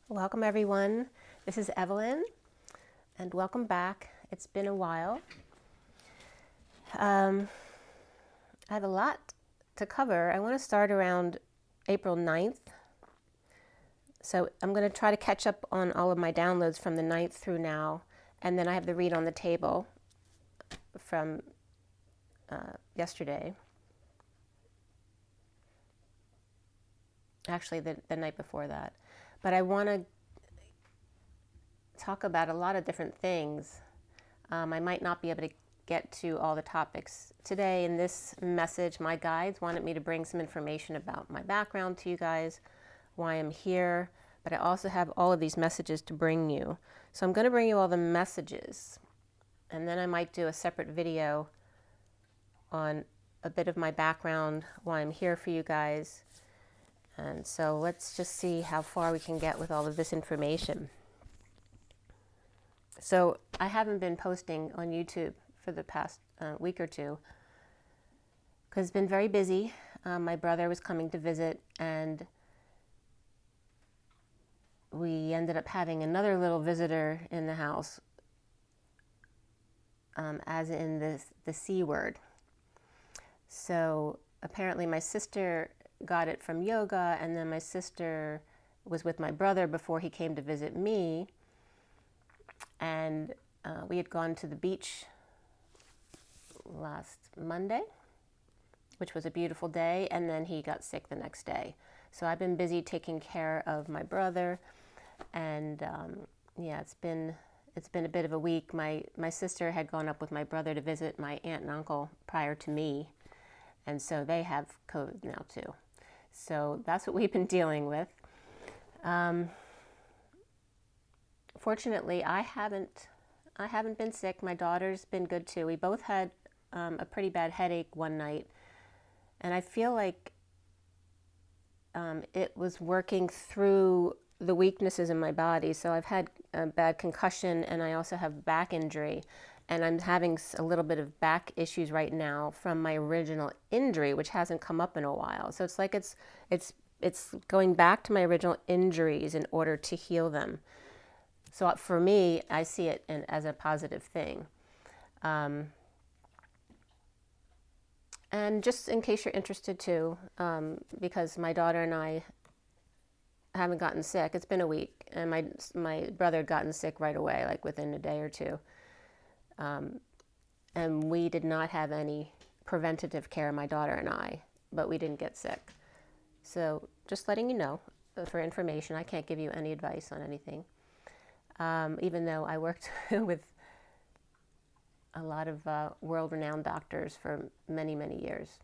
Welcome everyone. This is Evelyn and welcome back. It's been a while. I have a lot to cover. I want to start around April 9th. So I'm going to try to catch up on all of my downloads from the 9th through now. And then I have the read on the table from yesterday. Actually, the night before that. But I want to talk about a lot of different things. I might not be able to get to all the topics today. In this message, my guides wanted me to bring some information about my background to you guys, why I'm here, but I also have all of these messages to bring you. So I'm going to bring you all the messages, and then I might do a separate video on a bit of my background, why I'm here for you guys. And so let's just see how far we can get with all of this information. So I haven't been posting on YouTube for the past week or two because it's been very busy. My brother was coming to visit and we ended up having another little visitor in the house, as in the C word. So apparently my sister got it from yoga, and then my sister was with my brother before he came to visit me, and we had gone to the beach last Monday, which was a beautiful day, and then he got sick the next day. So I've been busy taking care of my brother, and yeah, it's been a bit of a week. My sister had gone up with my brother to visit my aunt and uncle prior to me, and so they have COVID now too. So that's what we've been dealing with. Fortunately, I haven't been sick. My daughter's been good too. We both had a pretty bad headache one night, and I feel like it was working through the weaknesses in my body. So I've had a bad concussion, and I also have back injury, and I'm having a little bit of back issues right now from my original injury, which hasn't come up in a while. So it's like it's going back to my original injuries in order to heal them. So for me, I see it as a positive thing. And just in case you're interested too, because my daughter and I haven't gotten sick. It's been a week, and my brother had gotten sick right away, like within a day or two. And we did not have any preventative care, my daughter and I, but we didn't get sick. So just letting you know for information. I can't give you any advice on anything, even though I worked with a lot of world-renowned doctors for many, many years.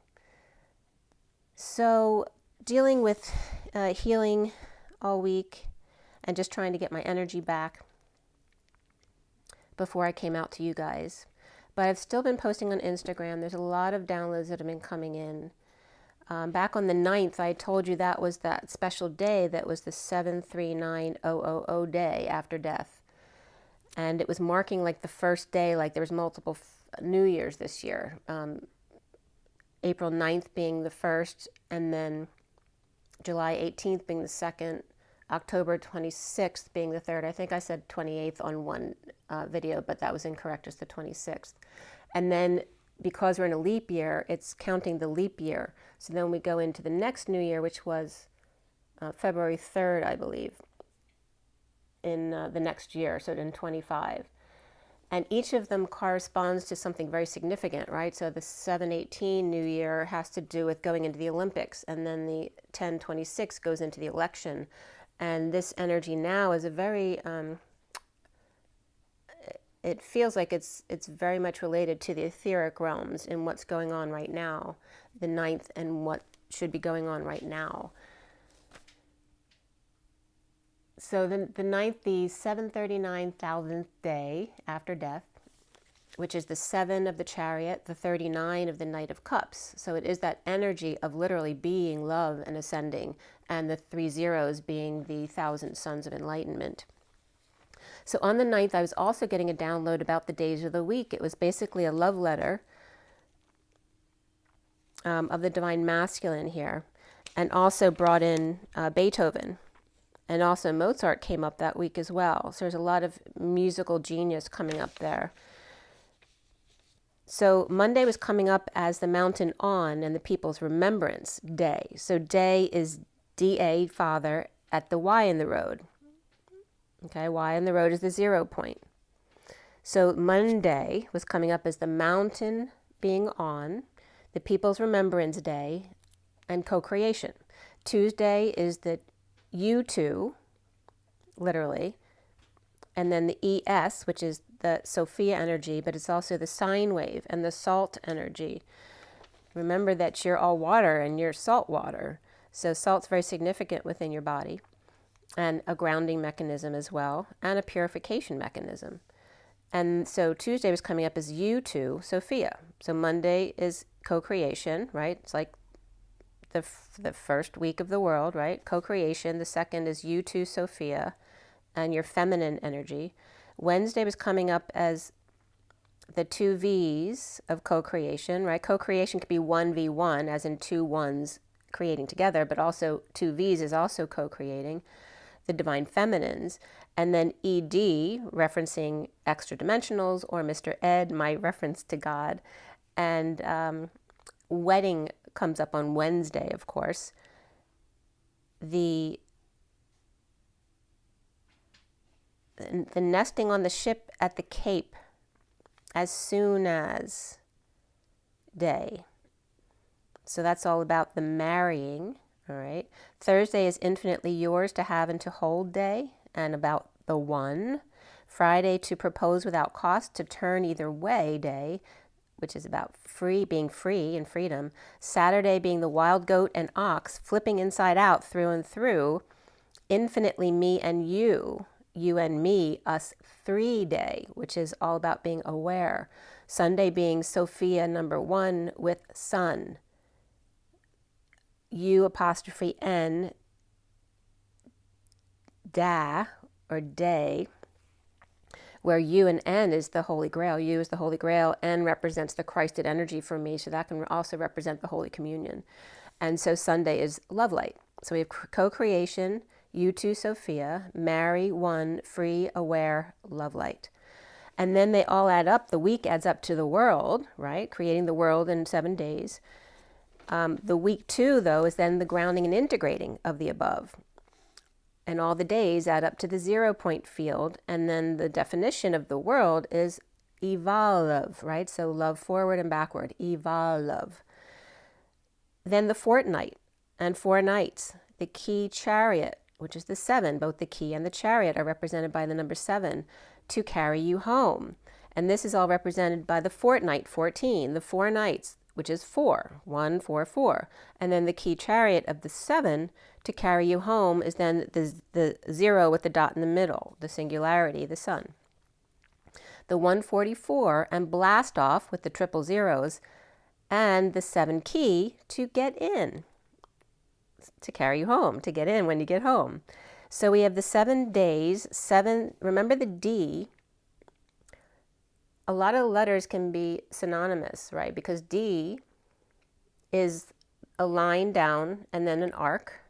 So dealing with healing all week and just trying to get my energy back before I came out to you guys. But I've still been posting on Instagram. There's a lot of downloads that have been coming in. Back on the 9th, I told you that was that special day that was the 739000 day after death. And it was marking like the first day, like there was multiple New Year's this year. April 9th being the first, and then July 18th being the second, October 26th being the third. I think I said 28th on one video, but that was incorrect. It's the 26th. And then because we're in a leap year, it's counting the leap year. So then we go into the next New Year, which was February 3rd, I believe, in the next year, so in 25. And each of them corresponds to something very significant, right? So the 7/18 New Year has to do with going into the Olympics, and then the 10/26 goes into the election. And this energy now is a very, it feels like it's very much related to the etheric realms and what's going on right now, the 9th, and what should be going on right now. So the 9th, the 739,000th day after death, which is the 7 of the Chariot, the 39 of the Knight of Cups. So it is that energy of literally being love and ascending, and the 3 zeros being the 1,000 Sons of Enlightenment. So on the 9th, I was also getting a download about the days of the week. It was basically a love letter of the Divine Masculine here, and also brought in Beethoven. And also Mozart came up that week as well. So there's a lot of musical genius coming up there. So Monday was coming up as the Mountain On and the People's Remembrance Day. So day is DA, Father, at the Y in the road. Okay, Y in the road is the 0 point. So Monday was coming up as the Mountain being on, the People's Remembrance Day, and co-creation. Tuesday is the U2, literally, and then the ES, which is the Sophia energy, but it's also the sine wave and the salt energy. Remember that you're all water and you're salt water. So salt's very significant within your body, and a grounding mechanism as well, and a purification mechanism. And so Tuesday was coming up as U2, Sophia. So Monday is co-creation, right? It's like the first week of the world, right? Co-creation. The second is U2, Sophia, and your feminine energy. Wednesday was coming up as the 2 V's of co-creation, right? Co-creation could be 1v1, as in 2 ones creating together, but also 2 V's is also co-creating, the divine feminines. And then ED, referencing extra dimensionals, or Mr. Ed, my reference to God. And wedding comes up on Wednesday, of course. The nesting on the ship at the Cape as soon as day. So that's all about the marrying, all right? Thursday is infinitely yours to have and to hold day, and about the one. Friday, to propose without cost, to turn either way day, which is about being free and freedom. Saturday being the wild goat and ox, flipping inside out, through and through. Infinitely me and you and me, us 3 day, which is all about being aware. Sunday being Sophia number 1 with sun. U apostrophe N, da, or day, where U and N is the Holy Grail. U is the Holy Grail, N represents the Christed energy for me, so that can also represent the Holy Communion. And so Sunday is love light. So we have co-creation, U2 Sophia, marry, 1, free, aware, love light. And then they all add up. The week adds up to the world, right? Creating the world in 7 days. The week 2, though, is then the grounding and integrating of the above. And all the days add up to the 0 point field. And then the definition of the world is evolve, right? So love forward and backward, evolve. Then the fortnight and 4 nights, the key chariot, which is the 7. Both the key and the chariot are represented by the number 7, to carry you home. And this is all represented by the fortnight, 14, the 4 nights, which is 4, 1, 4, 4. And then the key chariot of the 7 to carry you home is then the 0 with the dot in the middle, the singularity, the sun. The 144 and blast off with the triple zeros, and the 7 key to get in, to carry you home, to get in when you get home. So we have the 7 days, 7, remember the D. A lot of letters can be synonymous, right? Because D is a line down and then an arc,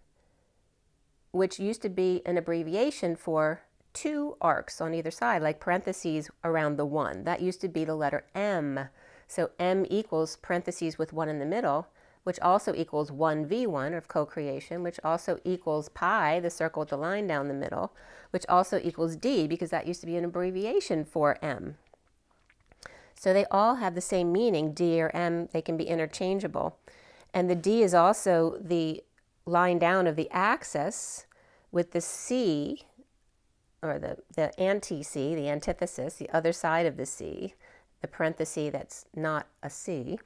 which used to be an abbreviation for 2 arcs on either side, like parentheses around the 1. That used to be the letter M. So M equals parentheses with 1 in the middle, which also equals 1v1 of co-creation, which also equals pi, the circle with the line down the middle, which also equals D, because that used to be an abbreviation for M. So they all have the same meaning, D or M. They can be interchangeable. And the D is also the line down of the axis with the C, or the anti-C, the antithesis, the other side of the C, the parenthesis that's not a C.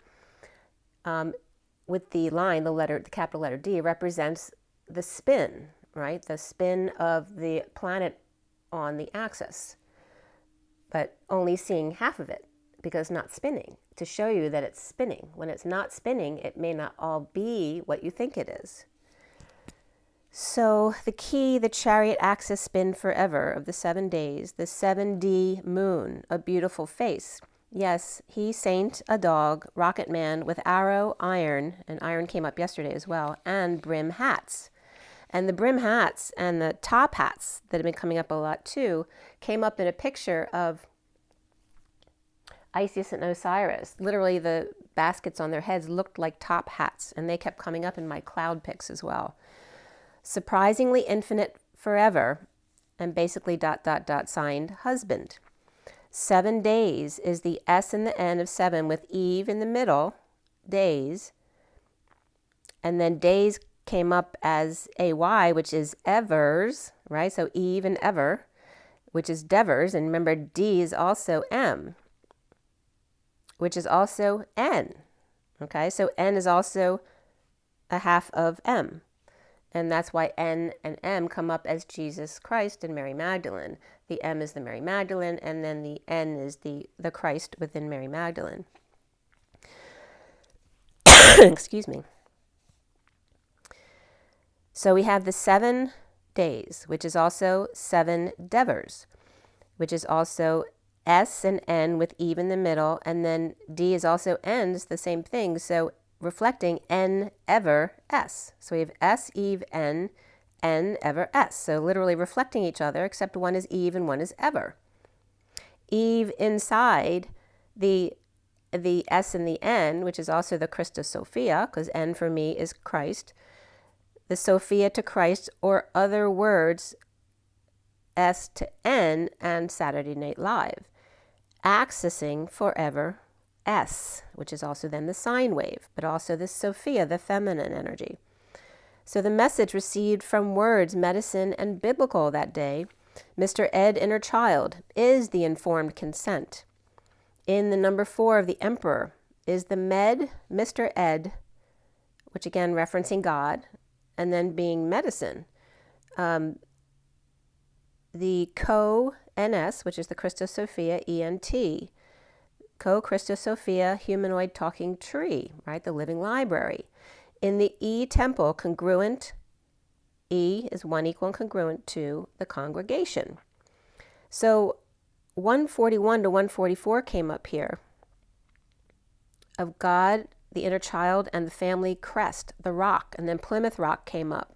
With the line, the capital letter D, represents the spin, right? The spin of the planet on the axis, but only seeing half of it, because not spinning, to show you that it's spinning. When it's not spinning, it may not all be what you think it is. So the key, the chariot axis spin forever of the 7 days, the 7D moon, a beautiful face. Yes, he, saint, a dog, rocket man with arrow, iron, and iron came up yesterday as well, and brim hats. And the brim hats and the top hats that have been coming up a lot too came up in a picture of Isis and Osiris. Literally the baskets on their heads looked like top hats, and they kept coming up in my cloud pics as well. Surprisingly infinite forever, and basically ... signed husband. 7 days is the S and the N of 7 with Eve in the middle, days. And then days came up as AY, which is evers, right? So Eve and ever, which is devers. And remember, D is also M, which is also N. Okay, so N is also a half of M. And that's why N and M come up as Jesus Christ and Mary Magdalene. The M is the Mary Magdalene, and then the N is the Christ within Mary Magdalene. Excuse me. So we have the 7 days, which is also 7 devers, which is also S and N with Eve in the middle, and then D is also N, it's the same thing, so reflecting N ever S. So we have S, Eve, N ever S. So literally reflecting each other, except one is Eve and one is ever. Eve inside the S and the N, which is also the Christus Sophia, because N for me is Christ. The Sophia to Christ, or other words, S to N, and Saturday Night Live. Accessing forever S, which is also then the sine wave, but also the Sophia, the feminine energy. So the message received from words, medicine, and biblical that day, Mr. Ed, inner child, is the informed consent. In the number 4 of the Emperor is the Med, Mr. Ed, which again referencing God, and then being medicine. The Co-NS, which is the Christos Sophia, ENT. Co-Christos Sophia, humanoid talking tree, right? The living library. In the E temple, congruent, E is 1 equal and congruent to the congregation. So 141 to 144 came up here of God, the inner child, and the family crest, the rock, and then Plymouth Rock came up.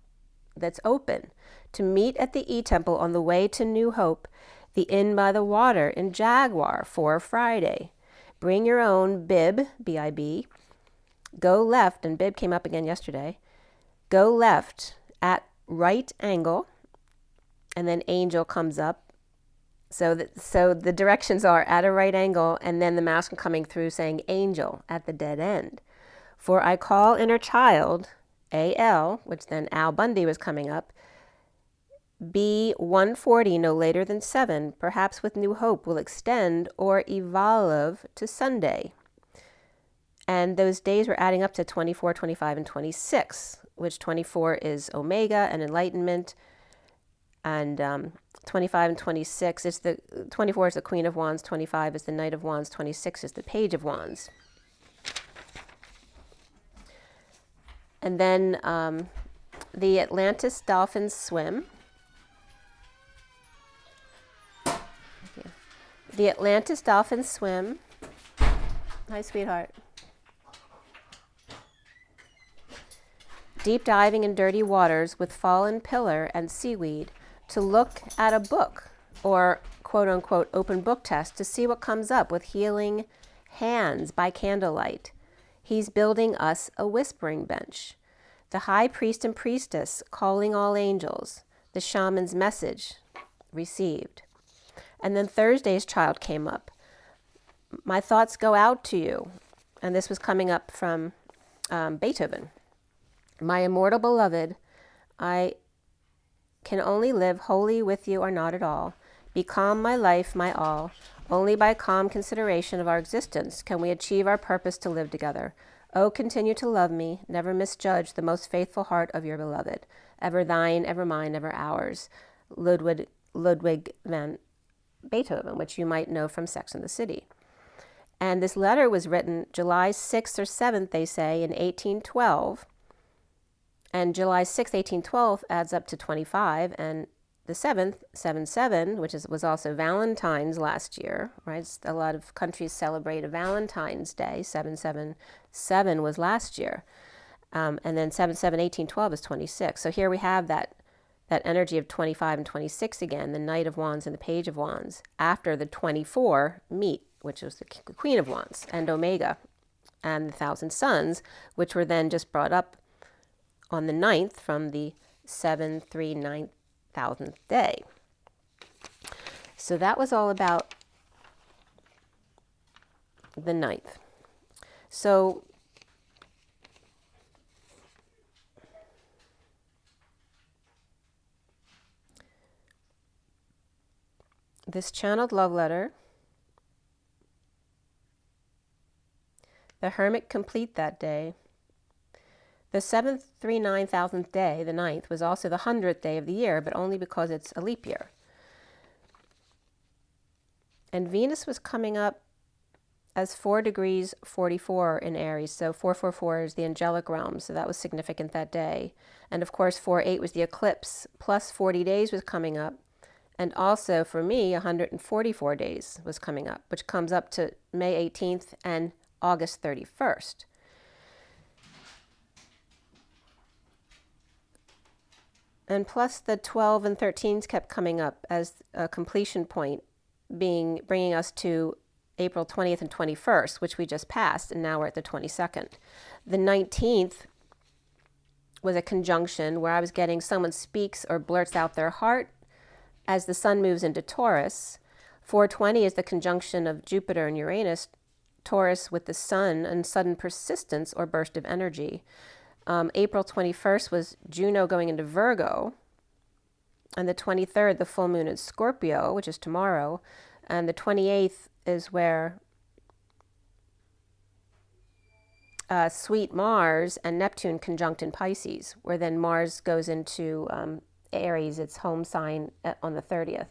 That's open to meet at the E temple on the way to New Hope, the inn by the water in Jaguar for Friday. Bring your own bib, B-I-B. Go left, and bib came up again yesterday. Go left at right angle, and then angel comes up. So the directions are at a right angle, and then the mouse coming through saying angel at the dead end. For I call inner child, A-L, which then Al Bundy was coming up, B 140 no later than 7, perhaps with New Hope will extend or evolve to Sunday. And those days were adding up to 24, 25, and 26, which 24 is Omega and enlightenment, and 25 and 26 is 24 is the Queen of Wands, 25 is the Knight of Wands, 26 is the Page of Wands. And then the Atlantis dolphins swim. The Atlantis dolphins swim. Hi, sweetheart. Deep diving in dirty waters with fallen pillar and seaweed to look at a book or quote unquote open book test to see what comes up with healing hands by candlelight. He's building us a whispering bench. The high priest and priestess calling all angels. The shaman's message received. And then Thursday's child came up. My thoughts go out to you. And this was coming up from Beethoven. My immortal beloved, I can only live wholly with you or not at all. Be calm, my life, my all. Only by calm consideration of our existence can we achieve our purpose to live together. Oh, continue to love me, never misjudge the most faithful heart of your beloved. Ever thine, ever mine, ever ours. Ludwig van Beethoven, which you might know from Sex and the City. And this letter was written July 6th or 7th, they say, in 1812. And July 6th, 1812 adds up to 25. And the 7th, 7/7, which was also Valentine's last year, right? A lot of countries celebrate a Valentine's Day. 7/7/7 was last year. And then 7/7/1812 is 26. So here we have that energy of 25 and 26 again, the Knight of Wands and the Page of Wands, after the 24 meet, which was the Queen of Wands, and Omega, and the Thousand Suns, which were then just brought up on the 9th from the 7/3/9,000th day. So that was all about the 9th. So this channeled love letter, the Hermit complete that day. The 7/3/9,000th day, the 9th, was also the 100th day of the year, but only because it's a leap year. And Venus was coming up as 4 degrees 44 in Aries. So 444 is the angelic realm, so that was significant that day. And of course 4/8 was the eclipse, plus 40 days was coming up. And also for me, 144 days was coming up, which comes up to May 18th and August 31st. And plus the 12 and 13s kept coming up as a completion point, bringing us to April 20th and 21st, which we just passed, and now we're at the 22nd. The 19th was a conjunction where I was getting someone speaks or blurts out their heart as the sun moves into Taurus. 420 is the conjunction of Jupiter and Uranus, Taurus with the sun, and sudden persistence or burst of energy. April 21st was Juno going into Virgo, and the 23rd, the full moon in Scorpio, which is tomorrow, and the 28th is where sweet Mars and Neptune conjunct in Pisces, where then Mars goes into Aries, its home sign, on the 30th.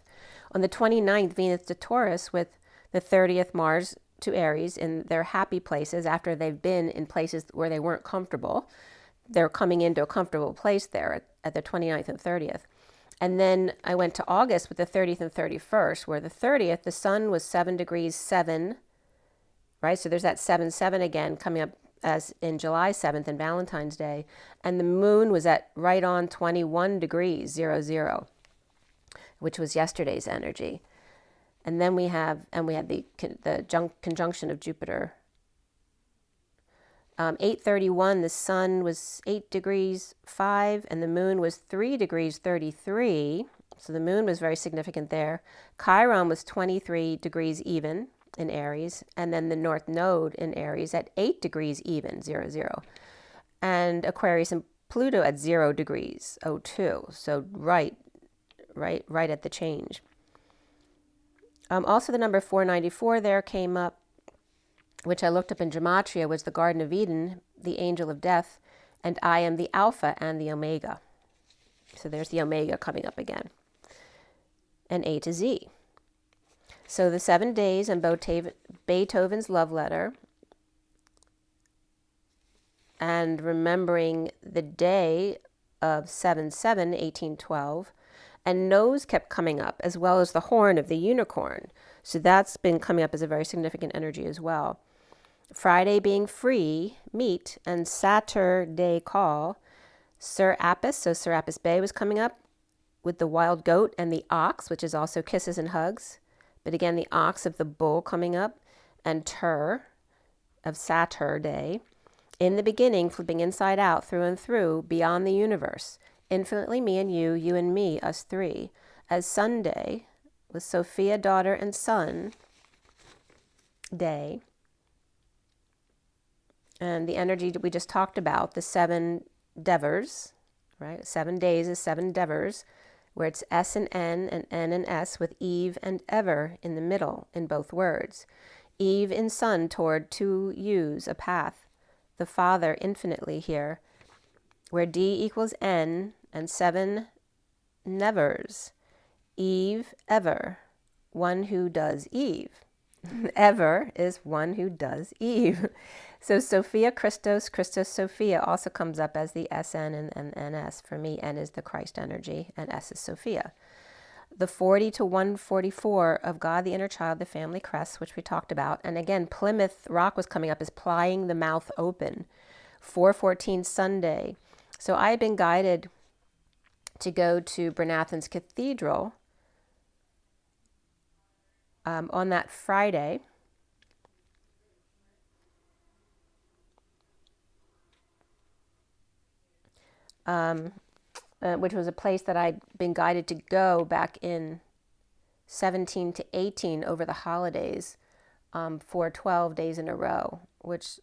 On the 29th, Venus to Taurus, with the 30th Mars to Aries in their happy places after they've been in places where they weren't comfortable. They're coming into a comfortable place there at the 29th and 30th. And then I went to August with the 30th and 31st, where the 30th, the sun was 7 degrees 7, right? So there's that 7/7 again coming up as in July 7th and Valentine's Day. And the moon was at right on 21 degrees 00, which was yesterday's energy. And then we had the conjunction of Jupiter. 8:31, the sun was 8 degrees 5, and the moon was 3 degrees 33. So the moon was very significant there. Chiron was 23 degrees even in Aries, and then the North Node in Aries at 8 degrees even, 00. And Aquarius and Pluto at 0 degrees 02. So right at the change. Also the number 494 there came up, which I looked up in Gematria, was the Garden of Eden, the angel of death, and I am the Alpha and the Omega. So there's the Omega coming up again. And A to Z. So the 7 days and Beethoven's love letter, and remembering the day of 7/7/1812, and nose kept coming up, as well as the horn of the unicorn. So that's been coming up as a very significant energy as well. Friday being free, meet, and Saturday call. Sir Apis, so Serapis Bay was coming up with the wild goat and the ox, which is also kisses and hugs. But again, the ox of the bull coming up, and Tur of Saturday. In the beginning, flipping inside out, through and through, beyond the universe. Infinitely me and you and me, us three. As Sunday, with Sophia, daughter, and son, day. And the energy that we just talked about, the 7 devas, right? 7 days is 7 devas, where it's S and N and S, with Eve and ever in the middle in both words. Eve in sun toward 2 U's, a path. The Father infinitely here, where D equals N and 7 nevers. Eve, ever, one who does Eve. Ever is one who does Eve. So Sophia Christos, Christos Sophia also comes up as the SN and NS. For me, N is the Christ energy and S is Sophia. The 40 to 144 of God, the inner child, the family crest, which we talked about. And again, Plymouth Rock was coming up as plying the mouth open, 4:14 Sunday. So I had been guided to go to Bryn Athyn's Cathedral on that Friday. Which was a place that I'd been guided to go back in 17 to 18 over the holidays for 12 days in a row, which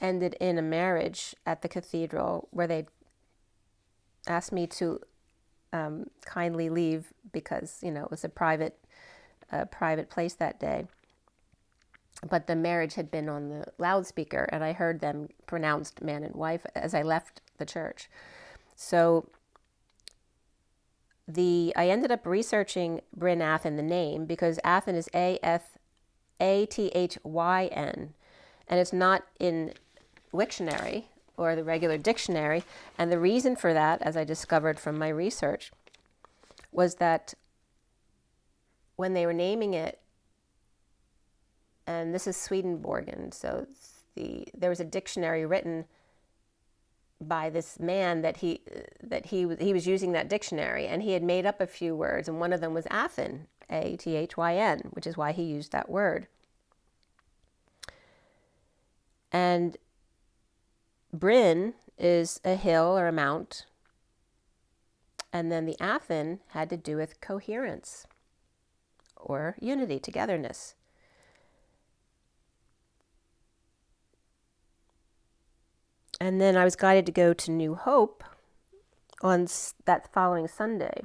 ended in a marriage at the cathedral where they asked me to kindly leave because, you know, it was a private place that day. But the marriage had been on the loudspeaker, and I heard them pronounced man and wife as I left the church. So I ended up researching Bryn Athyn, the name, because Athyn is Athyn, and it's not in Wiktionary or the regular dictionary. And the reason for that, as I discovered from my research, was that when they were naming it, and this is Swedenborgian, so there was a dictionary written by this man that he was using that dictionary, and he had made up a few words, and one of them was Athyn, Athyn, which is why he used that word. And Bryn is a hill or a mount, and then the Athyn had to do with coherence or unity, togetherness. And then I was guided to go to New Hope on that following Sunday.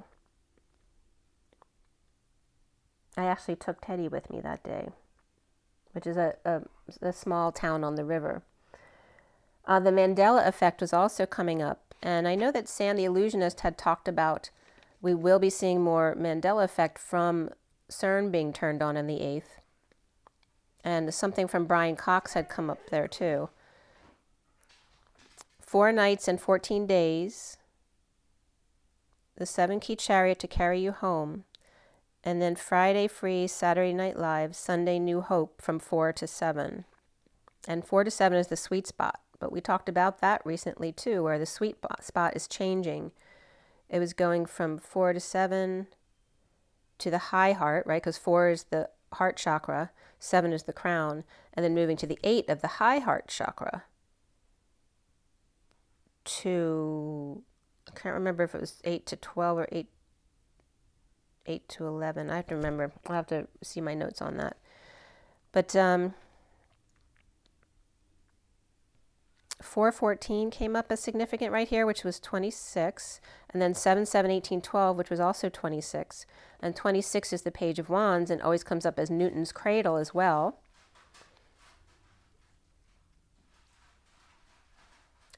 I actually took Teddy with me that day, which is a small town on the river. The Mandela effect was also coming up. And I know that Sam the Illusionist had talked about we will be seeing more Mandela effect from CERN being turned on in the 8th. And something from Brian Cox had come up there too. 4 nights and 14 days, the 7-key chariot to carry you home, and then Friday free, Saturday Night Live, Sunday New Hope from 4 to 7. And 4 to 7 is the sweet spot, but we talked about that recently too, where the sweet spot is changing. It was going from 4 to 7 to the high heart, right, because 4 is the heart chakra, 7 is the crown, and then moving to the 8 of the high heart chakra. To, I can't remember if it was 8 to 12 or 8 to 11. I have to remember. I'll have to see my notes on that. But 4:14 came up as significant right here, which was 26. And then 7, 7, 18, 12, which was also 26. And 26 is the Page of Wands and always comes up as Newton's cradle as well.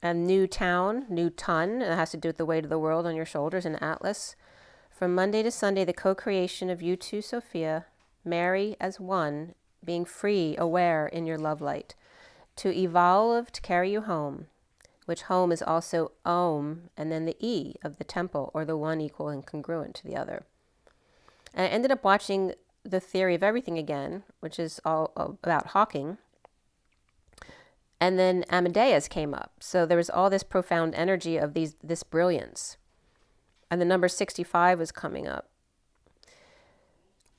And new town, new ton, it has to do with the weight of the world on your shoulders, and Atlas. From Monday to Sunday, the co-creation of you two, Sophia, Mary as one, being free, aware in your love light. To evolve, to carry you home, which home is also Om, and then the E of the temple, or the one equal and congruent to the other. And I ended up watching The Theory of Everything again, which is all about Hawking. And then Amadeus came up. So there was all this profound energy of this brilliance. And the number 65 was coming up.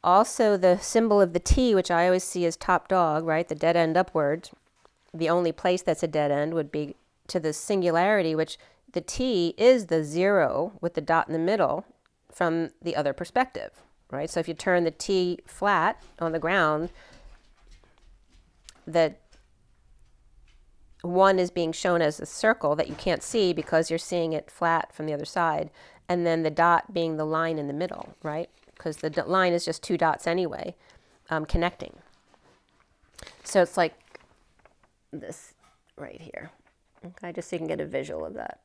Also, the symbol of the T, which I always see as top dog, right? The dead end upward. The only place that's a dead end would be to the singularity, which the T is the 0 with the dot in the middle from the other perspective, right? So if you turn the T flat on the ground, that 1 is being shown as a circle that you can't see because you're seeing it flat from the other side. And then the dot being the line in the middle, right? Because the line is just 2 dots anyway, connecting. So it's like this right here. Okay, just so you can get a visual of that.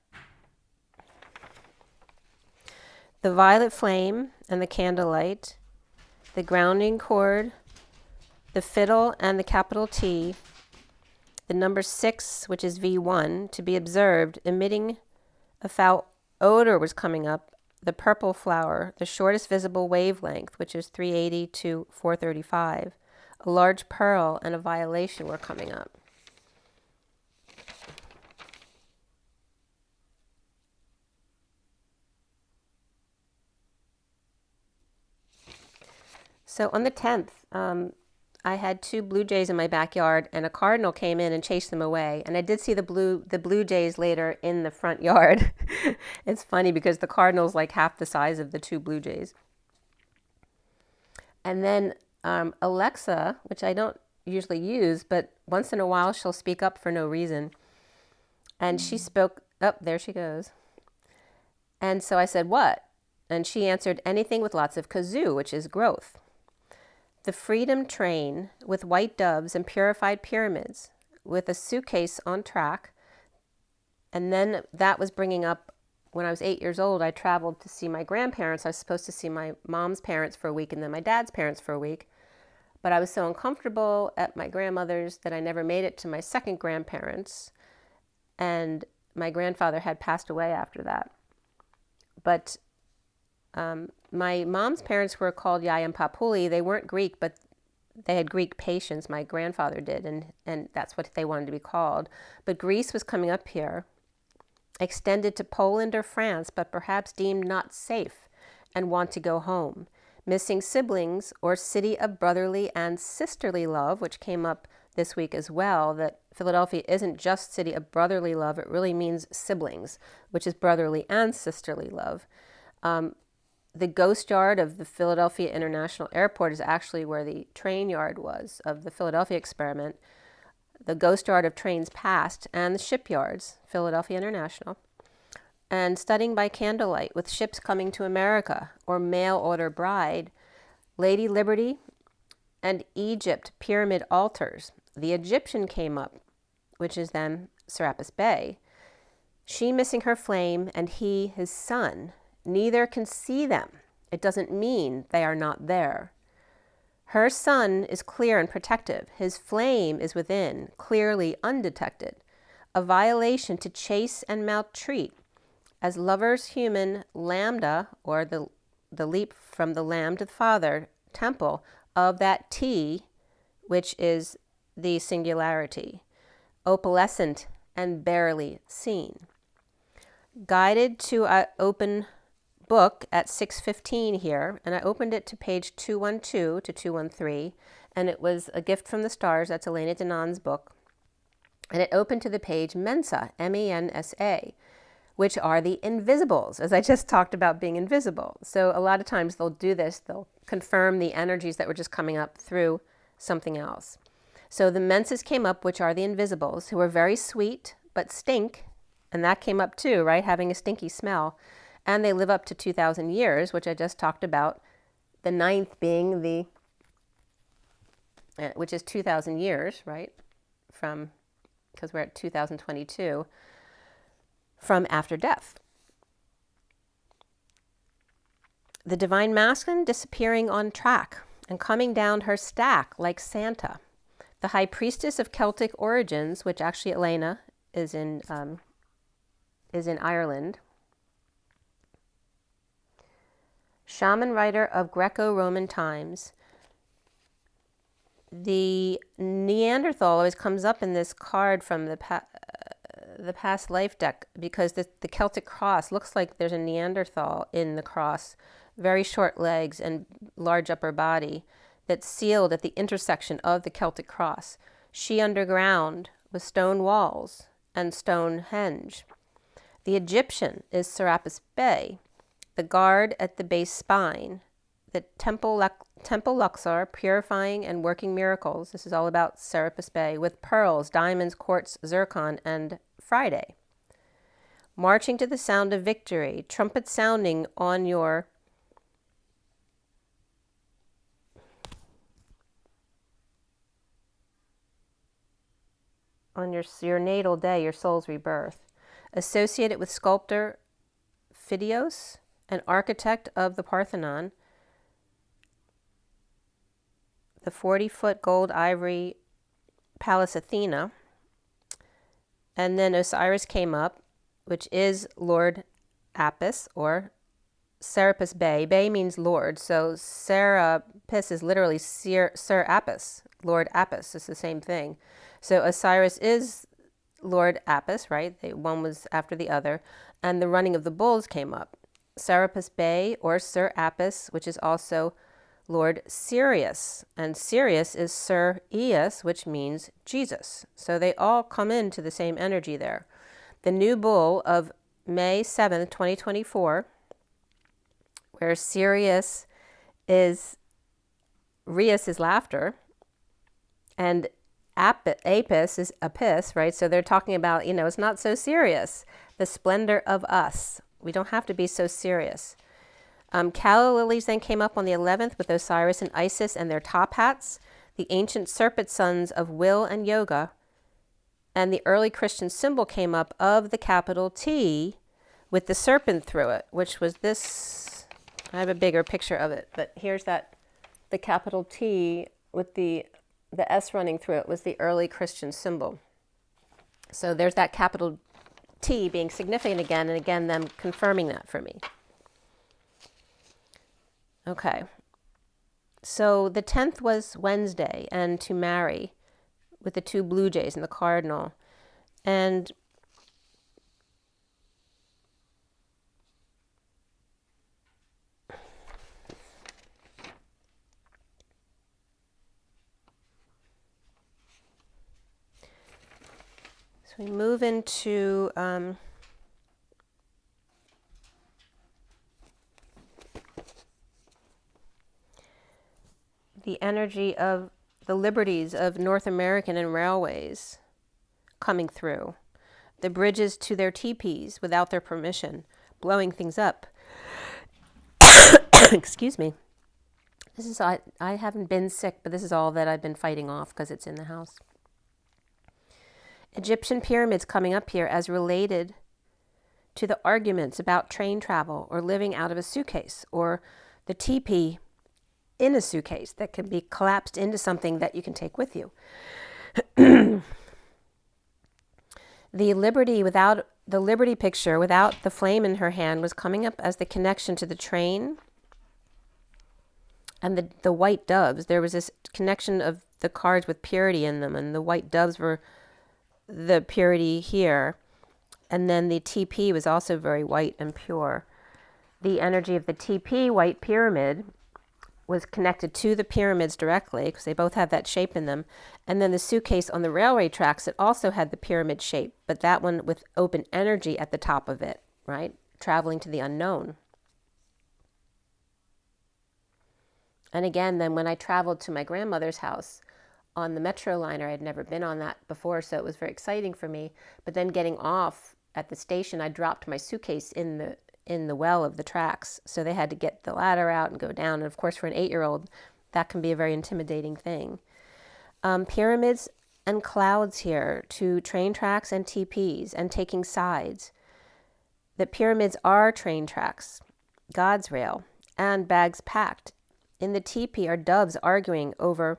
The violet flame and the candlelight, the grounding cord, the fiddle and the capital T, the number 6, which is V1, to be observed, emitting a foul odor was coming up, the purple flower, the shortest visible wavelength, which is 380 to 435, a large pearl and a violation were coming up. So on the 10th, I had 2 blue jays in my backyard, and a cardinal came in and chased them away. And I did see the blue jays later in the front yard. It's funny because the cardinal's like half the size of the 2 blue jays. And then Alexa, which I don't usually use, but once in a while she'll speak up for no reason. And she spoke, oh, there she goes. And so I said, what? And she answered, anything with lots of kazoo, which is growth. The Freedom Train with white doves and purified pyramids with a suitcase on track. And then that was bringing up, when I was 8 years old, I traveled to see my grandparents. I was supposed to see my mom's parents for a week and then my dad's parents for a week. But I was so uncomfortable at my grandmother's that I never made it to my second grandparents. And my grandfather had passed away after that. But my mom's parents were called Yaya and Papuli. They weren't Greek, but they had Greek patience. My grandfather did, and that's what they wanted to be called. But Greece was coming up here, extended to Poland or France, but perhaps deemed not safe and want to go home. Missing siblings or city of brotherly and sisterly love, which came up this week as well, that Philadelphia isn't just city of brotherly love, it really means siblings, which is brotherly and sisterly love. The ghost yard of the Philadelphia International Airport is actually where the train yard was of the Philadelphia experiment. The ghost yard of trains past and the shipyards, Philadelphia International. And studying by candlelight with ships coming to America or mail order bride, Lady Liberty and Egypt pyramid altars. The Egyptian came up, which is then Serapis Bey. She missing her flame and he his son. Neither can see them. It doesn't mean they are not there. Her sun is clear and protective. His flame is within, clearly undetected. A violation to chase and maltreat. As lovers human lambda, or the leap from the lamb to the father, temple of that T, which is the singularity. Opalescent and barely seen. Guided to an open book at 6:15 here, and I opened it to page 212 to 213, and it was a gift from the stars. That's Elena Danan's book, and it opened to the page Mensa, M-E-N-S-A, which are the invisibles, as I just talked about being invisible. So a lot of times they'll do this, they'll confirm the energies that were just coming up through something else. So the Mensas came up, which are the invisibles, who are very sweet but stink, and that came up too, right, having a stinky smell. And they live up to 2,000 years, which I just talked about. The 9th being the, which is 2,000 years, right? From, because we're at 2022, from after death. The divine masculine disappearing on track and coming down her stack like Santa. The high priestess of Celtic origins, which actually Elena is in Ireland. Shaman writer of Greco-Roman times. The Neanderthal always comes up in this card from the past life deck because the Celtic cross looks like there's a Neanderthal in the cross, very short legs and large upper body that's sealed at the intersection of the Celtic cross. She underground with stone walls and Stonehenge. The Egyptian is Serapis Bey. The guard at the base spine, the temple Luxor, purifying and working miracles. This is all about Serapis Bey, with pearls, diamonds, quartz, zircon, and Friday. Marching to the sound of victory, trumpet sounding on your natal day, your soul's rebirth. Associated with sculptor Phidios, an architect of the Parthenon, the 40-foot gold ivory Palace Athena, and then Osiris came up, which is Lord Apis, or Serapis Bey. Bey means Lord, so Serapis is literally Sir Apis, Lord Apis. It's the same thing. So Osiris is Lord Apis, right? One was after the other, and the running of the bulls came up. Serapis Bey, or Sir Apis, which is also Lord Sirius. And Sirius is Sir Eus, which means Jesus. So they all come into the same energy there. The new bull of May 7th, 2024, where Sirius is, Reus is laughter, and Apis is Apis, right? So they're talking about, it's not so serious. The splendor of us. We don't have to be so serious. Calla lilies then came up on the 11th with Osiris and Isis and their top hats, the ancient serpent sons of will and yoga, and the early Christian symbol came up of the capital T with the serpent through it, which was this. I have a bigger picture of it, but here's the capital T with the S running through it was the early Christian symbol. So there's that capital T being significant again, and again them confirming that for me. Okay, so the 10th was Wednesday, and to marry with the two blue jays and the cardinal. And so we move into the energy of the liberties of North American and railways coming through. The bridges to their teepees without their permission, blowing things up. Excuse me. This is, I haven't been sick, but this is all that I've been fighting off because it's in the house. Egyptian pyramids coming up here as related to the arguments about train travel or living out of a suitcase, or the teepee in a suitcase that can be collapsed into something that you can take with you. The Liberty picture without the flame in her hand was coming up as the connection to the train and the white doves. There was this connection of the cards with purity in them, and the white doves were the purity here. And then the TP was also very white and pure. The energy of the TP white pyramid was connected to the pyramids directly because they both have that shape in them. And then the suitcase on the railway tracks, it also had the pyramid shape, but that one with open energy at the top of it, right? Traveling to the unknown. And again, then when I traveled to my grandmother's house on the metro liner, I had never been on that before, so it was very exciting for me. But then getting off at the station, I dropped my suitcase in the well of the tracks. So they had to get the ladder out and go down. And of course, for an 8-year-old, that can be a very intimidating thing. Pyramids and clouds here to train tracks and TPs and taking sides. The pyramids are train tracks, God's rail, and bags packed. In the teepee are doves arguing over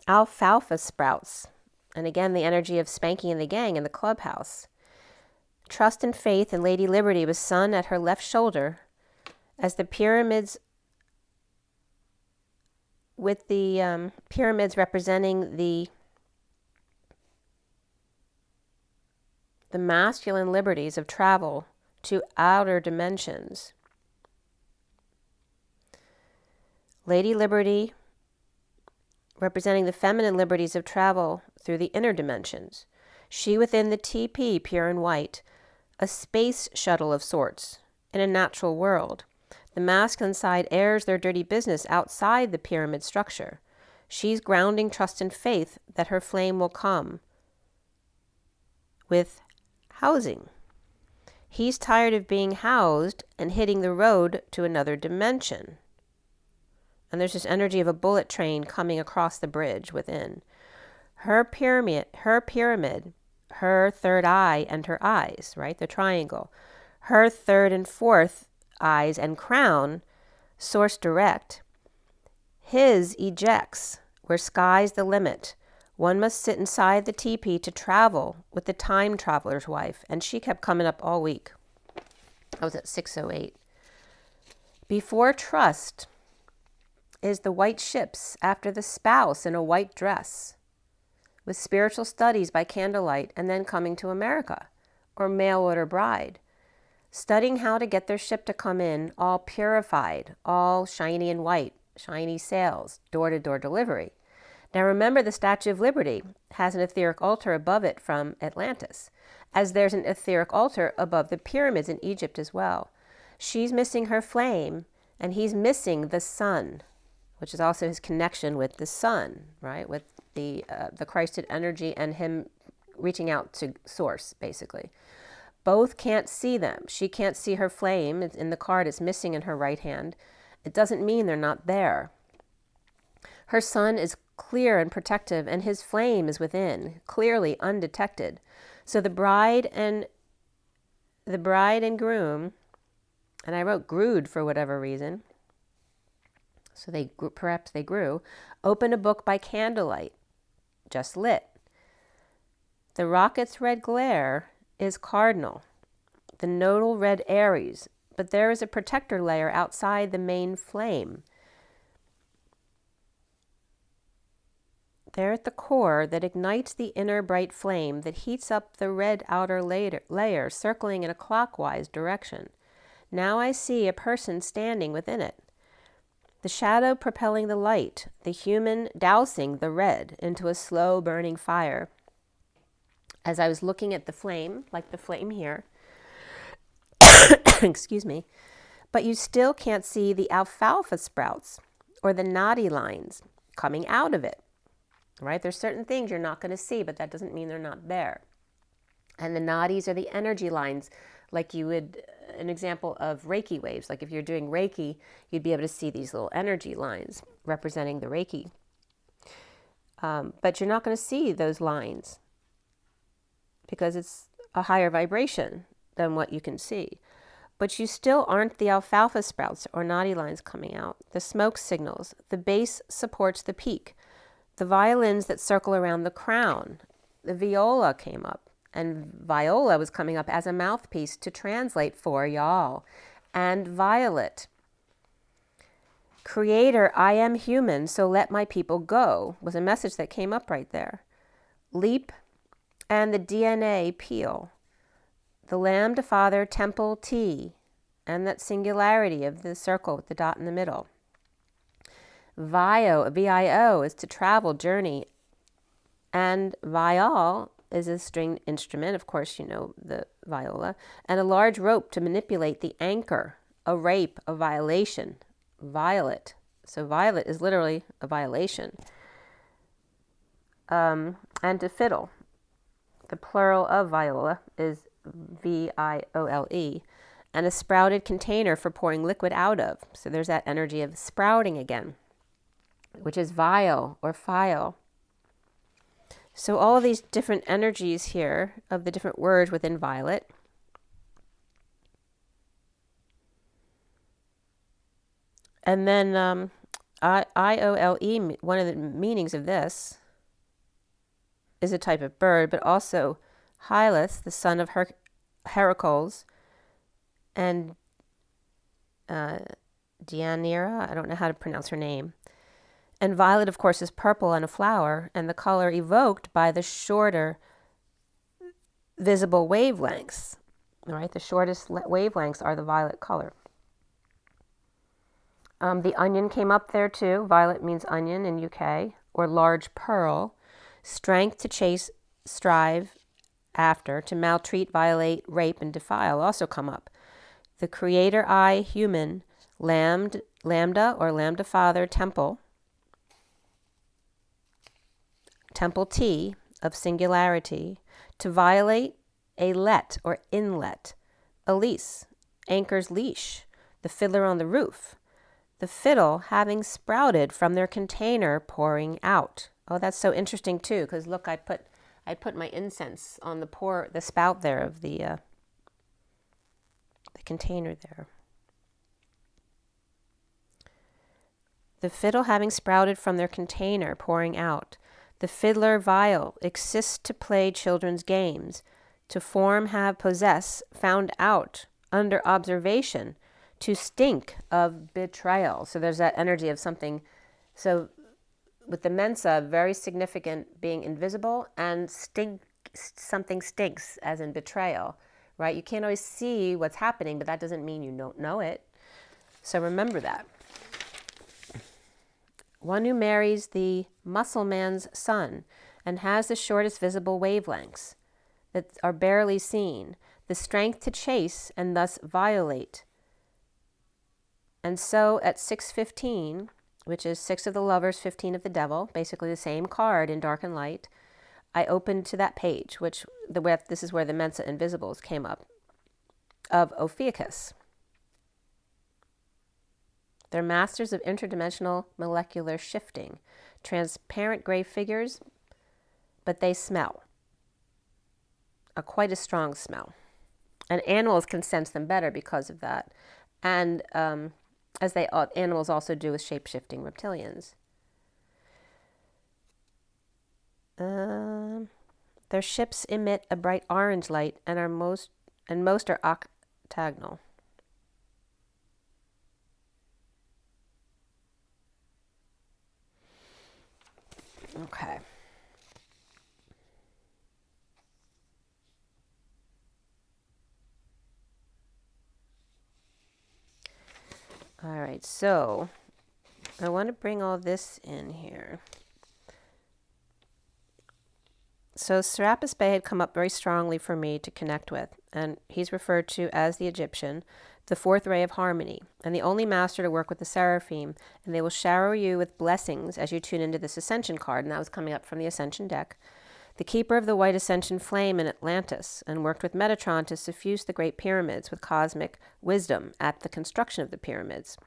alfalfa sprouts. And again, the energy of Spanky and the gang in the clubhouse. Trust and Faith and Lady Liberty with sun at her left shoulder as the pyramids, with the pyramids representing the masculine liberties of travel to outer dimensions. Lady Liberty representing the feminine liberties of travel through the inner dimensions. She within the TP, pure and white, a space shuttle of sorts in a natural world. The masculine side airs their dirty business outside the pyramid structure. She's grounding trust and faith that her flame will come with housing. He's tired of being housed and hitting the road to another dimension. And there's this energy of a bullet train coming across the bridge within. Her pyramid, her third eye and her eyes, right? The triangle. Her third and fourth eyes and crown, source direct. His ejects, where sky's the limit. One must sit inside the teepee to travel with the time traveler's wife. And she kept coming up all week. I was at 608. Before trust is the white ships after the spouse in a white dress, with spiritual studies by candlelight, and then coming to America, or mail order bride, studying how to get their ship to come in all purified, all shiny and white, shiny sails, door-to-door delivery. Now remember, the Statue of Liberty has an etheric altar above it from Atlantis, as there's an etheric altar above the pyramids in Egypt as well. She's missing her flame, and he's missing the sun, which is also his connection with the sun, right? With the Christed energy and him reaching out to source, basically. Both can't see them. She can't see her flame. It's in the card, it's missing in her right hand. It doesn't mean they're not there. Her sun is clear and protective, and his flame is within, clearly undetected. So the bride and groom, and I wrote grewed for whatever reason, so perhaps they grew, open a book by candlelight, just lit. The rocket's red glare is cardinal, the nodal red Aries, but there is a protector layer outside the main flame. There at the core that ignites the inner bright flame that heats up the red outer layer, circling in a clockwise direction. Now I see a person standing within it. The shadow propelling the light, the human dousing the red into a slow burning fire. As I was looking at the flame, like the flame here, excuse me, but you still can't see the alfalfa sprouts or the knotty lines coming out of it. Right? There's certain things you're not going to see, but that doesn't mean they're not there. And the nadis are the energy lines, like you would, an example of Reiki waves. Like if you're doing Reiki, you'd be able to see these little energy lines representing the Reiki. But you're not going to see those lines because it's a higher vibration than what you can see. But you still aren't the alfalfa sprouts or knotty lines coming out. The smoke signals. The base supports the peak. The violins that circle around the crown. The viola came up, and viola was coming up as a mouthpiece to translate for y'all. And violet. Creator, I am human, so let my people go, was a message that came up right there. Leap and the DNA peel. The Lambda Father Temple T, and that singularity of the circle with the dot in the middle. Vio, V-I-O, is to travel, journey. And viol is a stringed instrument, of course you know the viola, and a large rope to manipulate the anchor, a rape, a violation. Violet. So violet is literally a violation. And to fiddle. The plural of viola is V-I-O-L-E. And a sprouted container for pouring liquid out of. So there's that energy of sprouting again, which is vial or file. So all of these different energies here of the different words within violet. And then I-O-L-E, one of the meanings of this is a type of bird, but also Hylas, the son of Heracles, and Deianira, I don't know how to pronounce her name. And violet, of course, is purple and a flower, and the color evoked by the shorter visible wavelengths. All right, the shortest wavelengths are the violet color. The onion came up there too. Violet means onion in UK, or large pearl. Strength to chase, strive after, to maltreat, violate, rape, and defile also come up. The creator I, human, lambda or lambda father, temple T of singularity, to violate, a let or inlet, Elise, anchor's leash, the fiddler on the roof, the fiddle having sprouted from their container pouring out. Oh, that's so interesting too, because look, I put my incense on the spout there of the container there. The fiddle having sprouted from their container pouring out. The fiddler viol exists to play children's games, to form, have, possess, found out, under observation, to stink of betrayal. So there's that energy of something. So with the Mensa, very significant being invisible, and something stinks, as in betrayal, right? You can't always see what's happening, but that doesn't mean you don't know it. So remember that. one who marries the muscle man's sun and has the shortest visible wavelengths that are barely seen, the strength to chase and thus violate. And so at 6:15, which is 6 of the lovers, 15 of the devil, basically the same card in dark and light, I opened to that page, this is where the Mensa Invisibles came up, of Ophiuchus. They're masters of interdimensional molecular shifting, transparent gray figures, but they smell, quite a strong smell. And animals can sense them better because of that. And animals also do with shape-shifting reptilians. Their ships emit a bright orange light and most are octagonal. Okay. All right, so I want to bring all this in here. So Serapis Bey had come up very strongly for me to connect with, and he's referred to as the Egyptian, the fourth ray of harmony, and the only master to work with the seraphim, and they will shower you with blessings as you tune into this Ascension card, and that was coming up from the Ascension deck. The keeper of the white Ascension flame in Atlantis, and worked with Metatron to suffuse the Great Pyramids with cosmic wisdom at the construction of the pyramids.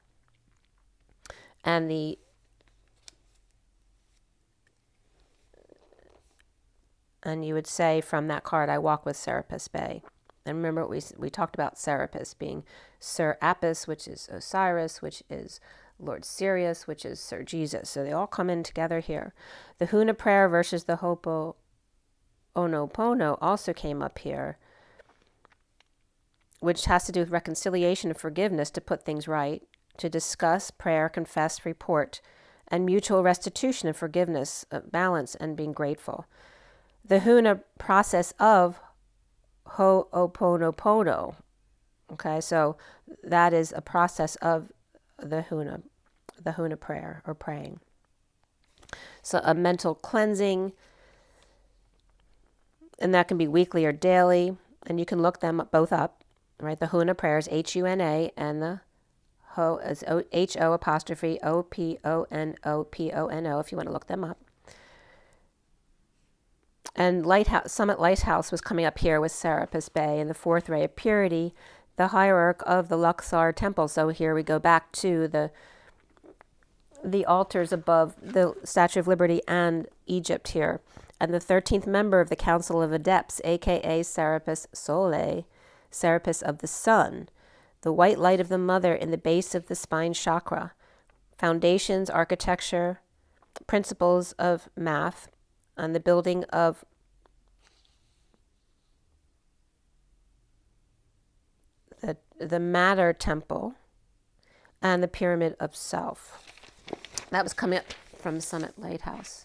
And you would say from that card, I walk with Serapis Bey. And remember, we talked about Serapis being Sir Apis, which is Osiris, which is Lord Sirius, which is Sir Jesus. So they all come in together here. The Huna prayer versus the Ho'oponopono also came up here, which has to do with reconciliation and forgiveness to put things right, to discuss, prayer, confess, report, and mutual restitution and forgiveness, balance, and being grateful. The Huna process of Ho'oponopono. Okay, so that is a process of the Huna prayer or praying. So a mental cleansing, and that can be weekly or daily, and you can look them both up, right? The Huna prayer is Huna, and the Ho is HO''OPONOPONO if you want to look them up. And Summit Lighthouse was coming up here with Serapis Bey and the fourth ray of purity, the hierarch of the Luxor temple. So here we go back to the altars above the Statue of Liberty and Egypt here. And the 13th member of the Council of Adepts, a.k.a. Serapis Sole, Serapis of the Sun, the white light of the mother in the base of the spine chakra, foundations, architecture, principles of math, and the building of the matter temple, and the pyramid of self. That was coming up from Summit Lighthouse.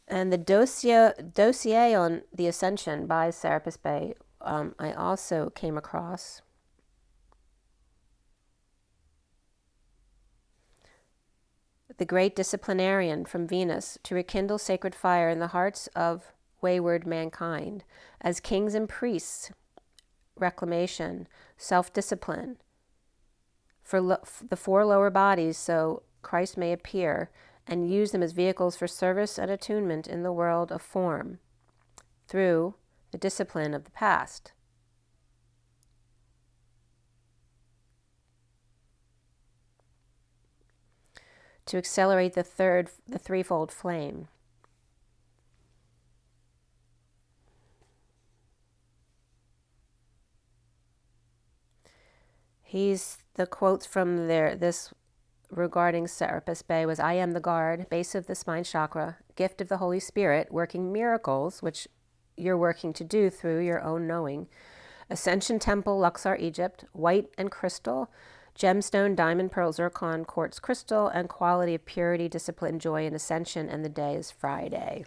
And the dossier on the Ascension by Serapis Bey, I also came across. The great disciplinarian from Venus to rekindle sacred fire in the hearts of wayward mankind, as kings and priests, reclamation, self-discipline, for the four lower bodies, so Christ may appear, and use them as vehicles for service and attunement in the world of form, through the discipline of the past. To accelerate the threefold flame. The quotes from this regarding Serapis Bey was, I am the guard, base of the spine chakra, gift of the Holy Spirit, working miracles, which you're working to do through your own knowing. Ascension Temple, Luxor, Egypt, white and crystal, gemstone, diamond, pearl, zircon, quartz, crystal, and quality of purity, discipline, joy, and ascension. And the day is Friday,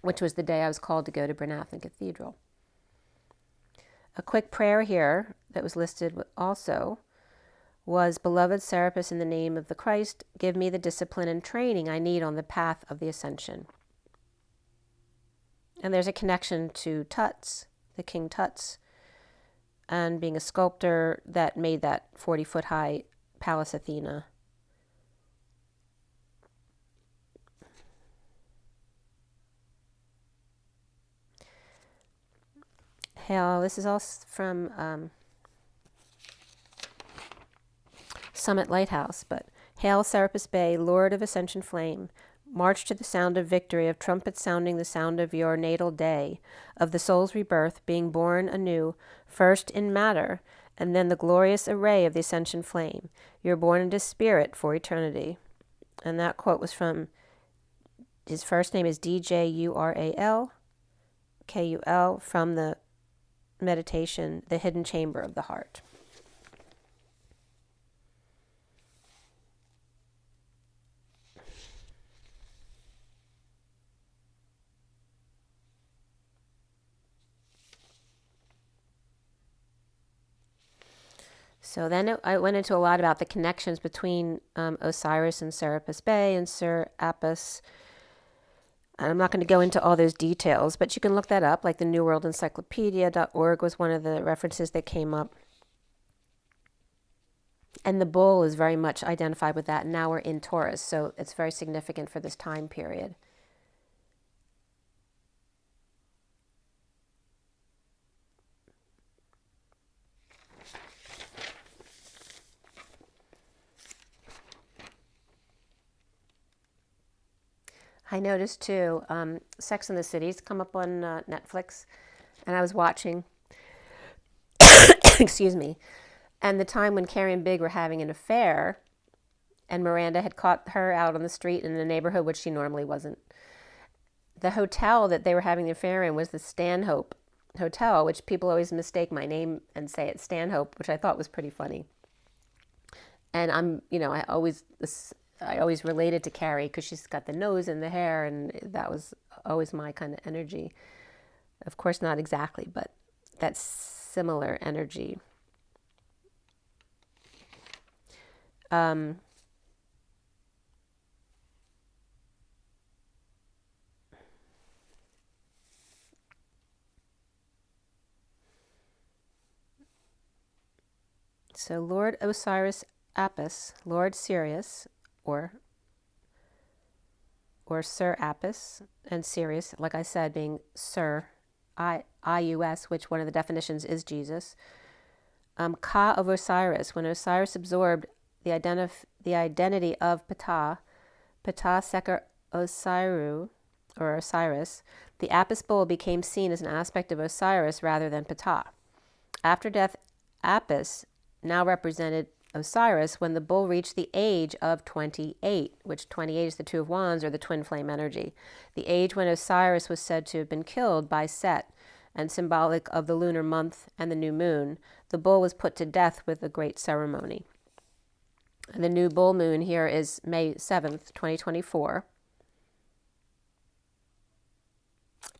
which was the day I was called to go to Brynathan Cathedral. A quick prayer here that was listed also was, Beloved Serapis, in the name of the Christ, give me the discipline and training I need on the path of the ascension. And there's a connection to Tut's, the King Tut's, and being a sculptor that made that 40-foot high Palace Athena. Hail, this is all from Summit Lighthouse, but Hail, Serapis Bay, Lord of Ascension Flame, march to the sound of victory, of trumpets sounding the sound of your natal day, of the soul's rebirth, being born anew, first in matter, and then the glorious array of the Ascension Flame. You're born into spirit for eternity. And that quote was from, his first name is DJURAL, KUL, from the meditation, The Hidden Chamber of the Heart. So then I went into a lot about the connections between Osiris and Serapis Bey and Sir Apis. And I'm not going to go into all those details, but you can look that up, like the New World Encyclopedia.org was one of the references that came up. And the bull is very much identified with that. And now we're in Taurus, so it's very significant for this time period. I noticed too, Sex and the City's come up on Netflix, and I was watching, excuse me, and the time when Carrie and Big were having an affair, and Miranda had caught her out on the street in the neighborhood, which she normally wasn't. The hotel that they were having the affair in was the Stanhope Hotel, which people always mistake my name and say it's Stanhope, which I thought was pretty funny. And I always related to Carrie because she's got the nose and the hair, and that was always my kind of energy. Of course, not exactly, but that similar energy. So Lord Osiris Apis, Lord Sirius, or Sir Apis, and Sirius, like I said, being Sir, I-U-S, which one of the definitions is Jesus. Ka of Osiris, when Osiris absorbed the identity of Ptah Seker Osiru, or Osiris, the Apis bull became seen as an aspect of Osiris rather than Ptah. After death, Apis now represented Osiris when the bull reached the age of 28, which 28 is the Two of Wands, or the twin flame energy, the age when Osiris was said to have been killed by Set, and symbolic of the lunar month and the new moon. The bull was put to death with a great ceremony. And the new bull moon here is May 7th, 2024.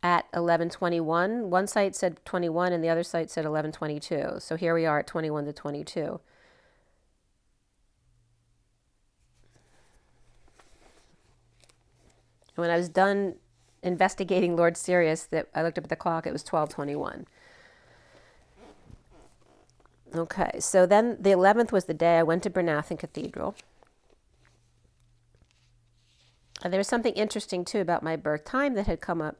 At 11:21. One site said 21 and the other site said 11:22. So here we are at 21 to 22. When I was done investigating Lord Sirius, that I looked up at the clock, it was 12:21. Okay, so then the 11th was the day I went to Bernathen Cathedral. And there was something interesting too about my birth time that had come up,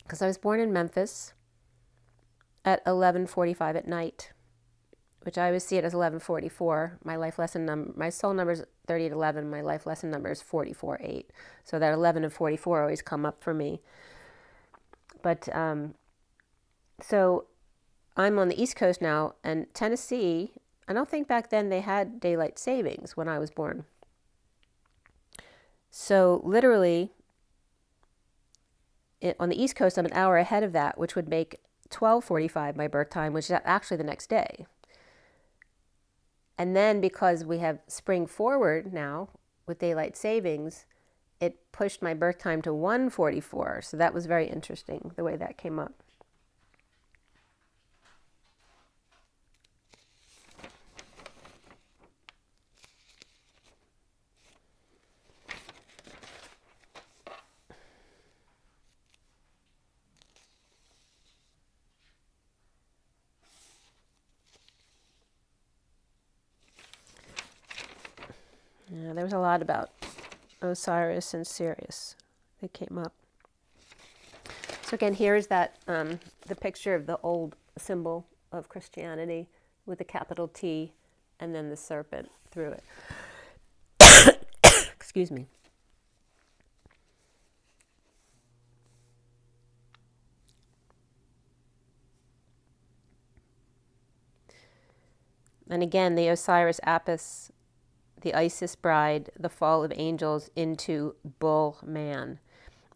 because I was born in Memphis at 11:45 at night, which I always see it as 11:44. My life lesson number, my soul number is 3811. My life lesson number is 44:8. So that 11 and 44 always come up for me. But so I'm on the East Coast now, and Tennessee, I don't think back then they had daylight savings when I was born. So literally, on the East Coast, I'm an hour ahead of that, which would make 12:45 my birth time, which is actually the next day. And then because we have spring forward now with daylight savings, it pushed my birth time to 1:44. So that was very interesting, the way that came up. Yeah, there was a lot about Osiris and Sirius that came up. So again, here's that the picture of the old symbol of Christianity with the capital T and then the serpent through it. Excuse me. And again, the Osiris Apis, the Isis bride, the fall of angels into bull man.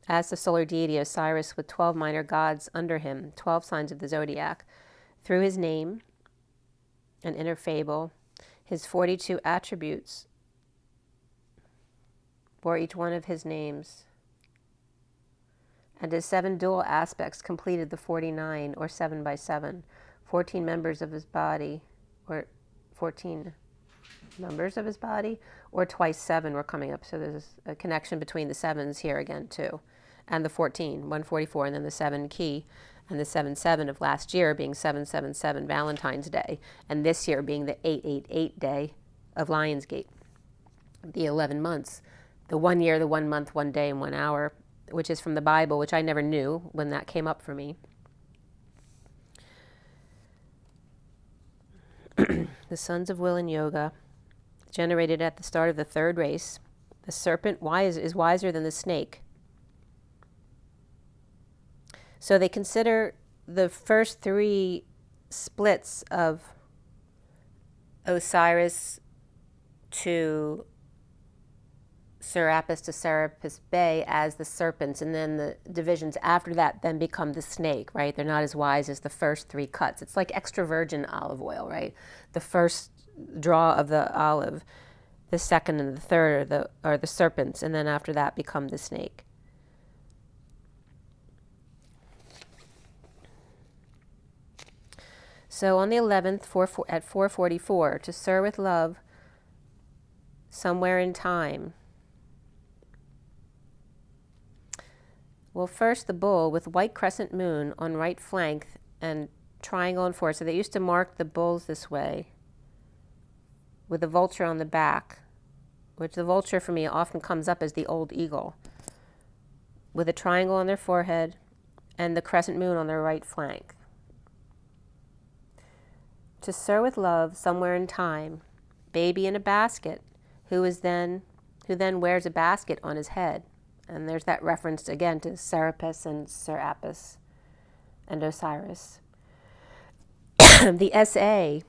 As the solar deity Osiris with 12 minor gods under him, 12 signs of the zodiac, through his name, an inner fable, his 42 attributes for each one of his names, and his 7 dual aspects completed the 49, or 7 by 7, 14 members of his body, or 14 members of his body, or twice 7 were coming up. So there's a connection between the 7s here again too, and the 14, 144, and then the 7 key, and the 7/7 of last year being 7/7/7 Valentine's Day, and this year being the 8/8/8 day of Lionsgate. The 11 months, the 1 year, the 1 month, 1 day, and 1 hour, which is from the Bible, which I never knew when that came up for me. The sons of will and yoga, generated at the start of the 3rd race. The serpent is wiser than the snake. So they consider the first 3 splits of Osiris to Serapis to Serapis Bey as the serpents, and then the divisions after that then become the snake, right? They're not as wise as the first 3 cuts. It's like extra virgin olive oil, right? The first draw of the olive, the second and the third are the serpents, and then after that become the snake. So on the 11th, at 4:44, to sir with love, somewhere in time. Well, first the bull with white crescent moon on right flank and triangle and forward. So they used to mark the bulls this way with the vulture on the back, which the vulture for me often comes up as the old eagle, with a triangle on their forehead and the crescent moon on their right flank. To sir with love, somewhere in time, baby in a basket, who then wears a basket on his head. And there's that reference again to Serapis and Serapis and Osiris. The SA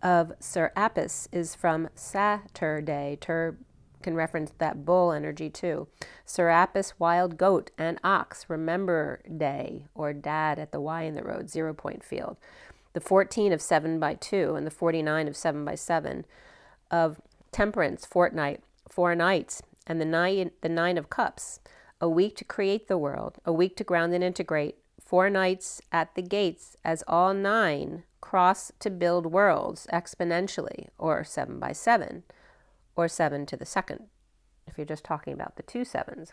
of Serapis is from Saturday. Can reference that bull energy too. Serapis, wild goat and ox, remember day, or dad at the Y in the road, 0 point field. The 14 of 7 by 2 and the 49 of 7 by 7 of temperance, fortnight, 4 nights, and the 9 of cups, a week to create the world, a week to ground and integrate, 4 nights at the gates as all 9 cross to build worlds exponentially, or 7 by 7, or 7 to the second, if you're just talking about the 2 7s.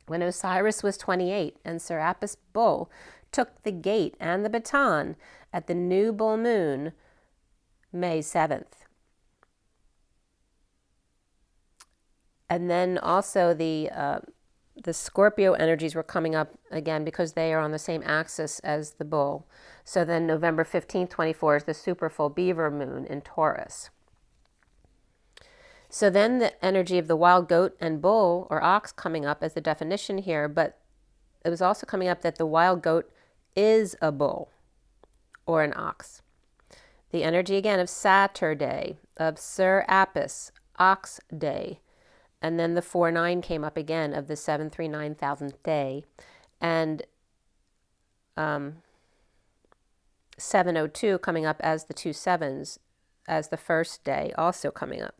When Osiris was 28 and Serapis Bull took the gate and the baton at the new bull moon, May 7th. And then also the Scorpio energies were coming up again because they are on the same axis as the bull. So then November 15th, 24 is the super full beaver moon in Taurus. So then the energy of the wild goat and bull or ox coming up as the definition here, but it was also coming up that the wild goat is a bull or an ox. The energy again of Saturday, of Serapis, ox day. And then the 4/9 came up again of the 739,000th day. And 702 coming up as the 2 7s, as the first day, also coming up.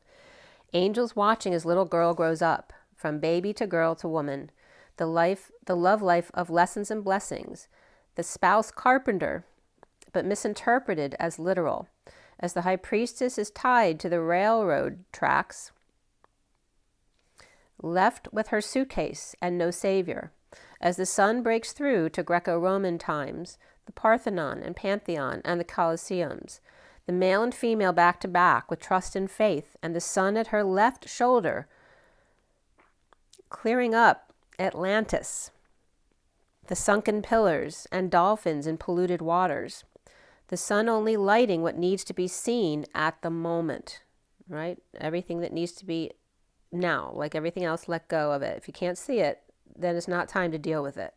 Angels watching as little girl grows up, from baby to girl to woman. The love life of lessons and blessings. The spouse carpenter, but misinterpreted as literal. As the high priestess is tied to the railroad tracks, left with her suitcase and no savior. As the sun breaks through to Greco-Roman times, the Parthenon and Pantheon and the Colosseums, the male and female back to back with trust and faith, and the sun at her left shoulder, clearing up Atlantis, the sunken pillars and dolphins in polluted waters, the sun only lighting what needs to be seen at the moment, right? Everything that needs to be now, like everything else, let go of it. If you can't see it, then it's not time to deal with it.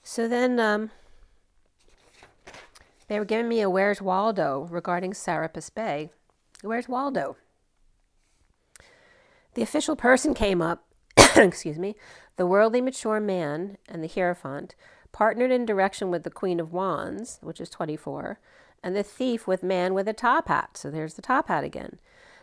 So then they were giving me a Where's Waldo regarding Serapis Bay. Where's Waldo? The official person came up, excuse me, the worldly mature man and the Hierophant, partnered in direction with the Queen of Wands, which is 24, and the thief with man with a top hat. So there's the top hat again.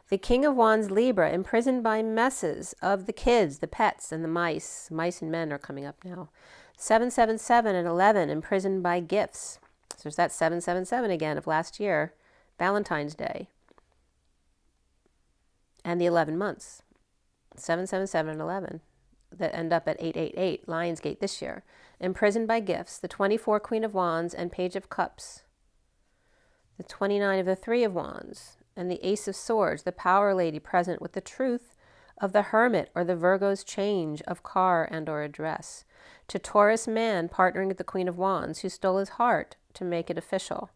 The King of Wands, Libra, imprisoned by messes of the kids, the pets, and the mice. Mice and men are coming up now. 777 and 11, imprisoned by gifts. So there's that 777 again of last year, Valentine's Day. And the 11 months. 777 and 11 that end up at 888, Lionsgate this year. Imprisoned by gifts, the 24 Queen of Wands and Page of Cups, the 29 of the Three of Wands, and the Ace of Swords, the power lady present with the truth of the Hermit or the Virgo's change of car and or address. To Taurus man partnering with the Queen of Wands who stole his heart to make it official.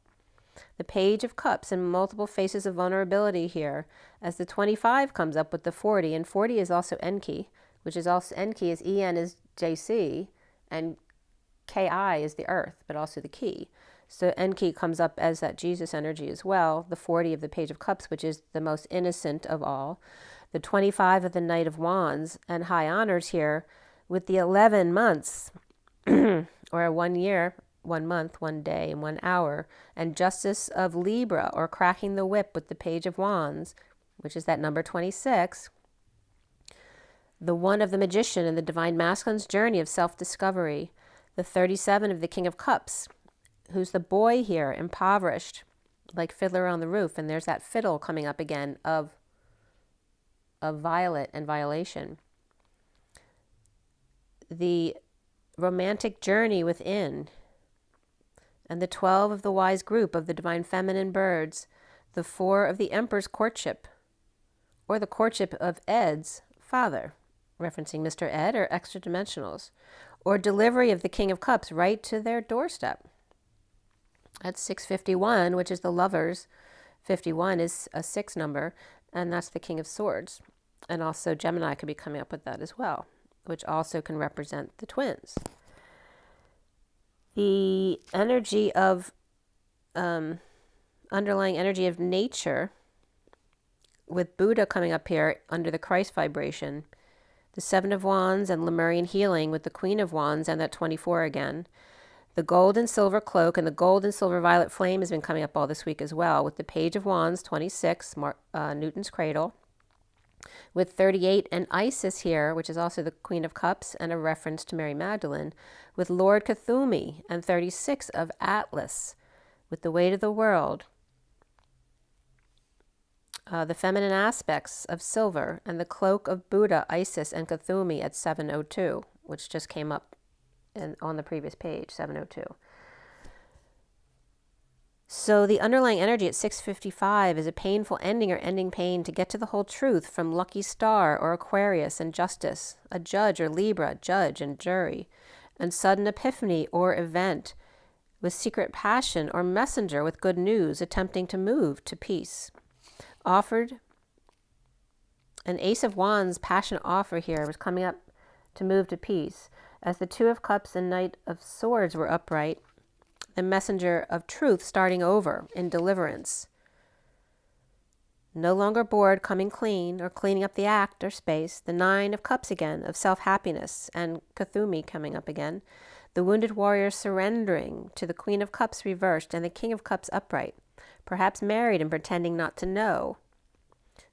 The Page of Cups and multiple faces of vulnerability here as the 25 comes up with the 40, and 40 is also Enki, which is also Enki is En is JC and Ki is the earth, but also the key. So Enki comes up as that Jesus energy as well, the 40 of the Page of Cups, which is the most innocent of all, the 25 of the Knight of Wands, and high honors here with the 11 months, or 1 year, 1 month, 1 day, and 1 hour, and Justice of Libra, or cracking the whip with the Page of Wands, which is that number 26, the 1 of the Magician and the Divine Masculine's journey of self-discovery, the 37 of the King of Cups, who's the boy here, impoverished, like Fiddler on the Roof, and there's that fiddle coming up again of violet and violation. The romantic journey within, and the 12 of the wise group of the divine feminine birds, the 4 of the Emperor's courtship, or the courtship of Ed's father, referencing Mr. Ed or extra dimensionals, or delivery of the King of Cups right to their doorstep. That's 651, which is the lovers. 51 is a 6 number, and that's the King of Swords. And also Gemini could be coming up with that as well, which also can represent the twins. The energy of, underlying energy of nature, with Buddha coming up here under the Christ vibration, the 7 of Wands and Lemurian healing with the Queen of Wands and that 24 again. The gold and silver cloak and the gold and silver violet flame has been coming up all this week as well, with the Page of Wands, 26, Newton's cradle, with 38 and Isis here, which is also the Queen of Cups and a reference to Mary Magdalene, with Lord Cthulhu and 36 of Atlas, with the weight of the world, the feminine aspects of silver, and the cloak of Buddha, Isis, and Cthulhu at 702, which just came up on the previous page, 702. So the underlying energy at 655 is a painful ending or ending pain to get to the whole truth from Lucky Star or Aquarius and Justice, a judge or Libra, judge and jury, and sudden epiphany or event with secret passion or messenger with good news attempting to move to peace. Offered an Ace of Wands passionate offer here was coming up to move to peace. As the 2 of Cups and Knight of Swords were upright, the messenger of truth starting over in deliverance. No longer bored, coming clean, or cleaning up the act or space. The 9 of Cups again, of self-happiness, and Cthulhu coming up again. The wounded warrior surrendering to the Queen of Cups reversed and the King of Cups upright, perhaps married and pretending not to know.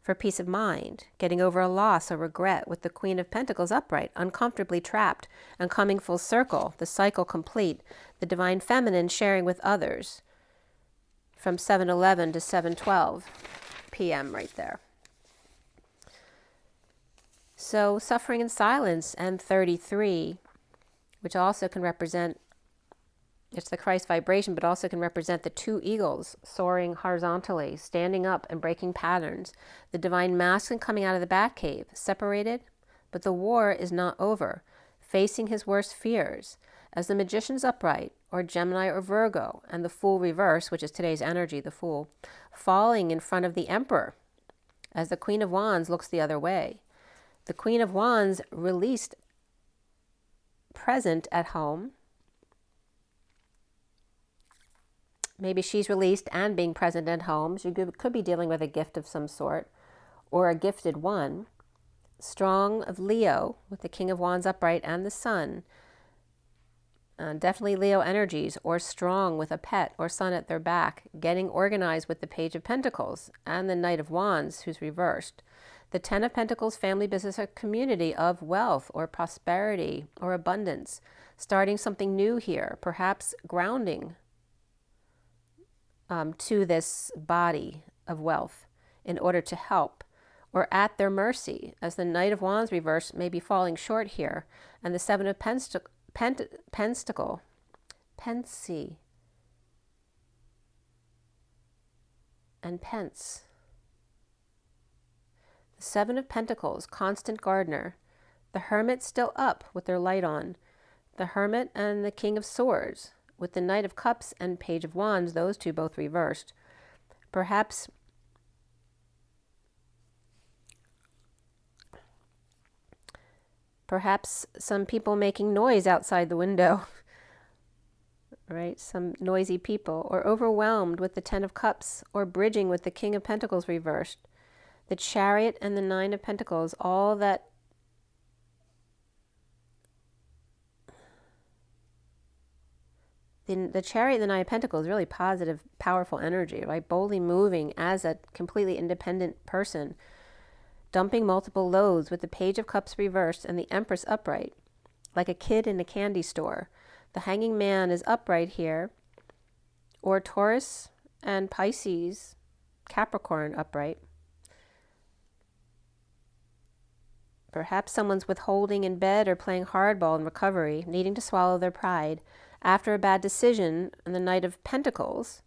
For peace of mind, getting over a loss or regret with the Queen of Pentacles upright, uncomfortably trapped and coming full circle, the cycle complete, the divine feminine sharing with others from 7:11 to 7:12 p.m. right there. So suffering in silence, and 33, which also can represent, it's the Christ vibration, but also can represent the two eagles soaring horizontally, standing up and breaking patterns. The divine masculine coming out of the bat cave, separated, but the war is not over, facing his worst fears. As the magician's upright, or Gemini or Virgo, and the Fool reverse, which is today's energy, the Fool, falling in front of the Emperor, as the Queen of Wands looks the other way. The Queen of Wands released, present at home. Maybe she's released and being present at home. She could be dealing with a gift of some sort, or a gifted one. Strong of Leo, with the King of Wands upright and the Sun. Definitely Leo energies, or strong with a pet or son at their back, getting organized with the Page of Pentacles and the Knight of Wands, who's reversed. The Ten of Pentacles, family, business, or community of wealth or prosperity or abundance. Starting something new here, perhaps grounding to this body of wealth in order to help, or at their mercy, as the Knight of Wands reverse may be falling short here, and the Seven of Pentacle, Pensy, and Pence. The Seven of Pentacles, constant gardener. The Hermit still up with their light on. The Hermit and the King of Swords, with the Knight of Cups and Page of Wands, those two both reversed. Perhaps some people making noise outside the window, right? Some noisy people, or overwhelmed with the Ten of Cups, or bridging with the King of Pentacles reversed. The Chariot and the Nine of Pentacles, all that the Chariot and the Nine of Pentacles, really positive, powerful energy, right? Boldly moving as a completely independent person, dumping multiple loads with the Page of Cups reversed and the Empress upright, like a kid in a candy store. The Hanging Man is upright here, or Taurus and Pisces, Capricorn upright. Perhaps someone's withholding in bed or playing hardball in recovery, needing to swallow their pride after a bad decision, and the Knight of Pentacles.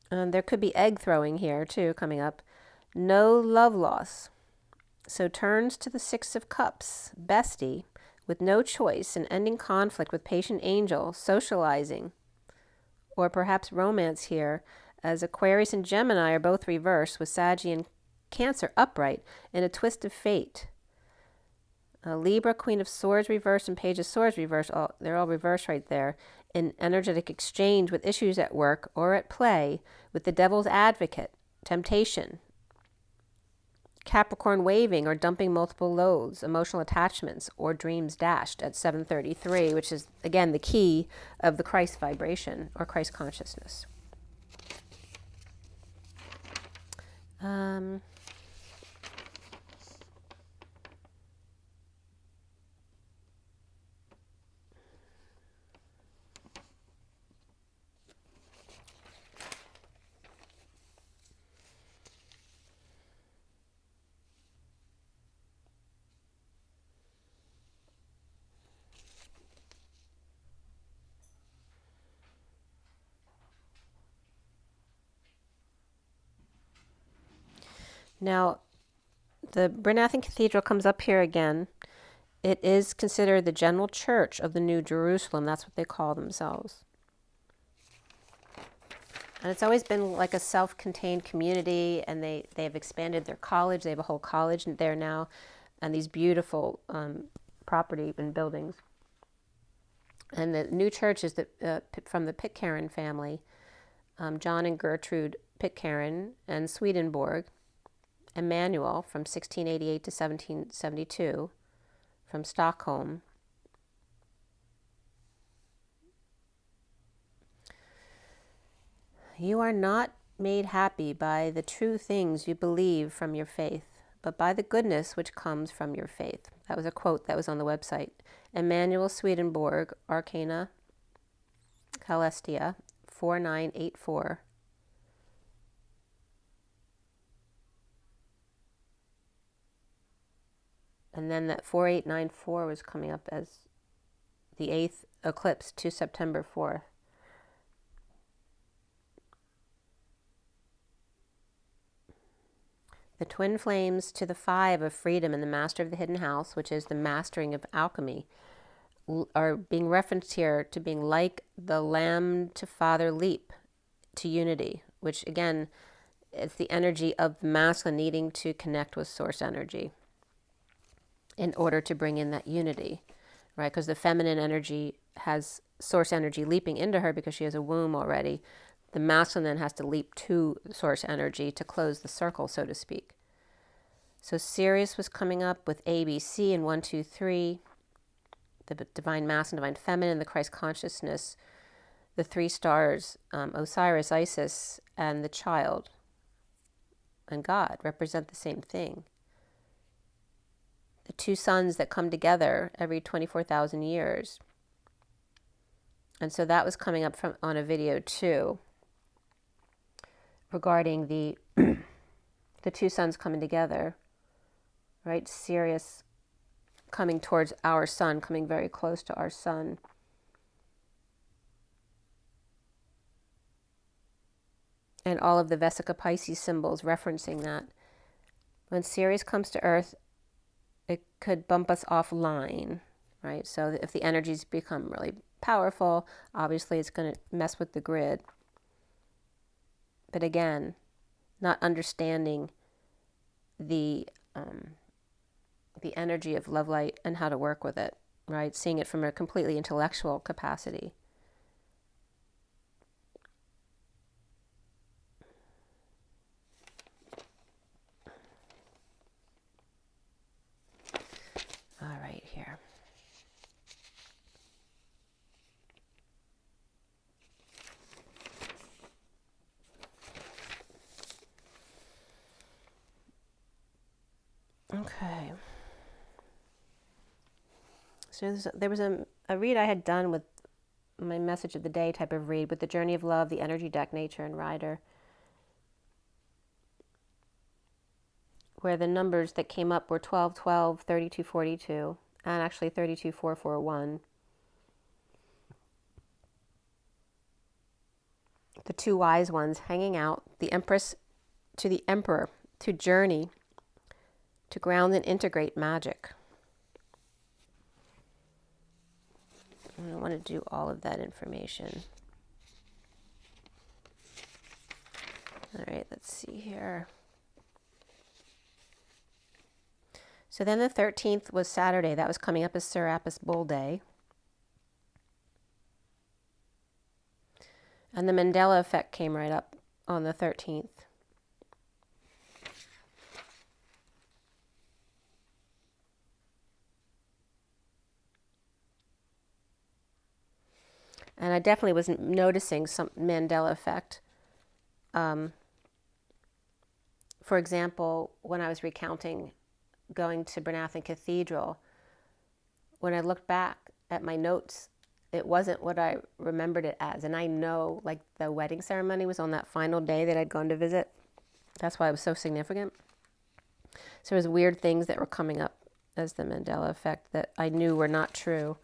There could be egg throwing here too coming up. No love loss. So turns to the Six of Cups, bestie, with no choice and ending conflict with patient angel, socializing. Or perhaps romance here, as Aquarius and Gemini are both reversed, with Sagittarius and Cancer upright in a twist of fate. Libra, Queen of Swords reversed, and Page of Swords reversed. They're all reversed right there. In energetic exchange with issues at work or at play, with the Devil's Advocate, temptation. Capricorn waving or dumping multiple loads, emotional attachments, or dreams dashed at 7:33, which is, again, the key of the Christ vibration or Christ consciousness. Now, the Brynathan Cathedral comes up here again. It is considered the general church of the New Jerusalem. That's what they call themselves. And it's always been like a self-contained community, and they've expanded their college. They have a whole college there now, and these beautiful property and buildings. And the new church is from the Pitcairn family, John and Gertrude Pitcairn and Swedenborg. Emmanuel from 1688 to 1772 from Stockholm. You are not made happy by the true things you believe from your faith, but by the goodness which comes from your faith. That was a quote that was on the website. Emmanuel Swedenborg, Arcana Celestia, 4984. And then that 4894 was coming up as the 8th eclipse to September 4th. The twin flames to the 5 of freedom and the master of the hidden house, which is the mastering of alchemy, are being referenced here to being like the lamb to father leap to unity, which again, it's the energy of the masculine needing to connect with source energy in order to bring in that unity, right? Because the feminine energy has source energy leaping into her because she has a womb already. The masculine then has to leap to source energy to close the circle, so to speak. So Sirius was coming up with ABC and 1, 2, 3, the divine masculine, divine feminine, the Christ consciousness, the 3 stars, Osiris, Isis, and the child and God represent the same thing. The 2 suns that come together every 24,000 years. And so that was coming up on a video too, regarding the the 2 suns coming together, right? Sirius coming towards our sun, coming very close to our sun. And all of the Vesica Pisces symbols referencing that. When Sirius comes to Earth, it could bump us offline, right? So if the energies become really powerful, obviously it's going to mess with the grid. But again, not understanding the energy of love light and how to work with it, right? Seeing it from a completely intellectual capacity. All right, here. Okay. So there was a read I had done with my message of the day type of read with the Journey of Love, the Energy Deck, Nature, and Rider, where the numbers that came up were 12, 12, 32, 42, and actually 32, 4, 4, 1. The 2 wise ones hanging out, the Empress to the Emperor, to journey, to ground and integrate magic. And I want to do all of that information. All right, let's see here. So then the 13th was Saturday. That was coming up as Serapis Bull Day. And the Mandela effect came right up on the 13th. And I definitely was noticing some Mandela effect. For example, when I was recounting going to Bernathen Cathedral, when I looked back at my notes, it wasn't what I remembered it as. And I know, like, the wedding ceremony was on that final day that I'd gone to visit. That's why it was so significant. So there was weird things that were coming up as the Mandela effect that I knew were not true.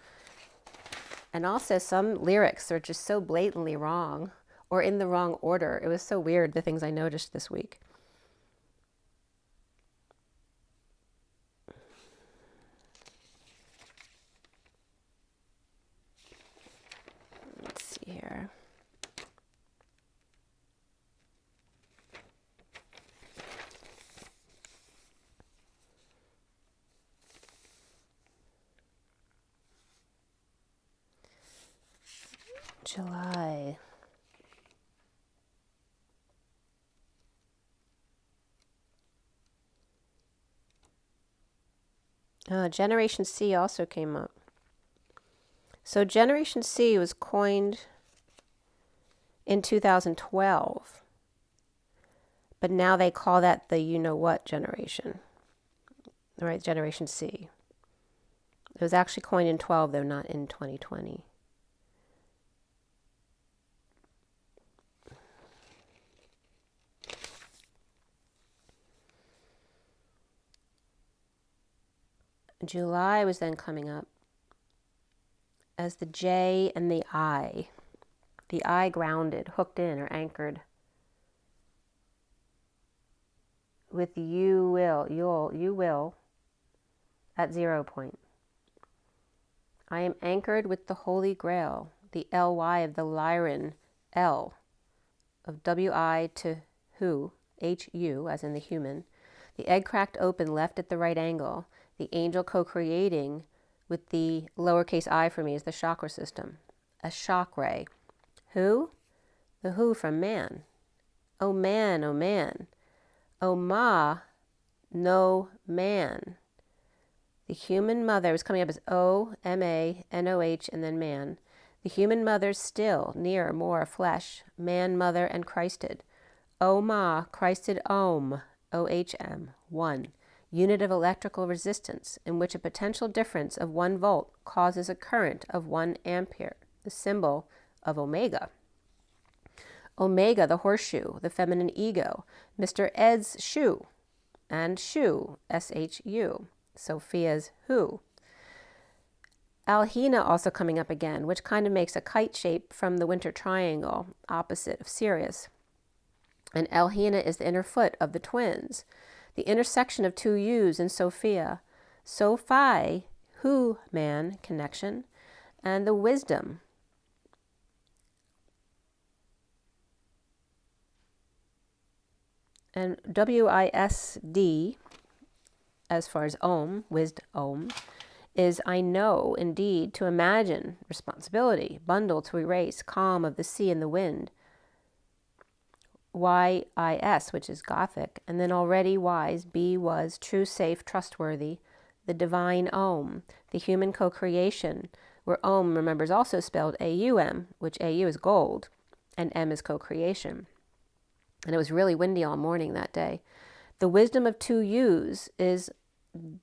And also some lyrics are just so blatantly wrong or in the wrong order. It was so weird, the things I noticed this week. Let's see here. July. Generation C also came up. So Generation C was coined in 2012, but now they call that the you-know-what generation, right? Generation C. It was actually coined in 12, though, not in 2020. July was then coming up as the J and the I. The I grounded, hooked in or anchored. With you will at 0 point. I am anchored with the Holy Grail, the LY of the Lyran L, of WI to who, HU, as in the human. The egg cracked open, left at the right angle. The angel co-creating with the lowercase I for me is the chakra system. A shock ray. Who? The who from man. Oh man, oh man. Oh ma, no man. The human mother was coming up as O-M-A-N-O-H and then man. The human mother still, nearer, more, flesh, man, mother, and Christed. O ma, Christed Om, O-H-M, 1. Unit of electrical resistance, in which a potential difference of 1 volt causes a current of 1 ampere, the symbol of Omega. Omega, the horseshoe, the feminine ego, Mr. Ed's shoe, and shoe, S-H-U, Sophia's who. Alhina also coming up again, which kind of makes a kite shape from the winter triangle, opposite of Sirius. And Alhina is the inner foot of the twins, the intersection of 2 U's in Sophia, Sophi, who, man, connection, and the wisdom. And WISD, as far as Om, Wisd-Om, is I know, indeed, to imagine, responsibility, bundle to erase, calm of the sea and the wind. YIS, which is Gothic, and then already wise, B was true, safe, trustworthy, the divine Om, the human co-creation, where Om, remember, is also spelled A-U-M, which A-U is gold, and M is co-creation. And it was really windy all morning that day. The wisdom of 2 U's is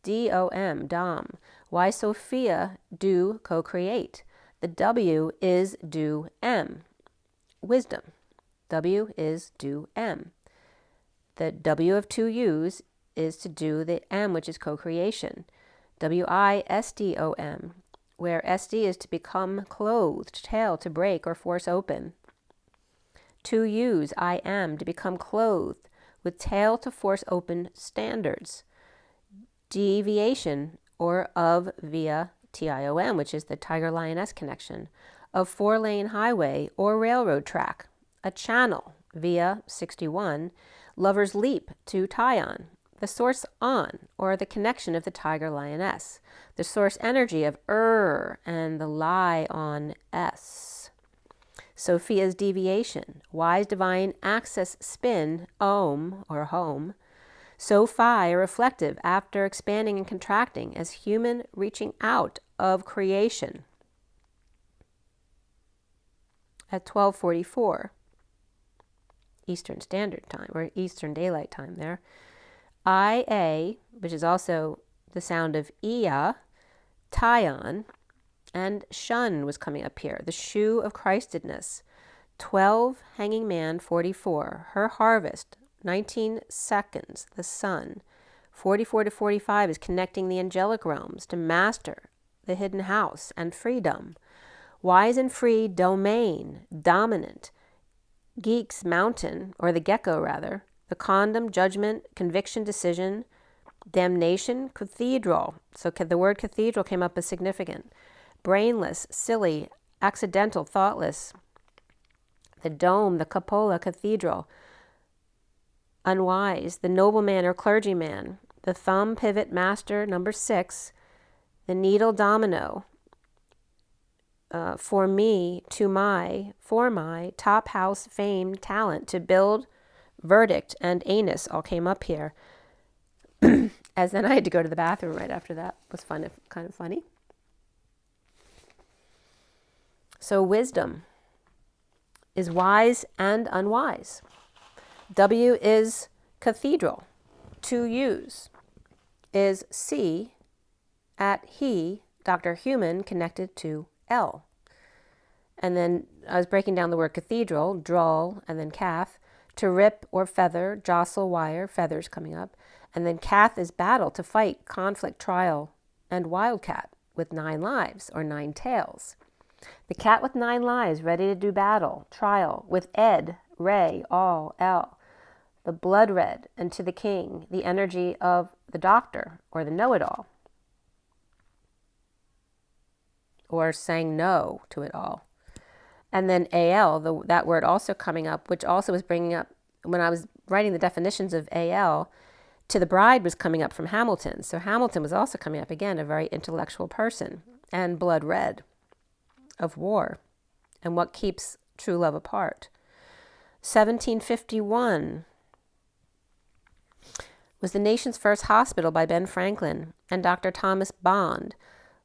D-O-M, Dom. Why Sophia do co-create. The W is do M, wisdom. W is do M. The W of 2 U's is to do the M, which is co-creation. W-I-S-D-O-M, where S-D is to become clothed, tail to break or force open. 2 U's, I am, to become clothed, with tail to force open standards. Deviation, or of via TIOM, which is the Tiger-Lioness connection, of 4-lane highway or railroad track. A channel, via 61, lover's leap to tie on. The source on, or the connection of the Tiger-Lioness. The source energy of and the lie on S. Sophia's deviation, wise divine access spin, Om, or home. Sophi, reflective, after expanding and contracting, as human reaching out of creation. At 12:44 Eastern Standard Time, or Eastern Daylight Time there. IA, which is also the sound of Ia, tie-on, and shun was coming up here, the shoe of Christedness. 12, hanging man, 44, her harvest, 19 seconds, the sun. 44 to 45 is connecting the angelic realms to master the hidden house and freedom. Wise and free domain, dominant. Geek's mountain, or the gecko rather, the condom, judgment, conviction, decision, damnation, cathedral. So the word cathedral came up as significant. Brainless, silly, accidental, thoughtless. The dome, the cupola, cathedral. Unwise, the nobleman or clergyman. The thumb, pivot, master, number 6. The needle, domino. For me, to my, for my, top house, fame, talent, to build, verdict, and anus all came up here. As then I had to go to the bathroom right after that. It was kind of funny. So wisdom is wise and unwise. W is cathedral. 2 U's is C at he, Dr. Human, connected to L. And then I was breaking down the word cathedral, drawl, and then cath, to rip or feather, jostle, wire, feathers coming up. And then cath is battle, to fight, conflict, trial, and wildcat with 9 lives, or 9 tails. The cat with 9 lives, ready to do battle, trial, with Ed, Ray, all, L. The blood red, and to the king, the energy of the doctor, or the know-it-all, or saying no to it all. And then AL, that word also coming up, which also was bringing up, when I was writing the definitions of AL, to the bride was coming up from Hamilton. So Hamilton was also coming up, again, a very intellectual person. And blood red, of war, and what keeps true love apart. 1751 was the nation's first hospital by Ben Franklin and Dr. Thomas Bond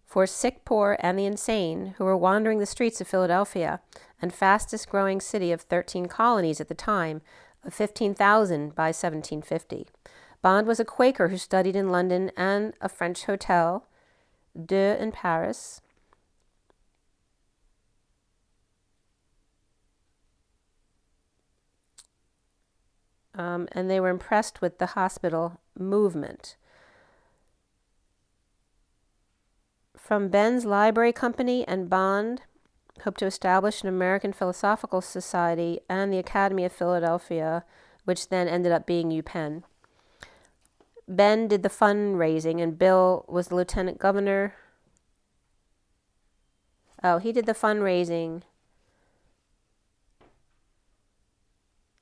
for sick, poor, and the insane who were wandering the streets of Philadelphia, and fastest growing city of 13 colonies at the time, of 15,000 by 1750. Bond was a Quaker who studied in London and a French hotel, Deux in Paris. And they were impressed with the hospital movement. From Ben's Library Company and Bond hoped to establish an American Philosophical Society and the Academy of Philadelphia, which then ended up being UPenn. Ben did the fundraising, and Bill was the lieutenant governor. Oh, he did the fundraising,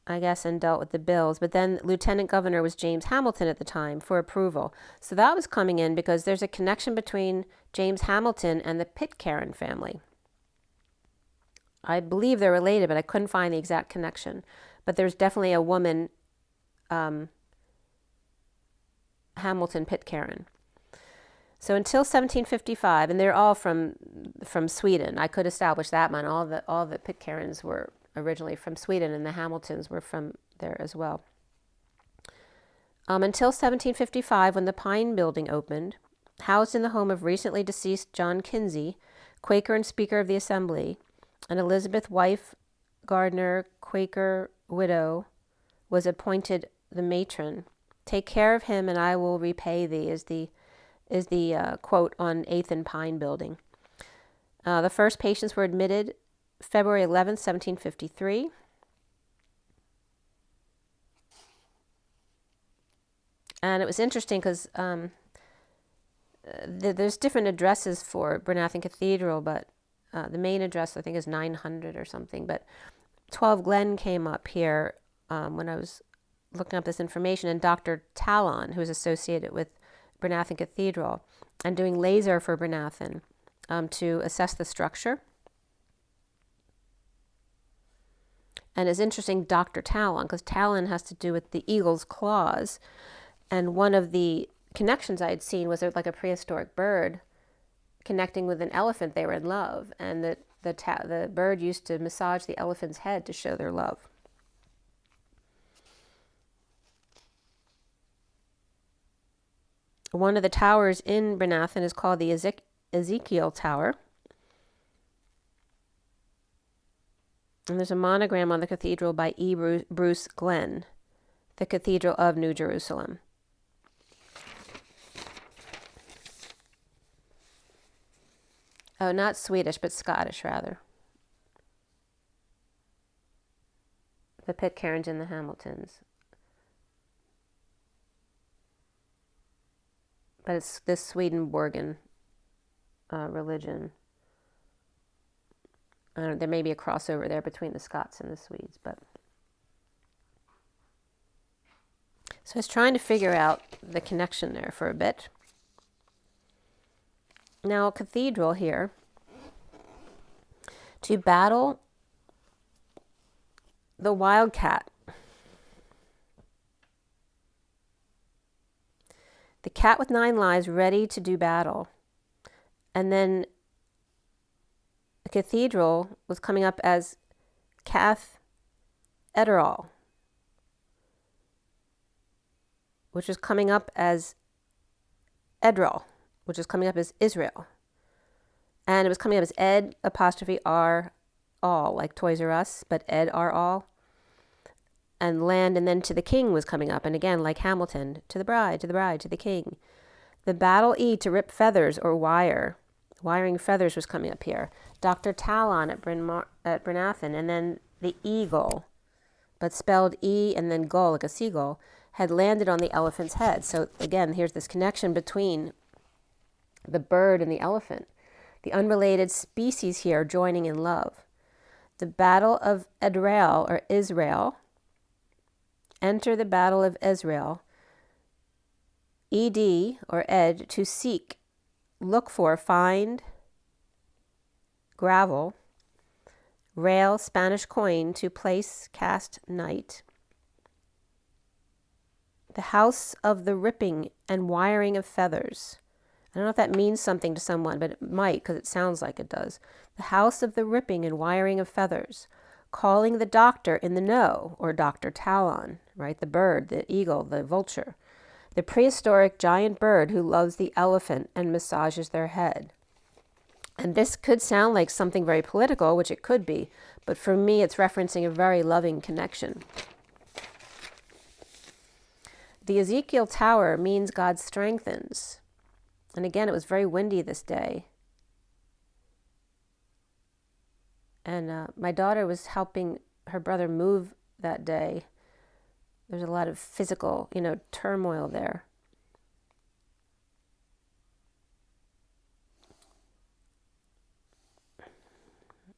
I guess, and dealt with the bills. But then lieutenant governor was James Hamilton at the time for approval. So that was coming in because there's a connection between James Hamilton and the Pitcairn family. I believe they're related, but I couldn't find the exact connection. But there's definitely a woman, Hamilton Pitcairn. So until 1755, and they're all from Sweden. I could establish that one. All the Pitcairns were originally from Sweden, and the Hamiltons were from there as well. Until 1755, when the Pine Building opened, housed in the home of recently deceased John Kinsey, Quaker and Speaker of the Assembly, and Elizabeth wife Gardner, Quaker widow, was appointed the matron. Take care of him, and I will repay thee, is the quote on 8th and Pine Building. The first patients were admitted February 11th, 1753. And it was interesting because there's different addresses for Bernathen Cathedral, but the main address, I think, is 900 or something. But 12 Glen came up here when I was looking up this information, and Dr. Talon, who's associated with Bernathen Cathedral, and doing laser for Bernathen to assess the structure. And it's interesting, Dr. Talon, because Talon has to do with the eagle's claws. And one of the connections I had seen was like a prehistoric bird connecting with an elephant. They were in love. And the bird used to massage the elephant's head to show their love. One of the towers in Bernathen is called the Ezekiel Tower. And there's a monogram on the cathedral by E. Bruce Glenn, the Cathedral of New Jerusalem. Oh, not Swedish, but Scottish, rather. The Pitcairns and the Hamiltons. But it's this Swedenborgian religion. There may be a crossover there between the Scots and the Swedes, but... So I was trying to figure out the connection there for a bit. Now, a cathedral here, to battle the wildcat. The cat with 9 lives ready to do battle. And then the cathedral was coming up as Cath Ederall, which is coming up as Edral, which is coming up as Israel. And it was coming up as Ed apostrophe R all, like Toys R Us, but Ed R all. And land, and then to the king was coming up. And again, like Hamilton, to the bride, to the bride, to the king. The battle E to rip feathers or wire. Wiring feathers was coming up here. Dr. Talon at Brynathan, and then the eagle, but spelled E and then gull, like a seagull, had landed on the elephant's head. So again, here's this connection between the bird and the elephant. The unrelated species here joining in love. The battle of Edrael, or Israel. Enter the battle of Israel. Ed, or ed, to seek, look for, find, gravel. Rail, Spanish coin, to place, cast, night. The house of the ripping and wiring of feathers. I don't know if that means something to someone, but it might, because it sounds like it does. The house of the ripping and wiring of feathers. Calling the doctor in the know, or Dr. Talon, right? The bird, the eagle, the vulture. The prehistoric giant bird who loves the elephant and massages their head. And this could sound like something very political, which it could be, but for me it's referencing a very loving connection. The Ezekiel tower means God strengthens. And again, it was very windy this day. And my daughter was helping her brother move that day. There's a lot of physical, turmoil there.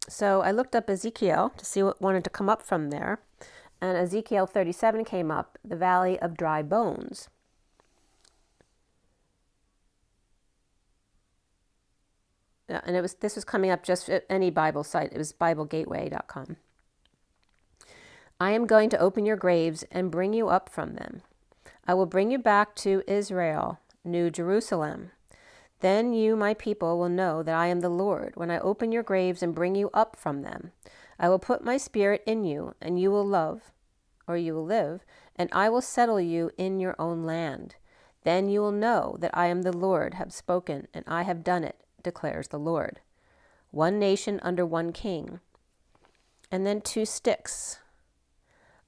So I looked up Ezekiel to see what wanted to come up from there. And Ezekiel 37 came up, the valley of dry bones. And this was coming up just at any Bible site. It was BibleGateway.com. I am going to open your graves and bring you up from them. I will bring you back to Israel, New Jerusalem. Then you, my people, will know that I am the Lord, when I open your graves and bring you up from them. I will put my spirit in you, and you will live, and I will settle you in your own land. Then you will know that I am the Lord, have spoken, and I have done it, declares the Lord. One nation under one king. And then 2 sticks.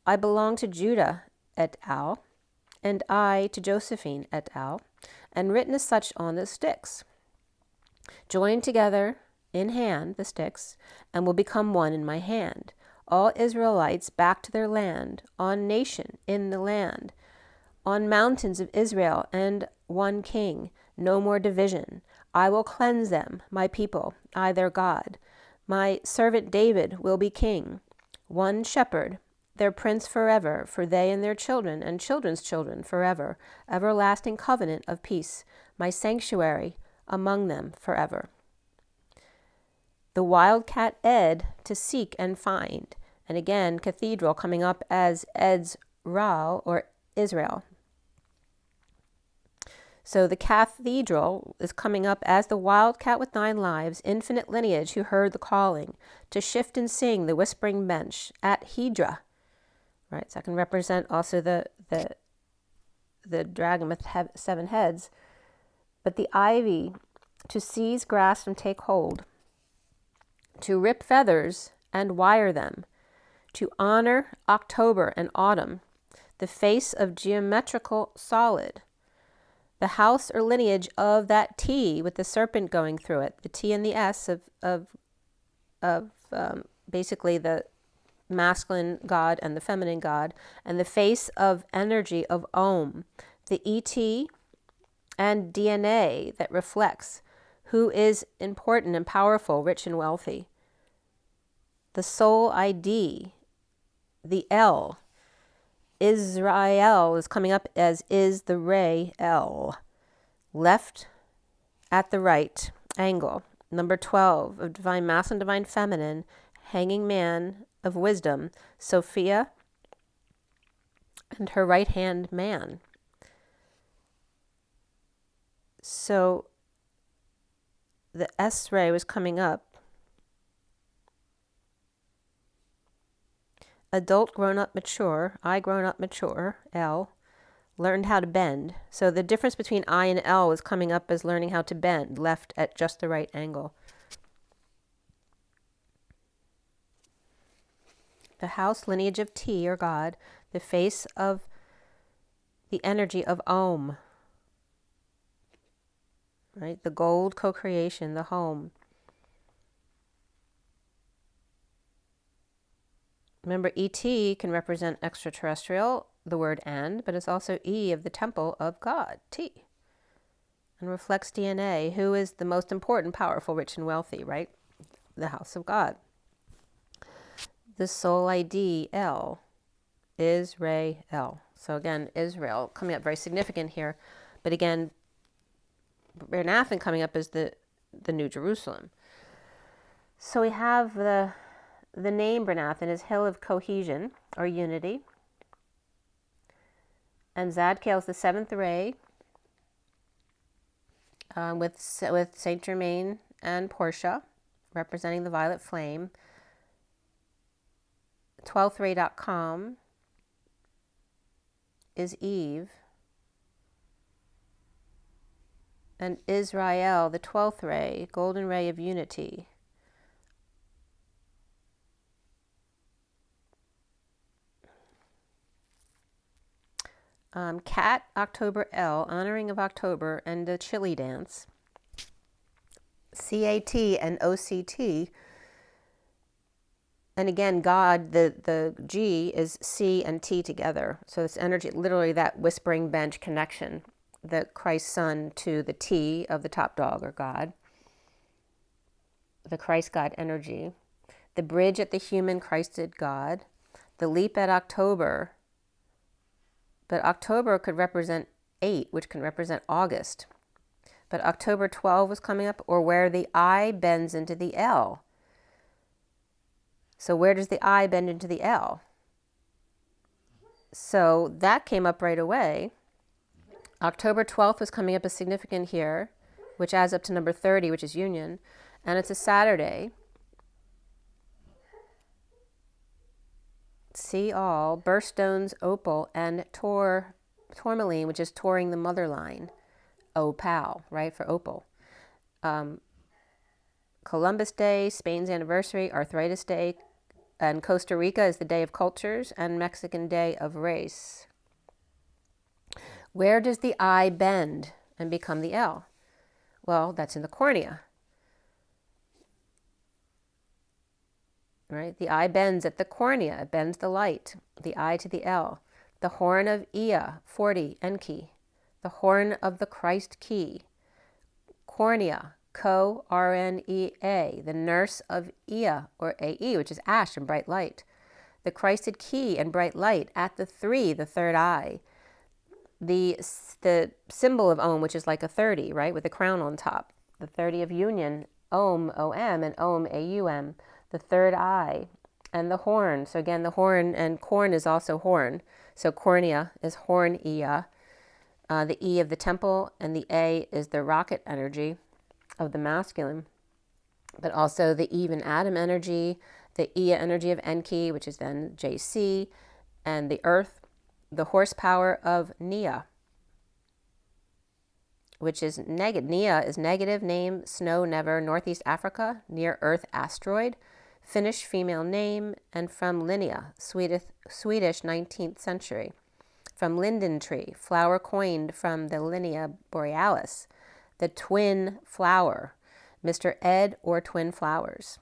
I belong to Judah et al., and I to Josephine et al., and written as such on the sticks. Joined together in hand, the sticks, and will become one in my hand. All Israelites back to their land, on nation in the land, on mountains of Israel, and one king, no more division. I will cleanse them, my people, I their God. My servant David will be king. One shepherd, their prince forever, for they and their children and children's children forever. Everlasting covenant of peace, my sanctuary among them forever. The wildcat Ed, to seek and find. And again, cathedral coming up as Edzral, or Israel. So the cathedral is coming up as the wildcat with 9 lives, infinite lineage who heard the calling, to shift and sing the whispering bench at Hydra. Right, so that can represent also the dragon with 7 heads. But the ivy, to seize, grasp, and take hold. To rip feathers and wire them. To honor October and autumn. The face of geometrical solid. The house or lineage of that T with the serpent going through it. The T and the S of basically the masculine God and the feminine God, and the face of energy of Om, the ET and DNA that reflects who is important and powerful, rich and wealthy. The soul ID, the L, Israel is coming up as is the Ray L, left at the right angle. Number 12 of divine masculine, divine feminine, hanging man of wisdom, Sophia, and her right hand man. So the S ray was coming up. Adult, grown up, mature. I, grown up, mature. L, learned how to bend. So the difference between I and L was coming up as learning how to bend, left at just the right angle. The house lineage of T, or God, the face of the energy of Om. right? The gold co-creation, the home. Remember, ET can represent extraterrestrial, the word and, but it's also E of the temple of God, T. And reflects DNA, who is the most important, powerful, rich, and wealthy, right? The house of God. The soul ID, L, Israel. So again, Israel coming up very significant here. But again, Bernathen coming up as the New Jerusalem. So we have the name Bernathen is Hill of Cohesion, or Unity. And Zadkiel is the seventh ray, with Saint Germain and Portia, representing the violet flame. 12thray.com is Eve. And Israel, the 12th ray, golden ray of unity. Cat, October L, honoring of October, and the Chili dance. CAT and OCT. And again, God, the G is C and T together. So it's energy, literally that whispering bench connection. The Christ Son to the T of the top dog, or God. The Christ God energy. The bridge at the human Christed God. The leap at October. But October could represent 8, which can represent August. But October 12 was coming up, or where the I bends into the L. So where does the I bend into the L? So that came up right away. October 12th was coming up as significant here, which adds up to number 30, which is union. And it's a Saturday. See all, birthstones, opal, and tourmaline, which is touring the mother line. Opal, right, for opal. Columbus Day, Spain's anniversary, Arthritis Day, and Costa Rica is the Day of Cultures, and Mexican Day of Race. Where does the I bend and become the L? Well, that's in the cornea. Right? The I bends at the cornea, it bends the light, the I to the L. The horn of Ea, 40, Enki. The horn of the Christ key. Cornea, Co-R-N-E-A, the nurse of Ea, or A-E, which is ash and bright light. The Christed key and bright light at the 3, the third eye. The symbol of Om, which is like a 30, right, with a crown on top. The 30 of union, Om, O-M, and Om, A-U-M. The third eye, and the horn. So again, the horn, and corn is also horn. So cornea is horn Ea. The E of the temple, and the A is the rocket energy of the masculine. But also the Eve and Adam energy, the Ea energy of Enki, which is then JC, and the earth, the horsepower of Nia, which is negative. Nia is negative, name, snow, never, Northeast Africa, near Earth asteroid. Finnish female name, and from Linnea, Swedish 19th century. From linden tree, flower coined from the Linnea borealis. The twin flower, Mr. Ed or twin flowers,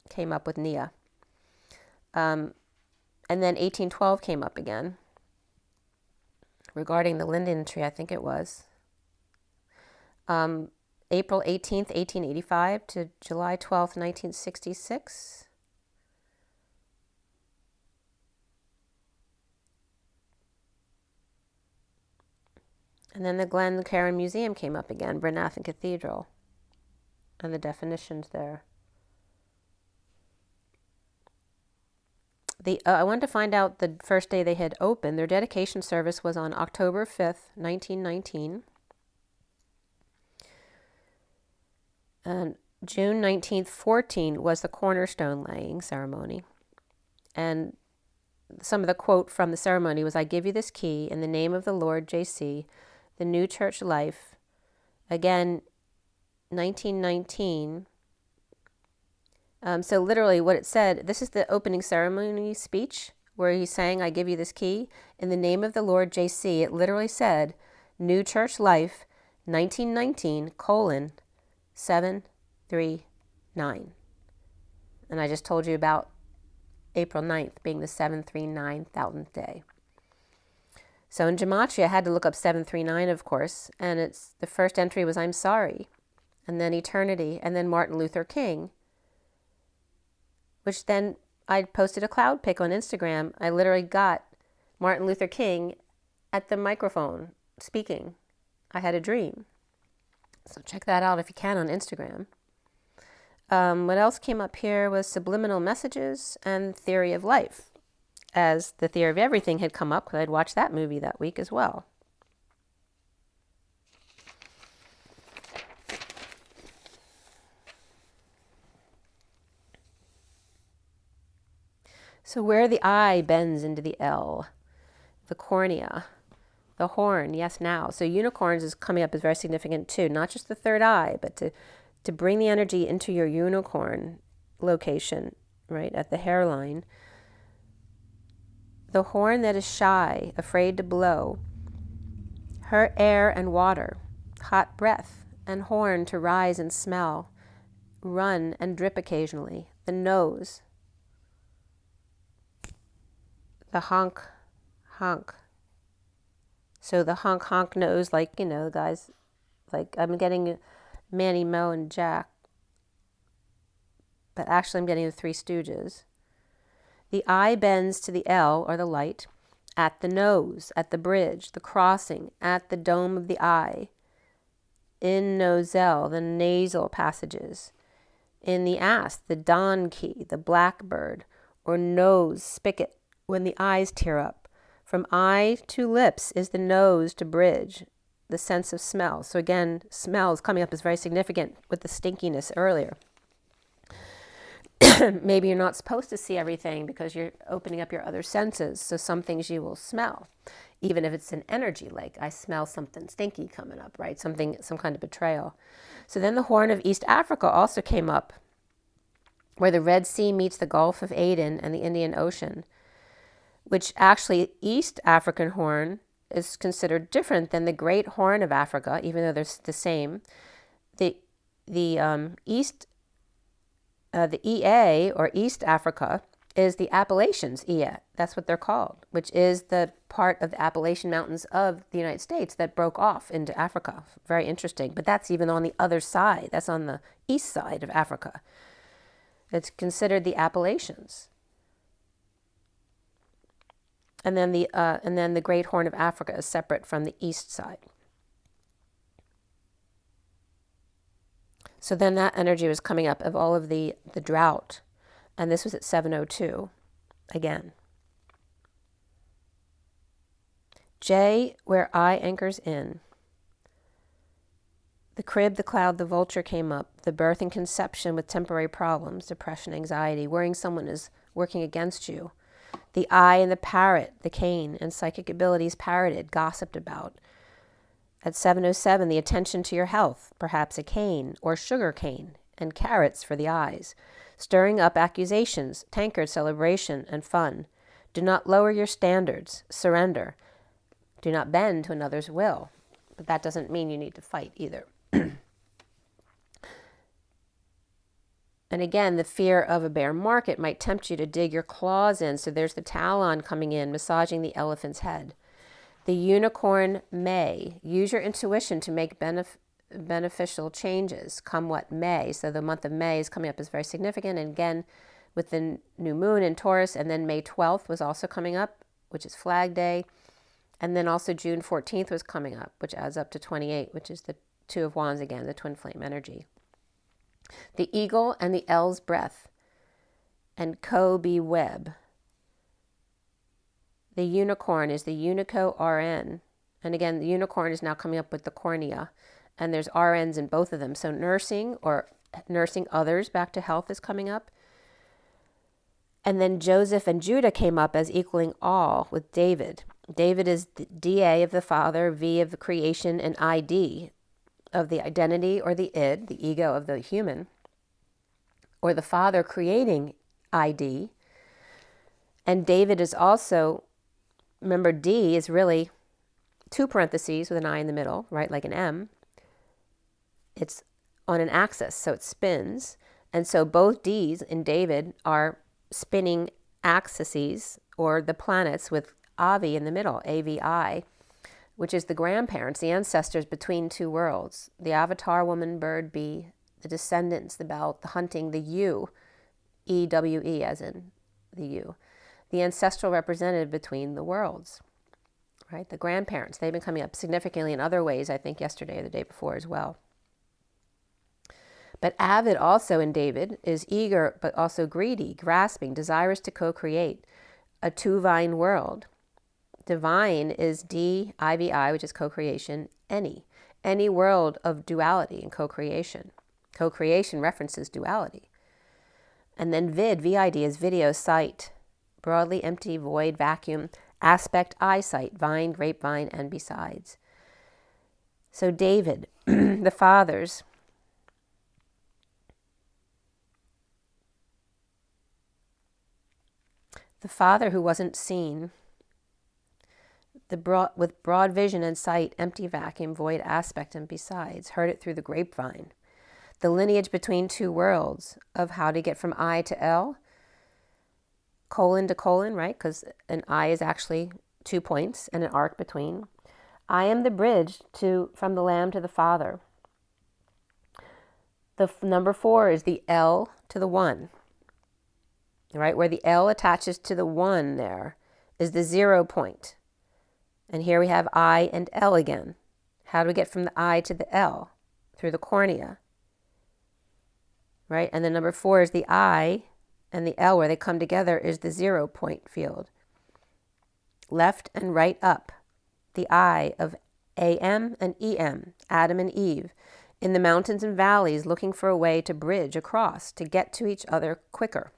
came up with Nia. And then 1812 came up again, regarding the linden tree, I think it was. April 18th, 1885 to July 12th, 1966. And then the Glencairn Museum came up again, Bernathen Cathedral, and the definitions there. I wanted to find out the first day they had opened. Their dedication service was on October 5th, 1919. And June 19th, 14 was the cornerstone laying ceremony. And some of the quote from the ceremony was, "I give you this key in the name of the Lord JC, the new church life." Again, 1919. So literally what it said, this is the opening ceremony speech where he's saying, "I give you this key in the name of the Lord JC." It literally said, "New church life 1919:739. And I just told you about April 9th being the 739,000th day. So in Gematria, I had to look up 739, of course, and the first entry was I'm sorry, and then eternity, and then Martin Luther King, which then I posted a cloud pic on Instagram. I literally got Martin Luther King at the microphone speaking. I had a dream. So check that out if you can on Instagram. What else came up here was subliminal messages and theory of life, as the theory of everything had come up because I'd watched that movie that week as well. So where the I bends into the L, the cornea, the horn, yes, now. So unicorns is coming up as very significant too, not just the third eye, but to bring the energy into your unicorn location, right, at the hairline. The horn that is shy, afraid to blow, her air and water, hot breath, and horn to rise and smell, run and drip occasionally. The nose, the honk, honk. So the honk, honk nose, like, you know, the guys, like I'm getting Manny, Mo, and Jack, but actually I'm getting the Three Stooges. The I bends to the L, or the light, at the nose, at the bridge, the crossing, at the dome of the eye, in noselle, the nasal passages, in the ass, the Don key, the blackbird, or nose spigot, when the eyes tear up. From eye to lips is the nose to bridge, the sense of smell. So again, smell is coming up as very significant with the stinkiness earlier. Maybe you're not supposed to see everything because you're opening up your other senses. So some things you will smell, even if it's an energy, like I smell something stinky coming up, right? Some kind of betrayal. So then the Horn of East Africa also came up, where the Red Sea meets the Gulf of Aden and the Indian Ocean, which actually East African Horn is considered different than the Great Horn of Africa, even though they're the same. The EA, or East Africa, is the Appalachians EA. That's what they're called, which is the part of the Appalachian Mountains of the United States that broke off into Africa. Very interesting. But that's even on the other side. That's on the east side of Africa. It's considered the Appalachians. And then the Great Horn of Africa is separate from the east side. So then that energy was coming up of all of the drought. And this was at 7:02 again. J, where I anchors in. The crib, the cloud, the vulture came up. The birth and conception with temporary problems, depression, anxiety, worrying someone is working against you. The eye and the parrot, the cane, and psychic abilities parroted, gossiped about. At 7:07, the attention to your health, perhaps a cane or sugar cane, and carrots for the eyes, stirring up accusations, tankard celebration, and fun. Do not lower your standards, surrender. Do not bend to another's will. But that doesn't mean you need to fight either. And again, the fear of a bear market might tempt you to dig your claws in. So there's the Talon coming in, massaging the elephant's head. The unicorn may. Use your intuition to make beneficial changes, come what may. So the month of May is coming up as very significant. And again, with the new moon in Taurus, and then May 12th was also coming up, which is Flag Day. And then also June 14th was coming up, which adds up to 28, which is the Two of Wands again, the twin flame energy. The eagle and the L's breath, and Kobe web. The unicorn is the Unico RN. And again, the unicorn is now coming up with the cornea. And there's RNs in both of them. So nursing or nursing others back to health is coming up. And then Joseph and Judah came up as equaling all with David. David is the DA of the Father, V of the creation, and ID of the identity or the id, the ego of the human, or the Father creating ID. And David is also, remember D is really two parentheses with an I in the middle, right, like an M. it's on an axis, so it spins. And so both D's in David are spinning axes, or the planets, with Avi in the middle, AVI, which is the grandparents, the ancestors between two worlds. The avatar woman, bird, bee, the descendants, the belt, the hunting, the U, EWE as in the U. The ancestral representative between the worlds, right? The grandparents, they've been coming up significantly in other ways, I think yesterday or the day before as well. But avid also in David is eager, but also greedy, grasping, desirous to co-create a two-vine world. Divine is DIVI, which is co-creation, any world of duality and co-creation. Co-creation references duality. And then VID is video, sight, broadly empty, void, vacuum, aspect, eyesight, vine, grapevine, and besides. So David, the fathers, the father who wasn't seen, with broad vision and sight, empty, vacuum, void, aspect, and besides, heard it through the grapevine. The lineage between two worlds of how to get from I to L, colon to colon, right? Because an I is actually 2 points and an arc between. I am the bridge from the Lamb to the Father. The number 4 is the L to the 1, right? Where the L attaches to the 1 there is the 0 point. And here we have I and L again. How do we get from the I to the L? Through the cornea, right? And the number 4 is the I, and the L where they come together is the 0 point field. Left and right up, the I of AM and EM, Adam and Eve, in the mountains and valleys looking for a way to bridge across, to get to each other quicker.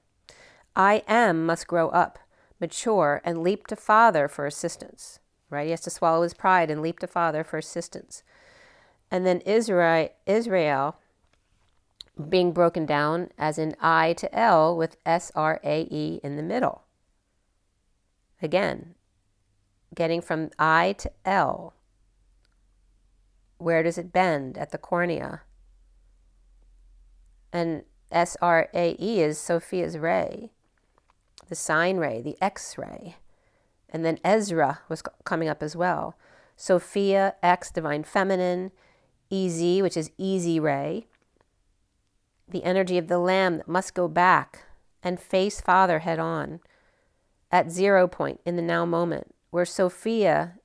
I am must grow up, mature, and leap to Father for assistance, right? He has to swallow his pride and leap to Father for assistance. And then Israel being broken down as in I to L with SRAE in the middle. Again, getting from I to L. Where does it bend? At the cornea. And SRAE is Sophia's ray, the sine ray, the X-ray. And then Ezra was coming up as well. Sophia, X, divine feminine, EZ, which is easy ray, the energy of the Lamb that must go back and face Father head on at 0 point in the now moment, where Sophia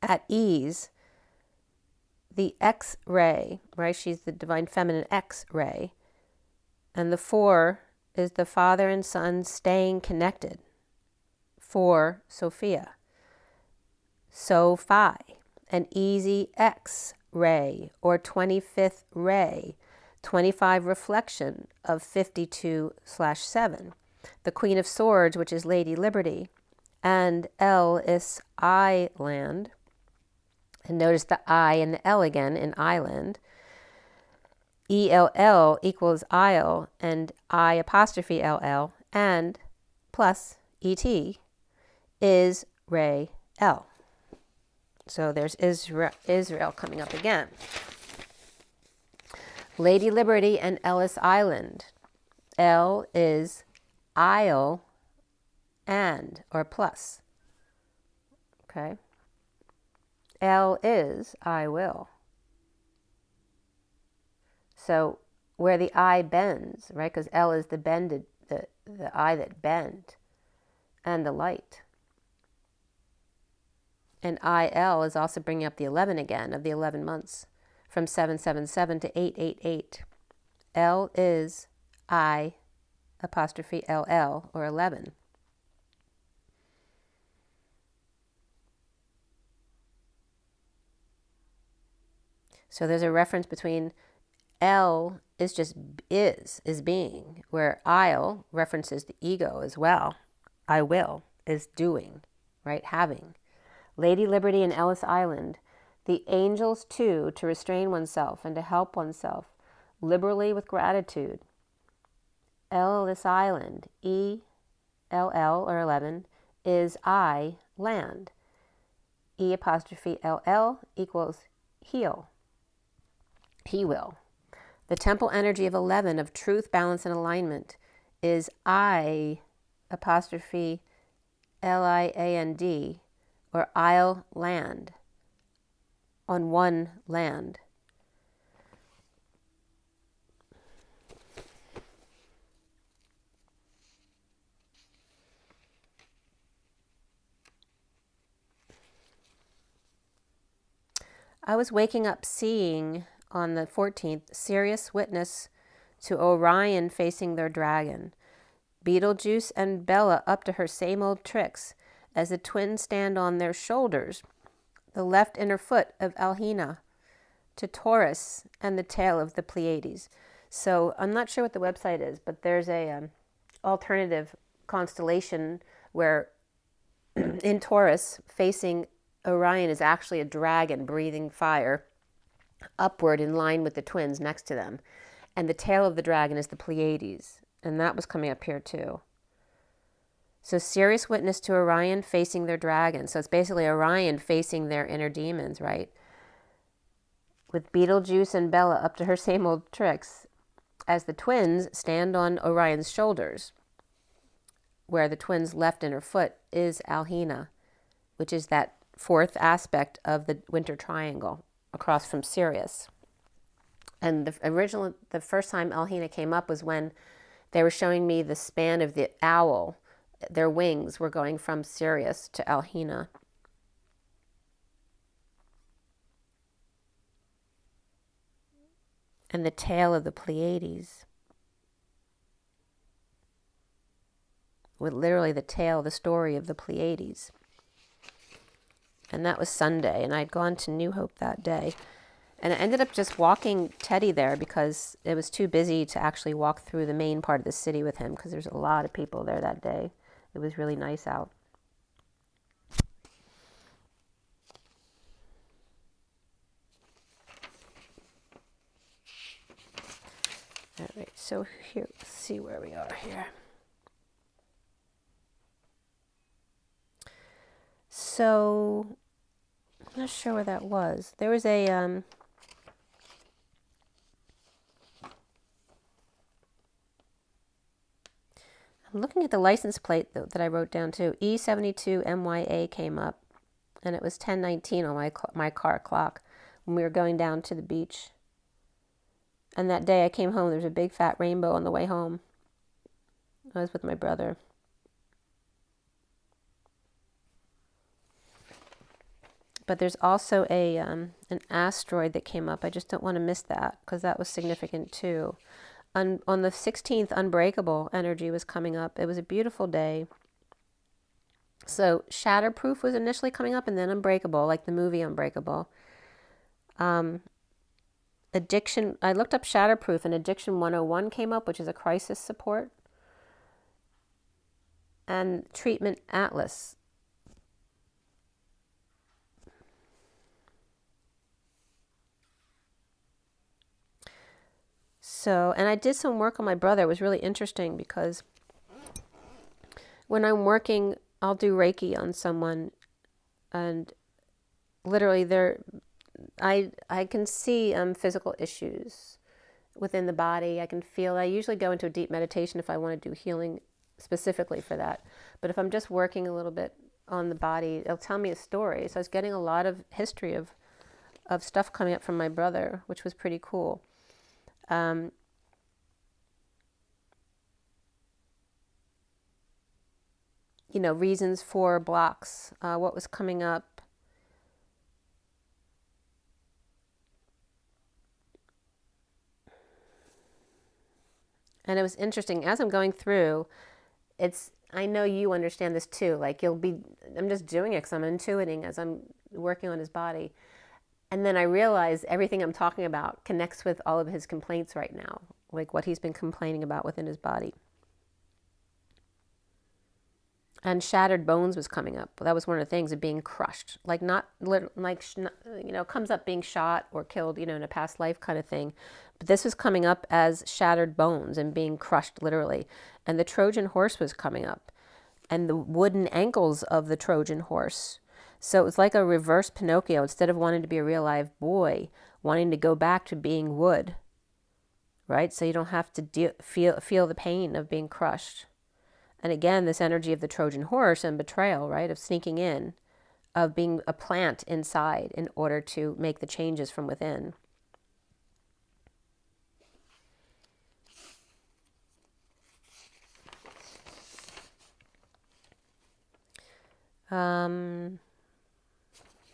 at ease, the X-ray, right? She's the divine feminine X-ray. And the 4 is the Father and Son staying connected for Sophia. Phi, an easy X-ray or 25th ray, 25 reflection of 52/7. The Queen of Swords, which is Lady Liberty, and L is I-land. And notice the I and the L again in island. ELL equals isle, and I apostrophe LL, and plus ET is Ray L. So there's Israel coming up again. Lady Liberty and Ellis Island. L is isle and, or plus. Okay. L is I will. So where the I bends, right? Because L is the bended, the I that bend, and the light. And IL is also bringing up the 11 again, of the 11 months, from 777 to 888. L is I apostrophe LL, or 11. So there's a reference between L is just is being, where I'll references the ego as well. I will is doing, right? Having. Lady Liberty and Ellis Island. The angels too, to restrain oneself and to help oneself liberally with gratitude. Ellis Island, ELL, or 11, is I, land. E apostrophe LL equals heal. He will. The temple energy of 11 of truth, balance, and alignment is I apostrophe L-I-A-N-D, or Isle land, on one land. I was waking up seeing on the 14th Sirius witness to Orion facing their dragon, Betelgeuse and Bella up to her same old tricks as the twins stand on their shoulders, the left inner foot of Alhina to Taurus and the tail of the Pleiades. So I'm not sure what the website is, but there's a alternative constellation where in Taurus facing Orion is actually a dragon breathing fire upward in line with the twins next to them. And the tail of the dragon is the Pleiades. And that was coming up here too. So Sirius witness to Orion facing their dragon. So it's basically Orion facing their inner demons, right? With Betelgeuse and Bella up to her same old tricks as the twins stand on Orion's shoulders, where the twins' left inner foot is Alhina, which is that fourth aspect of the winter triangle across from Sirius. And the first time Alhina came up was when they were showing me the span of the owl. Their wings were going from Sirius to Alhina. And the tail of the Pleiades. With literally the tail, the story of the Pleiades. And that was Sunday, and I'd gone to New Hope that day. And I ended up just walking Teddy there because it was too busy to actually walk through the main part of the city with him because there's a lot of people there that day. It was really nice out. All right, so here, let's see where we are here. So, I'm not sure where that was. There was a, I'm looking at the license plate that I wrote down too. E72MYA came up, and it was 10:19 on my car clock when we were going down to the beach. And that day I came home, there was a big fat rainbow on the way home. I was with my brother. But there's also an asteroid that came up. I just don't want to miss that because that was significant too. On the 16th, Unbreakable energy was coming up. It was a beautiful day. So Shatterproof was initially coming up and then Unbreakable, like the movie Unbreakable. Addiction, I looked up Shatterproof and Addiction 101 came up, which is a crisis support. And Treatment Atlas. So, and I did some work on my brother. It was really interesting because when I'm working, I'll do Reiki on someone and literally I can see physical issues within the body. I can feel, I usually go into a deep meditation if I want to do healing specifically for that. But if I'm just working a little bit on the body, it'll tell me a story. So I was getting a lot of history of stuff coming up from my brother, which was pretty cool. You know, reasons for blocks, what was coming up. And it was interesting, as I'm going through, I know you understand this too, like I'm just doing it because I'm intuiting as I'm working on his body. And then I realize everything I'm talking about connects with all of his complaints right now, like what he's been complaining about within his body. And shattered bones was coming up. That was one of the things of being crushed, like not like, you know, comes up being shot or killed, you know, in a past life kind of thing. But this was coming up as shattered bones and being crushed literally. And the Trojan horse was coming up and the wooden ankles of the Trojan horse. So it's like a reverse Pinocchio. Instead of wanting to be a real live boy, wanting to go back to being wood, right? So you don't have to feel the pain of being crushed. And again, this energy of the Trojan horse and betrayal, right? Of sneaking in, of being a plant inside in order to make the changes from within.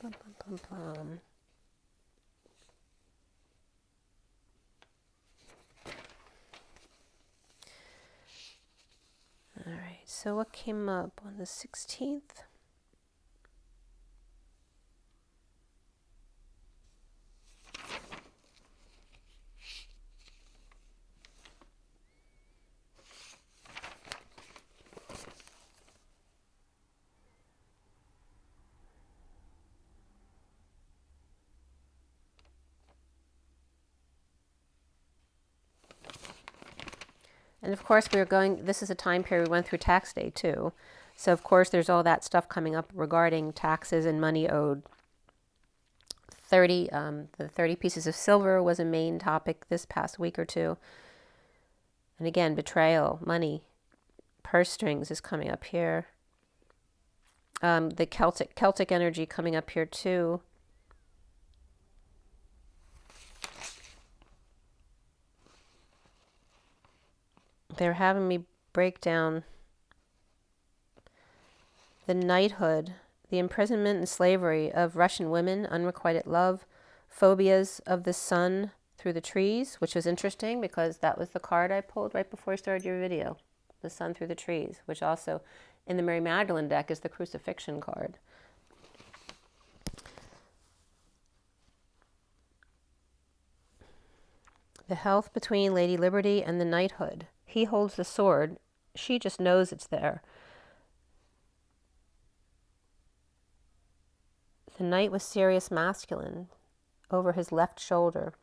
Bum, bum, bum, bum. All right, so what came up on the 16th? And of course, this is a time period we went through tax day too. So of course, there's all that stuff coming up regarding taxes and money owed. The 30 pieces of silver was a main topic this past week or two. And again, betrayal, money, purse strings is coming up here. The Celtic energy coming up here too. They're having me break down the knighthood, the imprisonment and slavery of Russian women, unrequited love, phobias of the sun through the trees, which was interesting because that was the card I pulled right before I started your video, the sun through the trees, which also in the Mary Magdalene deck is the crucifixion card. The health between Lady Liberty and the knighthood. He holds the sword. She just knows it's there. The knight was Sirius masculine over his left shoulder,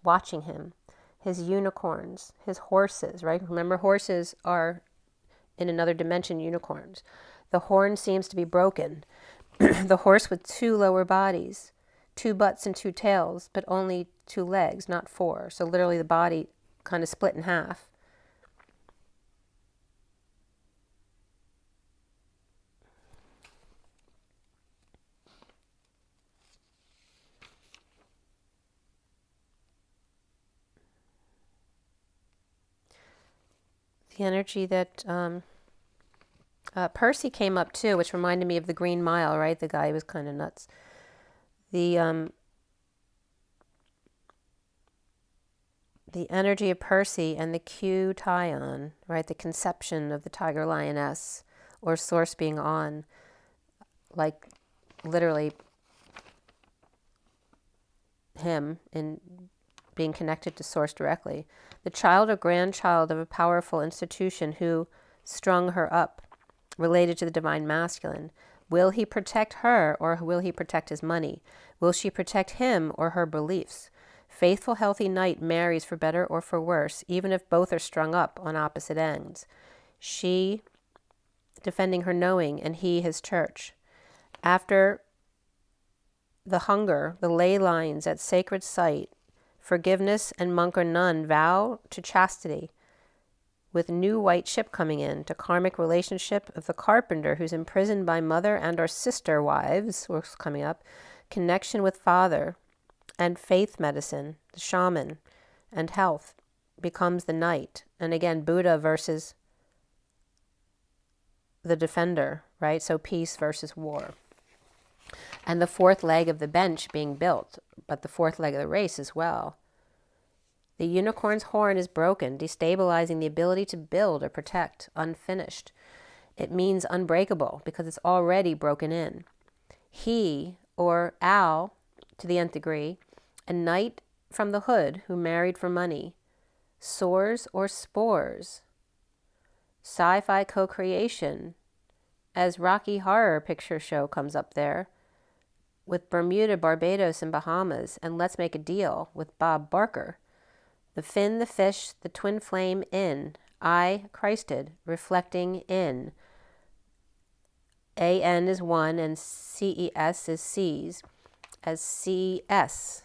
watching him. His unicorns, his horses, right? Remember, horses are in another dimension unicorns. The horn seems to be broken. The horse with 2 lower bodies, 2 butts and 2 tails, but only 2 legs, not 4. So literally the body kind of split in half. The energy that Percy came up too, which reminded me of the Green Mile, right? The guy was kind of nuts. The energy of Percy and the Q tie-on, right? The conception of the tiger lioness or source being on, like literally him in being connected to source directly. The child or grandchild of a powerful institution who strung her up, related to the divine masculine. Will he protect her or will he protect his money? Will she protect him or her beliefs? Faithful, healthy knight marries for better or for worse, even if both are strung up on opposite ends. She defending her knowing and he his church. After the hunger, the ley lines at sacred site, forgiveness and monk or nun vow to chastity, with new white ship coming in, to karmic relationship of the carpenter who's imprisoned by mother and or sister wives, was coming up, connection with father, and faith medicine, the shaman, and health becomes the knight. And again, Buddha versus the defender, right? So peace versus war. And the 4th leg of the bench being built, but the 4th leg of the race as well. The unicorn's horn is broken, destabilizing the ability to build or protect, unfinished. It means unbreakable because it's already broken in. He, or Al, to the nth degree, a knight from the hood who married for money, soars or spores. Sci-fi co-creation, as Rocky Horror Picture Show comes up there, with Bermuda, Barbados, and Bahamas, and Let's Make a Deal with Bob Barker. The fin, the fish, the twin flame in, I Christed, reflecting in. AN is 1 and CES is C's, as CS.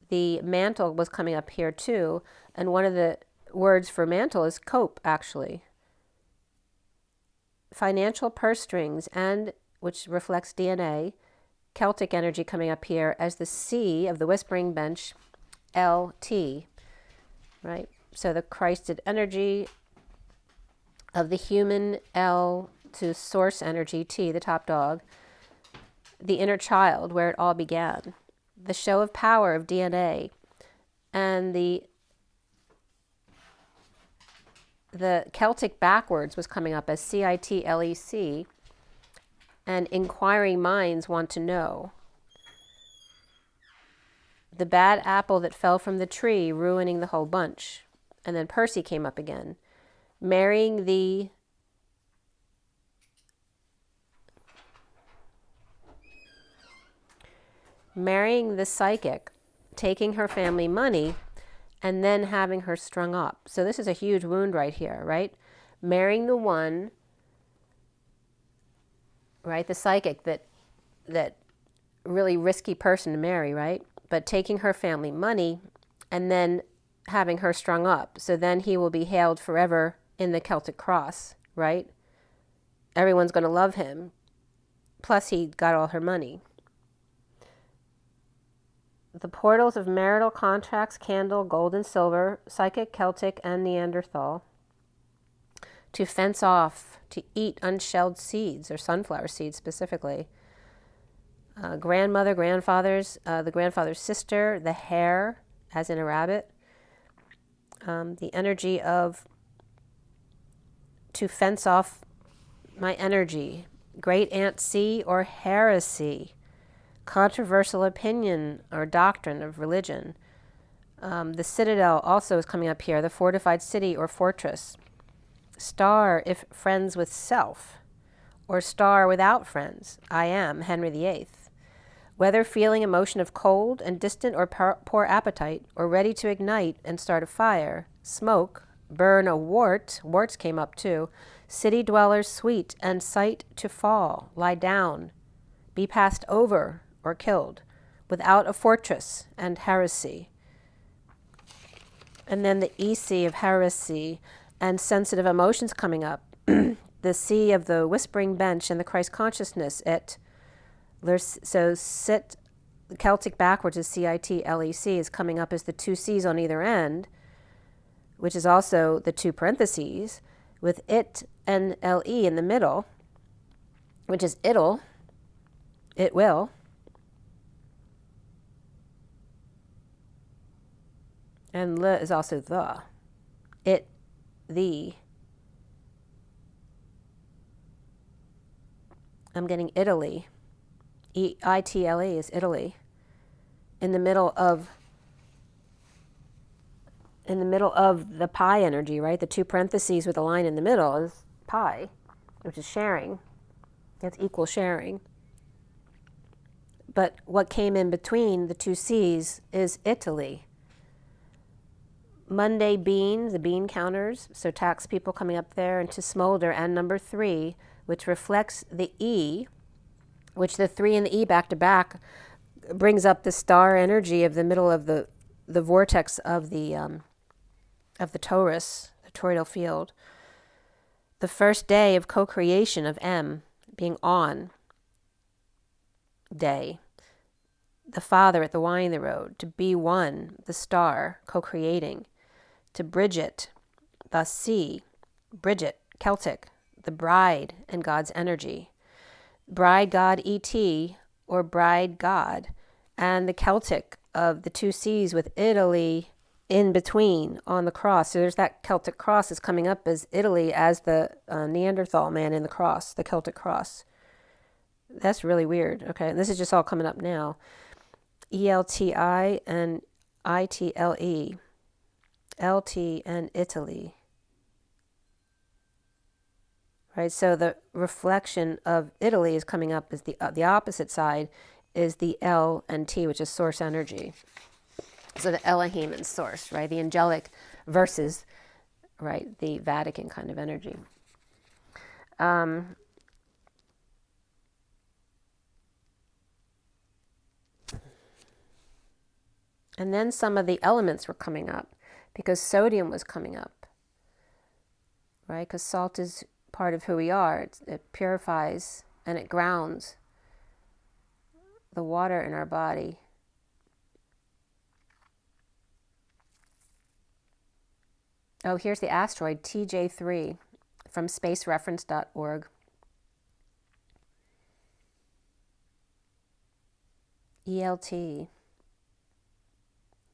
The mantle was coming up here too, and one of the words for mantle is cope, actually. Financial purse strings, and which reflects DNA, Celtic energy coming up here as the C of the whispering bench, LT, right? So the Christed energy of the human, L to source energy, T, the top dog, the inner child, where it all began, the show of power of DNA, and the Celtic backwards was coming up as CITLEC, and inquiring minds want to know. The bad apple that fell from the tree, ruining the whole bunch. And then Percy came up again. Marrying the psychic, taking her family money, and then having her strung up. So this is a huge wound right here, right? Marrying the one, right? The psychic, that really risky person to marry, right? But taking her family money and then having her strung up. So then he will be hailed forever in the Celtic cross, right? Everyone's going to love him. Plus he got all her money. The portals of marital contracts, candle, gold and silver, psychic, Celtic, and Neanderthal. To fence off, to eat unshelled seeds, or sunflower seeds specifically. Grandmother, grandfathers, the grandfather's sister, the hare, as in a rabbit. The energy of to fence off my energy. Great Aunt C or heresy. Controversial opinion or doctrine of religion. The citadel also is coming up here, the fortified city or fortress. Star if friends with self, or star without friends. I am Henry VIII. Whether feeling emotion of cold and distant or poor appetite, or ready to ignite and start a fire, smoke, burn a wart, warts came up too, city dwellers sweet and sight to fall, lie down, be passed over or killed, without a fortress and heresy. And then the EC of heresy and sensitive emotions coming up. The C of the whispering bench and the Christ consciousness, it. So sit, Celtic backwards is CITLEC, is coming up as the two C's on either end, which is also the two parentheses, with it and LE in the middle, which is it'll, it will. And le is also the, it, the. I'm getting Italy. EITLE is Italy. In the middle of the pi energy, right? The two parentheses with a line in the middle is pi, which is sharing. It's equal sharing. But what came in between the two C's is Italy. Monday bean, the bean counters, so tax people coming up there, and to smolder, and number 3, which reflects the E, which the 3 and the E back to back brings up the star energy of the middle of the vortex of the torus, the toroidal field. The first day of co-creation of M being on day. The Father at the winding the road, to be one, the star, co-creating. To Bridget, the sea, Bridget, Celtic, the bride and God's energy. Bride God ET, or bride God, and the Celtic of the two C's with Italy in between on the cross. So there's that Celtic cross is coming up as Italy as the Neanderthal man in the cross, the Celtic cross. That's really weird. Okay, and this is just all coming up now. ELTI and ITLE, LT and Italy. Right, so the reflection of Italy is coming up as the opposite side is the L and T, which is source energy. So the Elohim and source, right? The angelic versus, right, the Vatican kind of energy. And then some of the elements were coming up because sodium was coming up, right? Because salt is part of who we are. It purifies and it grounds the water in our body. Oh, here's the asteroid, TJ3, from spacereference.org. ELT,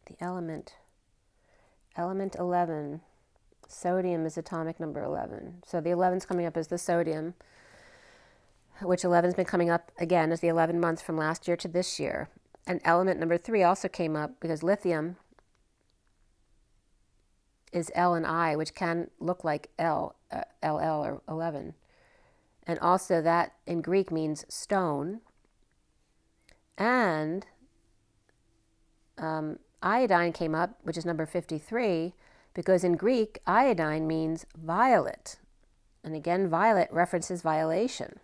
the element 11. Sodium is atomic number 11. So the 11's coming up as the sodium, which 11's been coming up again as the 11 months from last year to this year. And element number 3 also came up because lithium is L and I, which can look like LL or 11. And also that in Greek means stone. And iodine came up, which is number 53, because in Greek, iodine means violet. And again, violet references violation.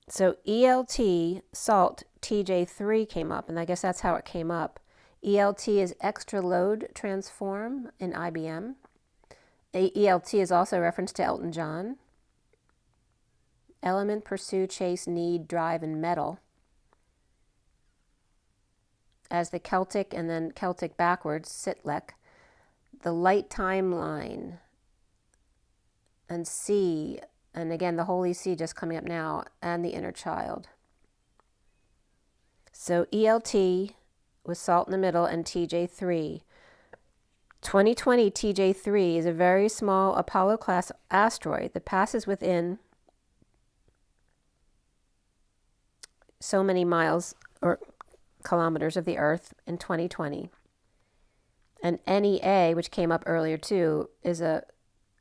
So ELT, salt, TJ3 came up, and I guess that's how it came up. ELT is extra load transform in IBM. ELT is also a reference to Elton John. Element, pursue, chase, need, drive, and metal. As the Celtic and then Celtic backwards, Sitlek. The light timeline. And sea, and again the Holy See just coming up now, and the inner child. So ELT with salt in the middle and TJ3. 2020 TJ3 is a very small Apollo class asteroid that passes within so many miles or kilometers of the Earth in 2020. And NEA, which came up earlier too, is a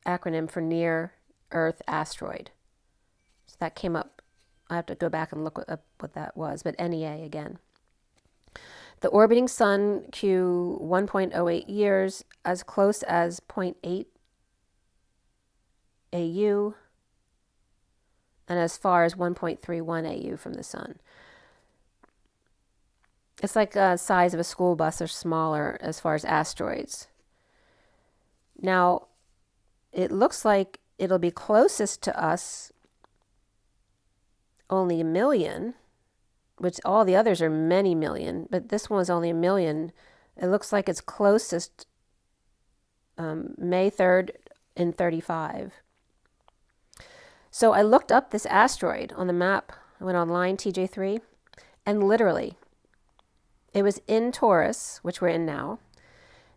acronym for Near Earth Asteroid. So that came up. I have to go back and look up what that was, but NEA again. The orbiting sun, Q 1.08 years, as close as 0.8 AU, and as far as 1.31 AU from the sun. It's like the size of a school bus or smaller as far as asteroids. Now, it looks like it'll be closest to us only 1 million, which all the others are many million, but this one was only 1 million. It looks like it's closest May 3rd in 35. So I looked up this asteroid on the map. I went online, TJ3, and literally, it was in Taurus, which we're in now,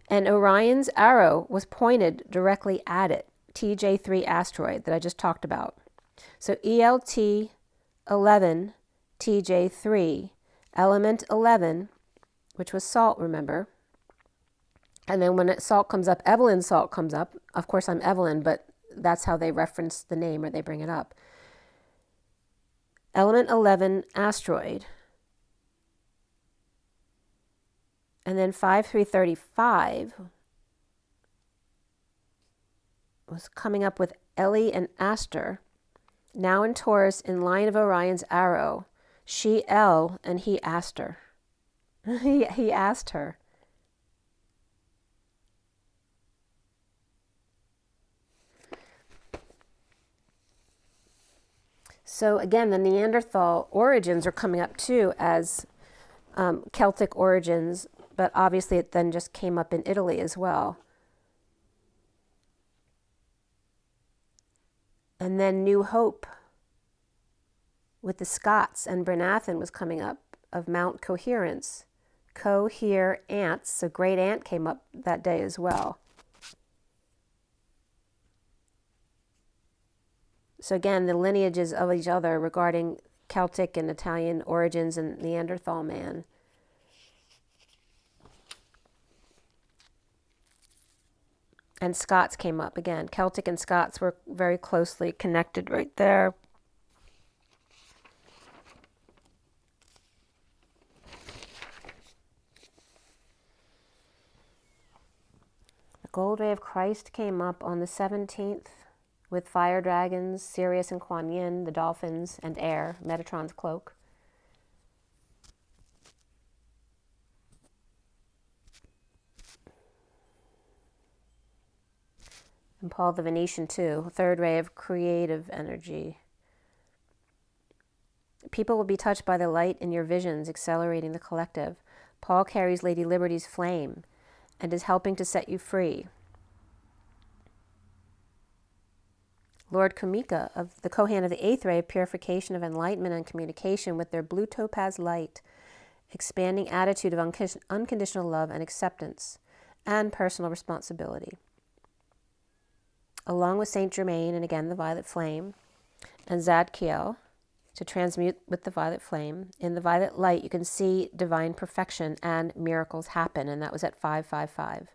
and Orion's arrow was pointed directly at it, TJ3 asteroid that I just talked about. So ELT 11, TJ3, element 11, which was salt, remember? And then when salt comes up, Evelyn salt comes up. Of course, I'm Evelyn, but that's how they reference the name or they bring it up. Element 11 asteroid. And then 5335 was coming up with Ellie and Aster, now in Taurus in line of Orion's arrow. She El and he Aster. he asked her. So again, the Neanderthal origins are coming up too as Celtic origins, but obviously it then just came up in Italy as well. And then New Hope with the Scots and Brynathan was coming up of Mount Coherence. Cohere ants, so great ant came up that day as well. So again, the lineages of each other regarding Celtic and Italian origins and Neanderthal man. And Scots came up again. Celtic and Scots were very closely connected right there. The gold ray of Christ came up on the 17th, with fire dragons, Sirius and Kuan Yin, the dolphins, and air, Metatron's cloak. And Paul the Venetian too, third ray of creative energy. People will be touched by the light in your visions, accelerating the collective. Paul carries Lady Liberty's flame and is helping to set you free. Lord Kumika of the Kohan of the eighth ray of purification of enlightenment and communication with their blue topaz light, expanding attitude of unconditional love and acceptance and personal responsibility. Along with Saint Germain and again the violet flame and Zadkiel to transmute with the violet flame. In the violet light you can see divine perfection and miracles happen, and that was at 555.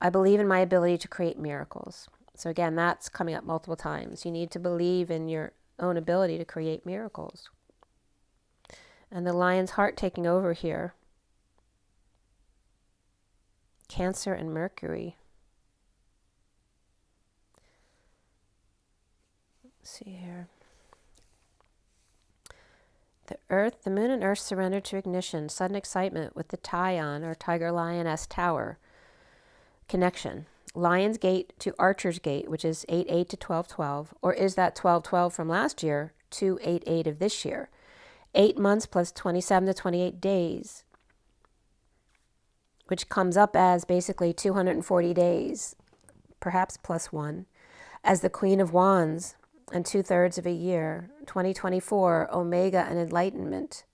I believe in my ability to create miracles. So again, that's coming up multiple times. You need to believe in your own ability to create miracles. And the lion's heart taking over here. Cancer and Mercury. Let's see here. The earth, the moon and earth surrender to ignition, sudden excitement with the Taion or Tiger Lioness Tower connection. Lion's Gate to Archer's Gate, which is 8-8 to 12-12, or is that 12-12 from last year to 8-8 of this year? 8 months plus 27 to 28 days, which comes up as basically 240 days, perhaps plus one, as the Queen of Wands and 2/3 of a year, 2024, Omega and Enlightenment,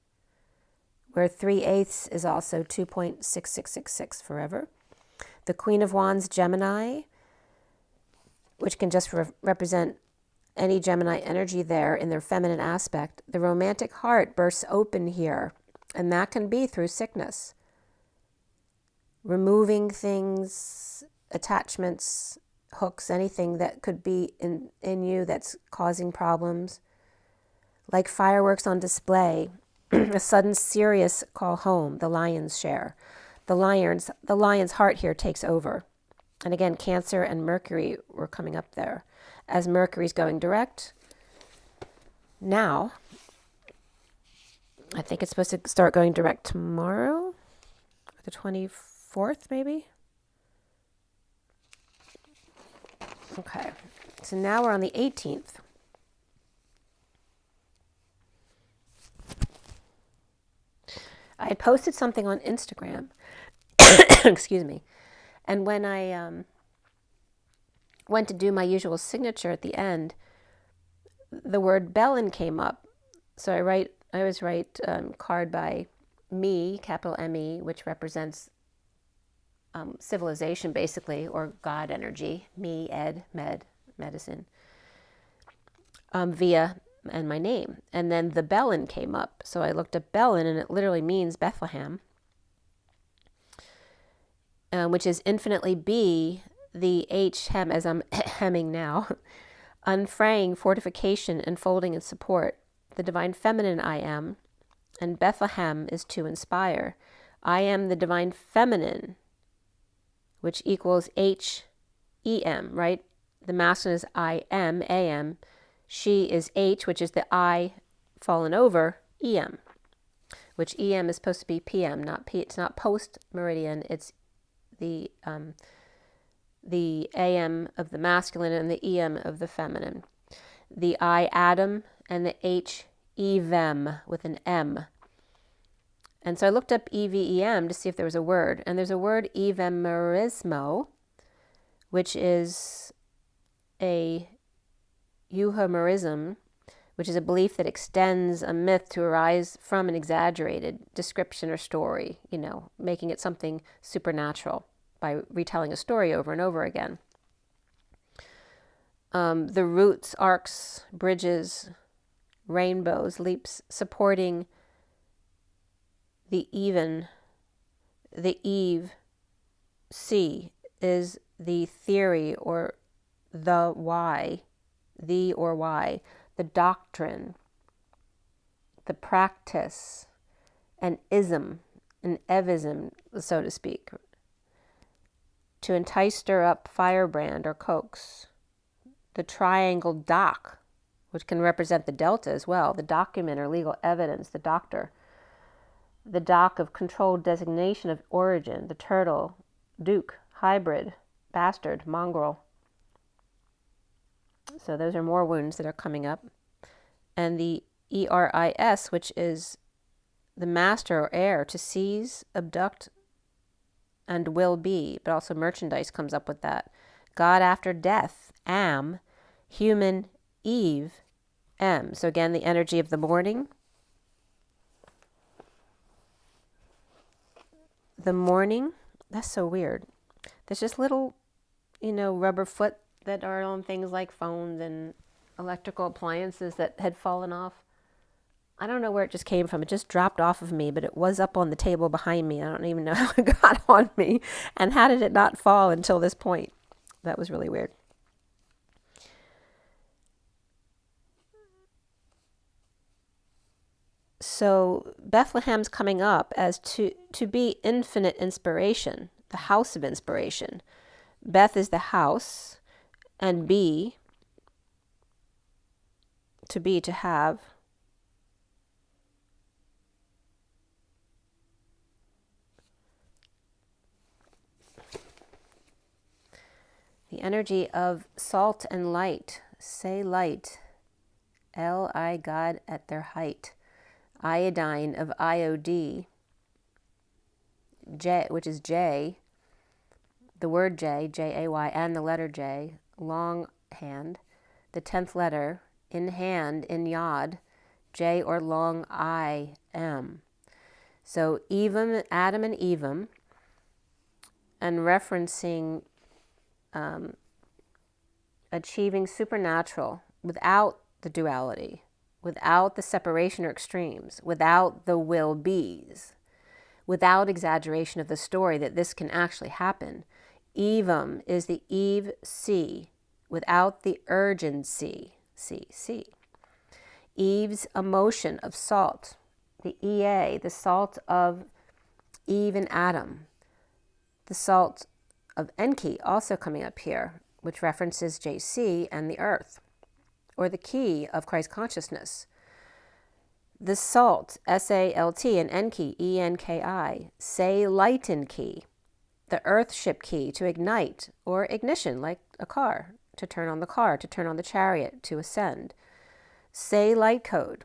where 3/8 is also 2.6666 forever. The Queen of Wands, Gemini, which can just represent any Gemini energy there in their feminine aspect. The romantic heart bursts open here, and that can be through sickness. Removing things, attachments, hooks, anything that could be in you that's causing problems. Like fireworks on display, a sudden serious call home, the lion's share. The lion's heart here takes over. And again, Cancer and Mercury were coming up there. As Mercury's going direct, now, I think it's supposed to start going direct tomorrow, the 24th maybe? Okay, so now we're on the 18th. I had posted something on Instagram, excuse me, and when I went to do my usual signature at the end, the word Bellin came up. So I always write card by me, capital M-E, which represents civilization basically, or God energy, me, ed, med, medicine, via and my name. And then the Bellin came up. So I looked up Bellin, and it literally means Bethlehem, which is infinitely B, the H hem, as I'm hemming now, unfraying, fortification, enfolding, and support. The divine feminine I am, and Bethlehem is to inspire. I am the divine feminine, which equals H-E-M, right? The masculine is I-M, A-M. She is H, which is the I fallen over, E-M, which E-M is supposed to be P-M, not P. It's not post-meridian. It's the A-M of the masculine and the E-M of the feminine. The I, Adam, and the H, Evem, with an M. And so I looked up E-V-E-M to see if there was a word. And there's a word, evemerismo, which is a euhemerism, which is a belief that extends a myth to arise from an exaggerated description or story, making it something supernatural by retelling a story over and over again. The roots, arcs, bridges, rainbows, leaps, supporting the even, the Eve, C is the theory or the why, the or why, the doctrine, the practice, an ism, an evism, so to speak, to entice, stir up, firebrand, or coax, the triangle doc, which can represent the delta as well, the document or legal evidence, the doctor, the doc of controlled designation of origin, the turtle, duke, hybrid, bastard, mongrel. So those are more wounds that are coming up. And the ERIS, which is the master or heir, to seize, abduct, and will be, but also merchandise comes up with that. God after death, am, human, Eve, M. So again, the energy of the morning. The morning, that's so weird. There's just little, rubber foot that are on things like phones and electrical appliances that had fallen off. I don't know where it just came from. It just dropped off of me, but it was up on the table behind me. I don't even know how it got on me. And how did it not fall until this point? That was really weird. So Bethlehem's coming up as to be infinite inspiration, the house of inspiration. Beth is the house, and be, to have. The energy of salt and light. Say light. L-I, God at their height. Iodine of IOD. J, which is J. The word J, J-A-Y, and the letter J. Long hand. The 10th letter. In hand, in yod. J or long I, M. So Evim, Adam and Evim. And referencing achieving supernatural without the duality, without the separation or extremes, without the will-be's, without exaggeration of the story that this can actually happen. Evim is the Eve C, without the urgency, C. Eve's emotion of salt, the EA, the salt of Eve and Adam, the salt of Enki also coming up here, which references JC and the earth, or the key of Christ consciousness. The salt, S-A-L-T, and Enki, E-N-K-I, say lighten key, the earth ship key to ignite, or ignition, like a car, to turn on the chariot, to ascend. Say light code,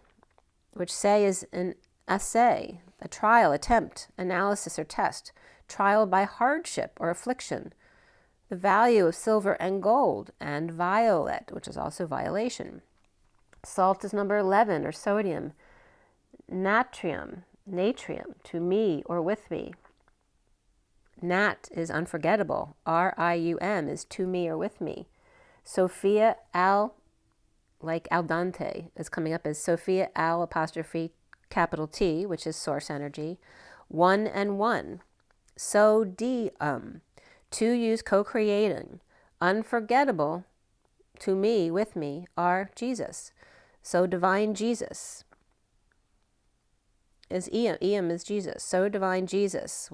which say is an essay, a trial, attempt, analysis, or test, trial by hardship or affliction, the value of silver and gold, and violet, which is also violation. Salt is number 11, or sodium. Natrium, to me or with me. Nat is unforgettable. R-I-U-M is to me or with me. Sophia al, like al dente, is coming up as Sophia al apostrophe capital T, which is source energy. One and one. So to use co-creating. Unforgettable, to me, with me, are Jesus. So divine Jesus is Eam is Jesus. So divine Jesus,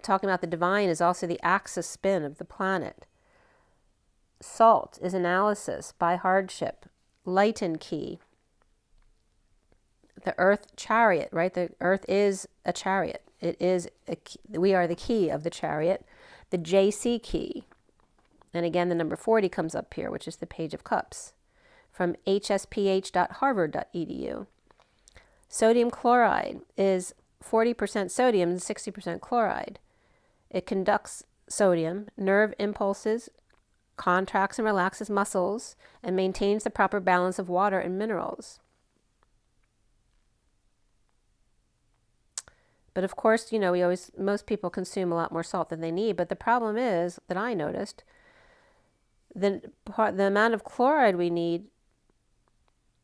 talking about the divine is also the axis spin of the planet. Salt is analysis by hardship. Lighten key. The earth chariot, right? The earth is a chariot. It is we are the key of the chariot. The JC key. And again, the number 40 comes up here, which is the Page of Cups, from hsph.harvard.edu. Sodium chloride is 40% sodium and 60% chloride. It conducts sodium, nerve impulses, contracts and relaxes muscles, and maintains the proper balance of water and minerals. But of course, most people consume a lot more salt than they need. But the problem is, that I noticed, the amount of chloride we need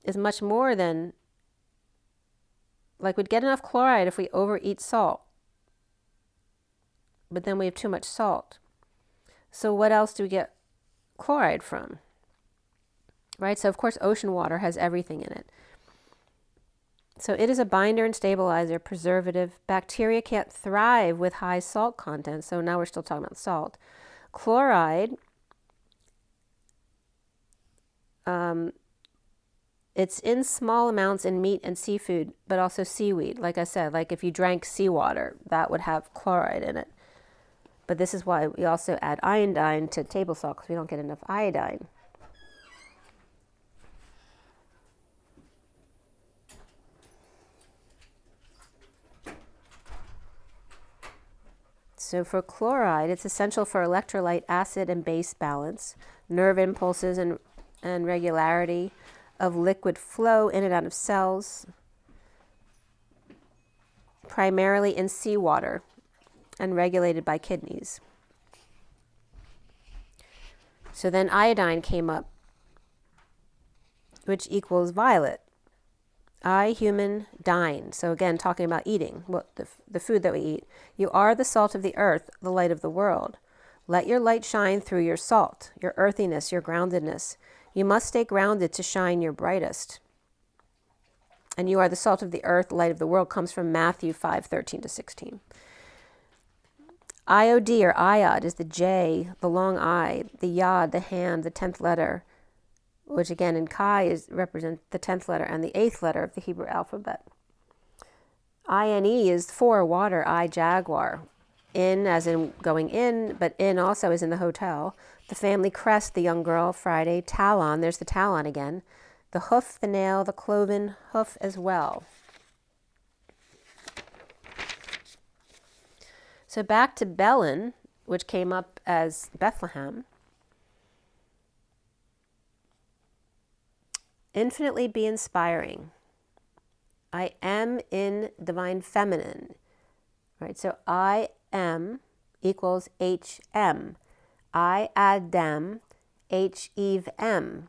is much more than, like we'd get enough chloride if we overeat salt. But then we have too much salt. So what else do we get chloride from? Right? So of course, ocean water has everything in it. So it is a binder and stabilizer, preservative. Bacteria can't thrive with high salt content. So now we're still talking about salt. Chloride It's in small amounts in meat and seafood, but also seaweed. Like I said, like if you drank seawater, that would have chloride in it. But this is why we also add iodine to table salt, because we don't get enough iodine. So for chloride, it's essential for electrolyte, acid, and base balance, nerve impulses, and regularity of liquid flow in and out of cells, primarily in seawater, and regulated by kidneys. So then iodine came up, which equals violet. I, human, dine. So again, talking about eating, the food that we eat. You are the salt of the earth, the light of the world. Let your light shine through your salt, your earthiness, your groundedness. You must stay grounded to shine your brightest. And you are the salt of the earth, light of the world, comes from Matthew 5:13-16. IOD or iod is the J, the long I, the yod, the hand, the 10th letter, which again in Chi represents the 10th letter and the 8th letter of the Hebrew alphabet. INE is for water, I, jaguar. In as in going in, but in also is in the hotel. The family crest, the young girl, Friday, talon, there's the talon again. The hoof, the nail, the cloven hoof as well. So back to Belen, which came up as Bethlehem. Infinitely be inspiring. I am in divine feminine. Right, so I am equals HM. I Adam, H Eve M.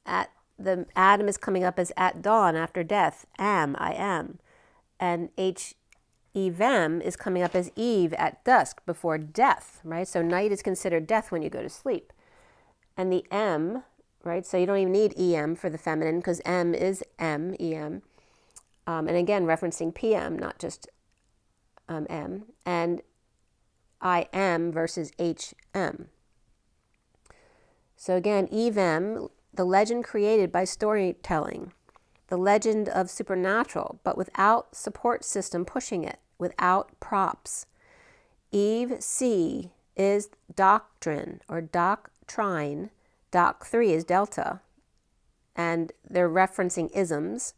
At the Adam is coming up as at dawn after death. Am, I am. And H Evem is coming up as Eve at dusk before death, right? So night is considered death when you go to sleep. And the M, right? So you don't even need EM for the feminine because M is M, EM. And again, referencing PM, not just M. And I am versus HM. So again, Evem, the legend created by storytelling. The legend of supernatural, but without support system pushing it, without props. Eve C is doctrine or doctrine. Doc 3 is delta, and they're referencing isms.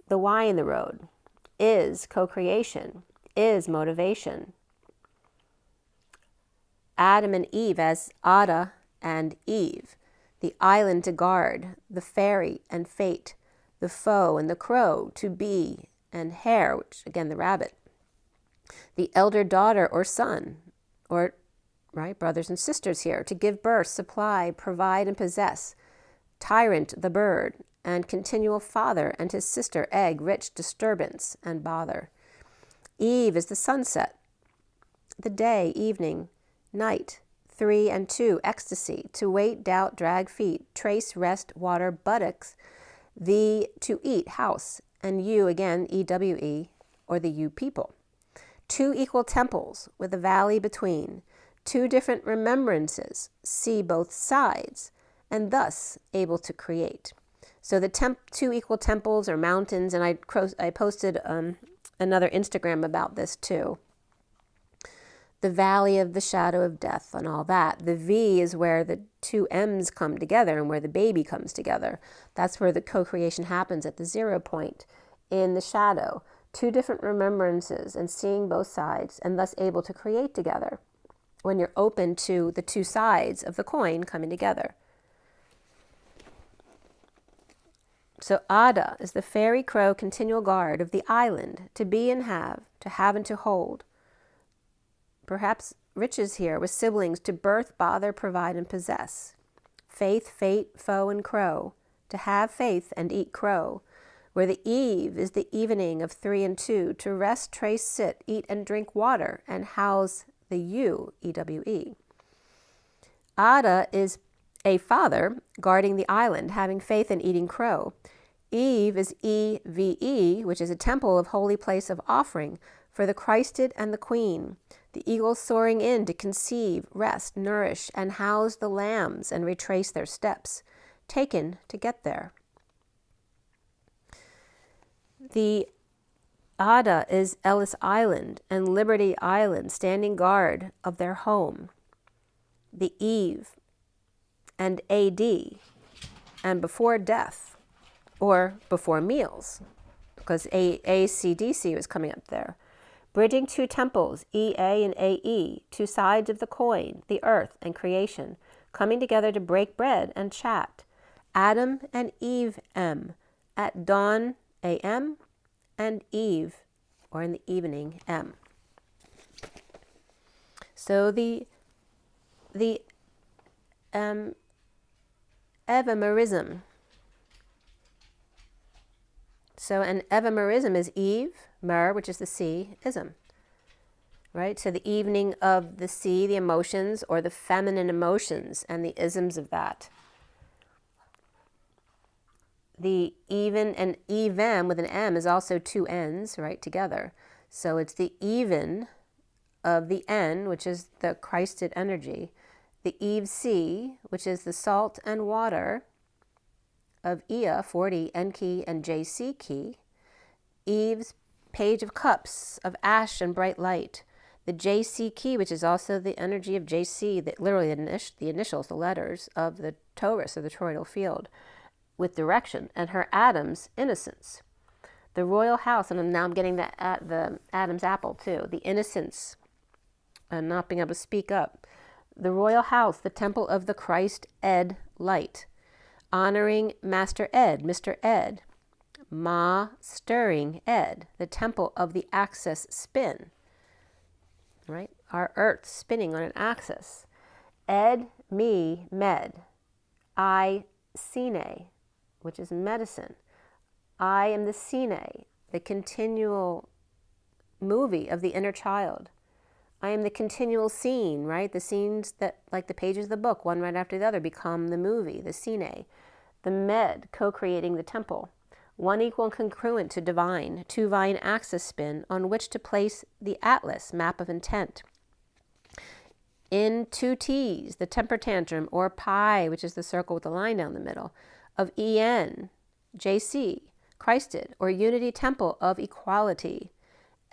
The Y in the road is co-creation, is motivation. Adam and Eve as Ada and Eve. The island to guard, the fairy and fate. The foe and the crow, to be, and hare, which again the rabbit. The elder daughter or son, or right, brothers and sisters here, to give birth, supply, provide, and possess. Tyrant, the bird, and continual father and his sister, egg, rich, disturbance, and bother. Eve is the sunset, the day, evening, night. 3 and 2, ecstasy, to wait, doubt, drag, feet, trace, rest, water, buttocks. The to eat, house, and you again, EWE, or the you people. 2 equal temples with a valley between. 2 different remembrances, see both sides, and thus able to create. So the 2 equal temples or mountains, and I posted another Instagram about this too. The valley of the shadow of death and all that. The V is where the 2 M's come together and where the baby comes together. That's where the co-creation happens at the 0 point in the shadow. 2 different remembrances and seeing both sides and thus able to create together when you're open to the 2 sides of the coin coming together. So Ada is the fairy crow continual guard of the island, to be and to have and to hold. Perhaps riches here with siblings to birth, bother, provide, and possess. Faith, fate, foe, and crow, to have faith and eat crow. Where the eve is the evening of 3 and 2, to rest, trace, sit, eat, and drink water, and house the you, EWE. Ada is a father guarding the island, having faith and eating crow. Eve is EVE, which is a temple of holy place of offering for the Christed and the Queen. The eagles soaring in to conceive, rest, nourish, and house the lambs and retrace their steps. taken to get there. The Ada is Ellis Island and Liberty Island standing guard of their home. The Eve and AD and before death or before meals, because ACDC was coming up there. Bridging two temples, EA and AE, two sides of the coin, the earth and creation, coming together to break bread and chat. Adam and Eve M, at dawn AM, and Eve, or in the evening, M. So the evamerism. So an evamerism is Eve, mer, which is the sea, ism. Right? So the evening of the sea, the emotions, or the feminine emotions, and the isms of that. The even and even with an M is also two N's, right, together. So it's the even of the N, which is the Christed energy, the Eve C, which is the salt and water of Ea, 40, N key and JC key, Eve's page of cups of ash and bright light, the JC key, which is also the energy of JC, that literally the initials, the letters of the torus, of the toroidal field, with direction, and her Adam's innocence. The royal house, and now I'm getting the Adam's apple too, the innocence, and not being able to speak up. The royal house, the temple of the Christ Ed light, honoring Master Ed, Mr. Ed, Ma stirring Ed, the temple of the axis spin, right? Our earth spinning on an axis. Ed, me, med, I, sine, which is medicine. I am the sine, the continual movie of the inner child. I am the continual scene, right? The scenes that, like the pages of the book, one right after the other, become the movie, the sine. The med, co-creating the temple. One equal and congruent to divine, two vine axis spin on which to place the atlas, map of intent. In two T's, the temper tantrum, or pi, which is the circle with the line down the middle, of EN, JC, Christed, or unity temple of equality,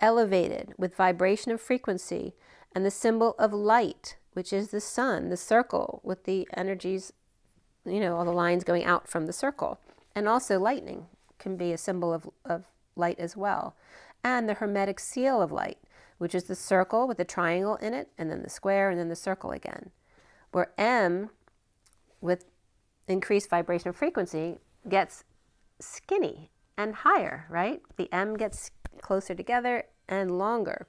elevated with vibration of frequency, and the symbol of light, which is the sun, the circle with the energies, all the lines going out from the circle. And also lightning can be a symbol of light as well. And the hermetic seal of light, which is the circle with the triangle in it, and then the square, and then the circle again. Where M, with increased vibration of frequency, gets skinny and higher, right? The M gets closer together and longer.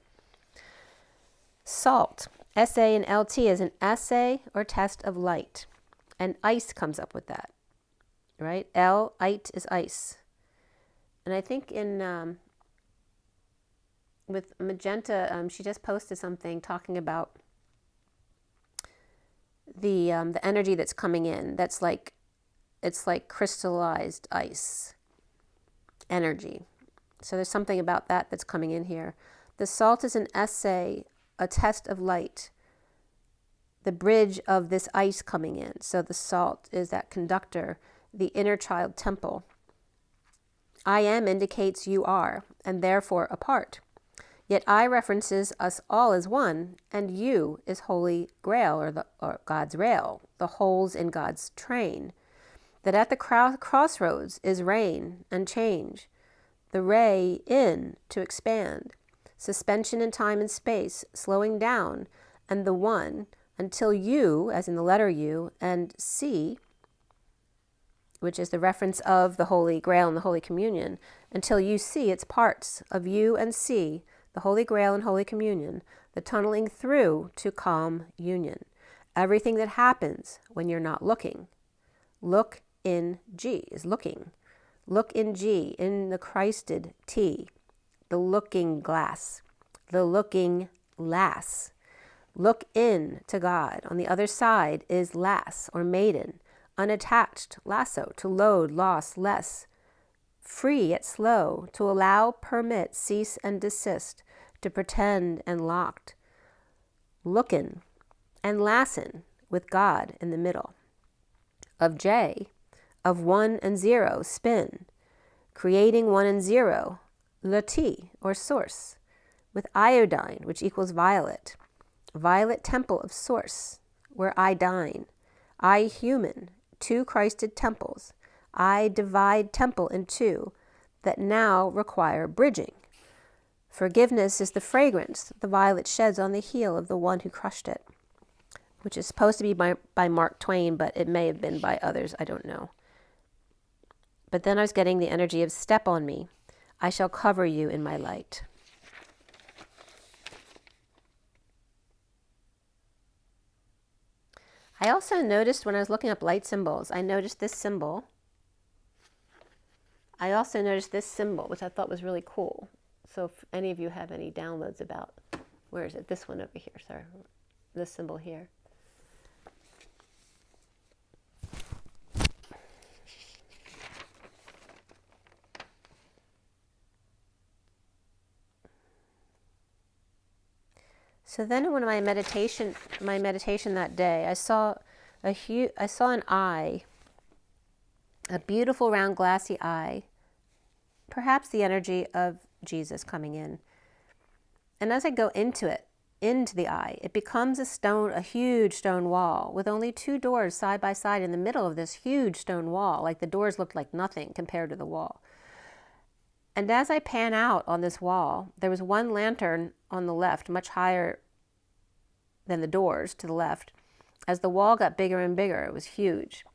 Salt, SA and LT, is an assay or test of light. And ice comes up with that, right? Ite is ice. And I think in with Magenta, she just posted something talking about the energy that's coming in. That's like, it's like crystallized ice energy. So there's something about that that's coming in here. The salt is an essay, a test of light, the bridge of this ice coming in. So the salt is that conductor, the inner child temple. I am indicates you are, and therefore apart. Yet I references us all as one, and you is Holy Grail, or God's rail, the holes in God's train. That at the crossroads is rain and change, the ray in to expand, suspension in time and space, slowing down, and the one, until you, as in the letter U, and C, which is the reference of the Holy Grail and the Holy Communion, until you see its parts of you and see, the Holy Grail and Holy Communion, the tunneling through to calm union. Everything that happens when you're not looking. Look in G is looking. Look in G, in the Christed T, the looking glass, the looking lass. Look in to God. On the other side is lass or maiden, unattached, lasso, to load, loss, less, free yet slow, to allow, permit, cease and desist, to pretend and locked. Lookin' and lassin' with God in the middle. Of J, of 1 and 0, spin, creating 1 and 0, le T, or source, with iodine, which equals violet. Violet temple of source, where I dine. I human, 2 Christed temples. I divide temple in 2 that now require bridging. Forgiveness is the fragrance the violet sheds on the heel of the one who crushed it, which is supposed to be by Mark Twain, but it may have been by others, I don't know. But then I was getting the energy of step on me. I shall cover you in my light. I also noticed when I was looking up light symbols, I noticed this symbol. I also noticed this symbol, which I thought was really cool. So if any of you have any downloads about, where is it? This one over here, sorry. This symbol here. So then in one of my meditation that day, I saw an eye, a beautiful round glassy eye, perhaps the energy of Jesus coming in. And as I go into the eye, it becomes a huge stone wall with only 2 doors side by side in the middle of this huge stone wall. Like the doors looked like nothing compared to the wall. And as I pan out on this wall, there was 1 lantern on the left, much higher than the doors to the left. As the wall got bigger and bigger, it was huge.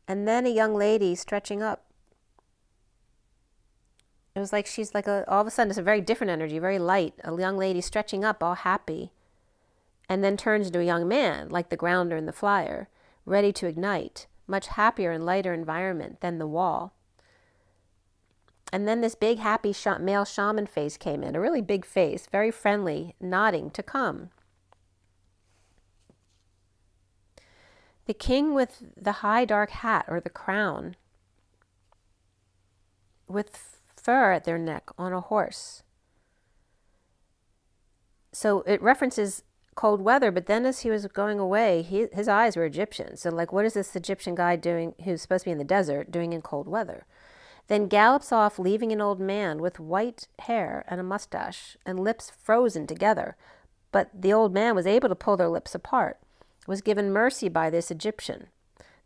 And then a young lady stretching up. It was like she's like all of a sudden it's a very different energy, very light. A young lady stretching up, all happy. And then turns into a young man, like the grounder and the flyer, ready to ignite. Much happier and lighter environment than the wall. And then this big happy male shaman face came in, a really big face, very friendly, nodding to come. The king with the high dark hat or the crown, with fur at their neck on a horse. So it references cold weather, but then as he was going away, his eyes were Egyptian. So like, what is this Egyptian guy doing, who's supposed to be in the desert, doing in cold weather? Then gallops off, leaving an old man with white hair and a mustache and lips frozen together. But the old man was able to pull their lips apart, was given mercy by this Egyptian.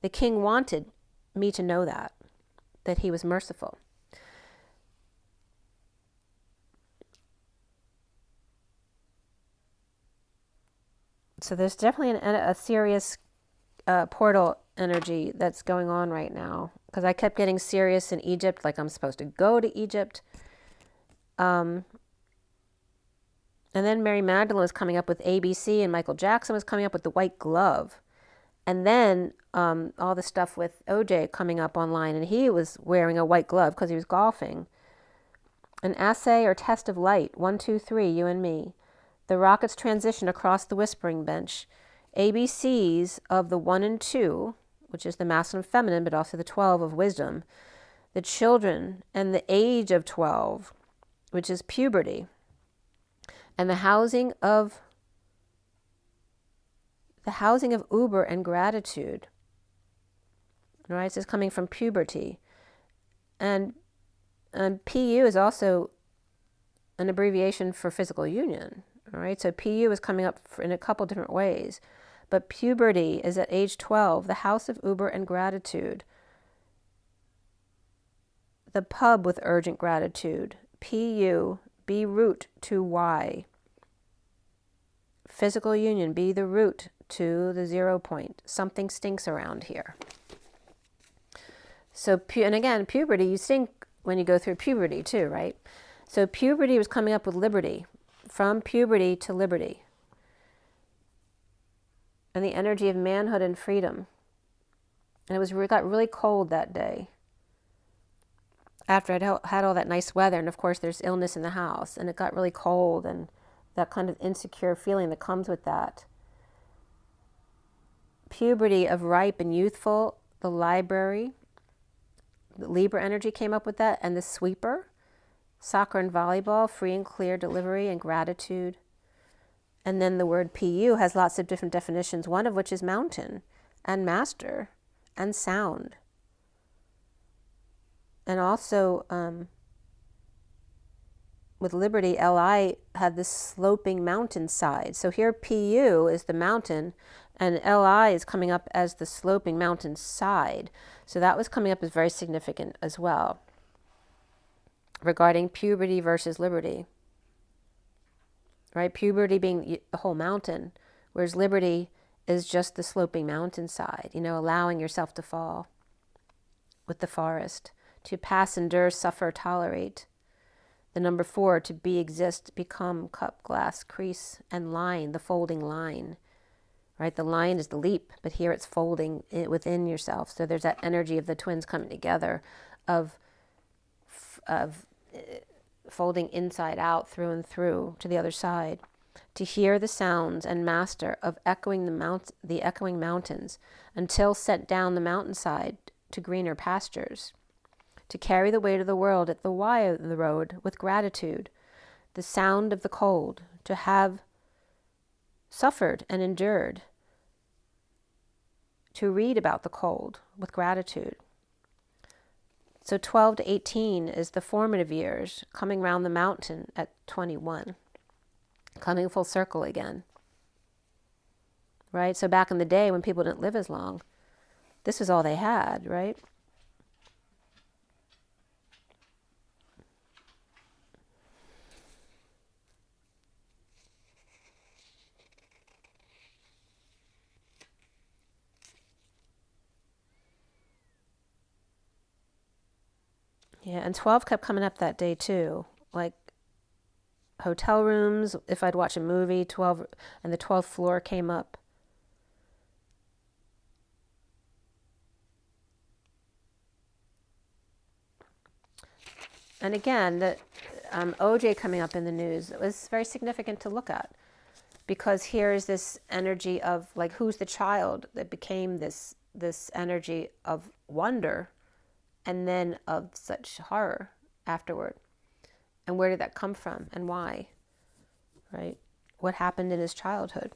The king wanted me to know that he was merciful. So there's definitely a serious portal energy that's going on right now, because I kept getting serious in Egypt, like I'm supposed to go to Egypt. And then Mary Magdalene was coming up with ABC, and Michael Jackson was coming up with the white glove. And then all the stuff with OJ coming up online, and he was wearing a white glove because he was golfing. An assay or test of light, 1, 2, 3, you and me. The rockets transition across the whispering bench. ABCs of the 1 and 2, which is the masculine and feminine, but also the 12 of wisdom. The children and the age of 12, which is puberty. And the housing of Uber and gratitude. Right? This is coming from puberty. And PU is also an abbreviation for physical union. All right, so PU is coming up in a couple different ways. But puberty is at age 12, the house of Uber and gratitude. The pub with urgent gratitude. PU, be root to Y. Physical union, be the root to the 0 point. Something stinks around here. So, and again, puberty, you stink when you go through puberty too, right? So puberty was coming up with liberty. From puberty to liberty. And the energy of manhood and freedom. And it got really cold that day. After I'd had all that nice weather, and of course there's illness in the house, and it got really cold, and that kind of insecure feeling that comes with that. Puberty of ripe and youthful, the library, the Libra energy came up with that, and the sweeper, soccer and volleyball, free and clear delivery and gratitude. And then the word PU has lots of different definitions, one of which is mountain and master and sound. And also, with Liberty, LI had this sloping mountainside. So here PU is the mountain, and LI is coming up as the sloping mountainside. So that was coming up as very significant as well, regarding puberty versus liberty. Right? Puberty being the whole mountain, whereas liberty is just the sloping mountainside, allowing yourself to fall with the forest, to pass, endure, suffer, tolerate. The number 4, to be, exist, become, cup, glass, crease, and line, the folding line. Right? The line is the leap, but here it's folding it within yourself. So there's that energy of the twins coming together, of folding inside out, through and through to the other side. To hear the sounds and master of echoing the echoing mountains until set down the mountainside to greener pastures. To carry the weight of the world at the Y of the road with gratitude, the sound of the cold, to have suffered and endured, to read about the cold with gratitude. So 12 to 18 is the formative years, coming round the mountain at 21, coming full circle again. Right? So back in the day when people didn't live as long, this was all they had, right? Yeah, and 12 kept coming up that day too. Like hotel rooms, if I'd watch a movie, 12, and the 12th floor came up. And again, the OJ coming up in the news was very significant to look at, because here is this energy of like, who's the child that became this energy of wonder and then of such horror afterward. And where did that come from and why? Right? What happened in his childhood?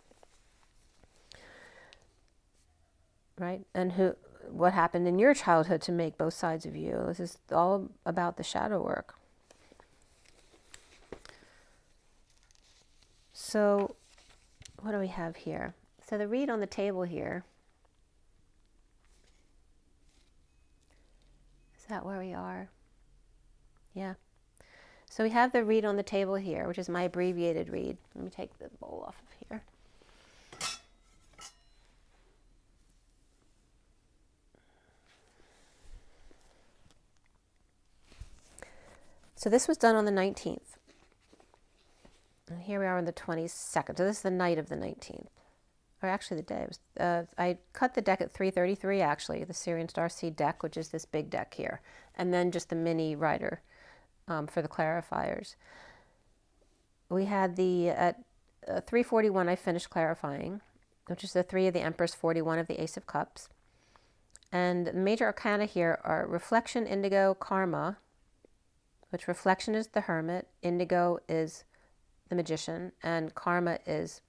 Right? And what happened in your childhood to make both sides of you? This is all about the shadow work. So what do we have here? So the read on the table here, is that where we are? Yeah. So we have the read on the table here, which is my abbreviated read. Let me take the bowl off of here. So this was done on the 19th. And here we are on the 22nd. So this is the night of the 19th. Or actually the day. It was, I cut the deck at 3:33 actually, the SIRIAN STARSEED deck, which is this big deck here. And then just the mini writer for the clarifiers. We had at 3:41 I finished clarifying, which is the 3 of the Empress, 41 of the Ace of Cups. And the major arcana here are reflection, indigo, karma, which reflection is the hermit, indigo is the magician, and karma is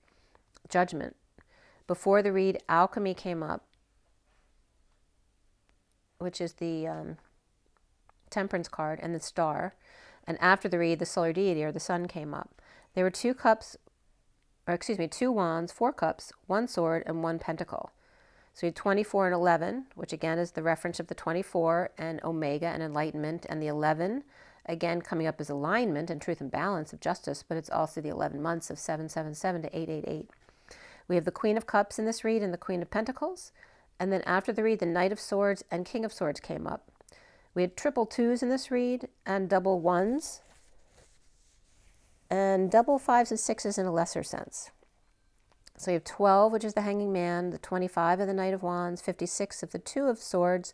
judgment. Before the read, alchemy came up, which is the temperance card, and the star. And after the read, the solar deity, or the sun, came up. There were 2 wands, 4 cups, 1 sword, and 1 pentacle. So you had 24 and 11, which again is the reference of the 24 and Omega and enlightenment, and the 11, again coming up as alignment and truth and balance of justice, but it's also the 11 months of 777 to 888. We have the Queen of Cups in this read and the Queen of Pentacles. And then after the read, the Knight of Swords and King of Swords came up. We had triple 2s in this read and double 1s and double 5s and 6s in a lesser sense. So you have 12, which is the Hanging Man, the 25 of the Knight of Wands, 56 of the 2 of Swords,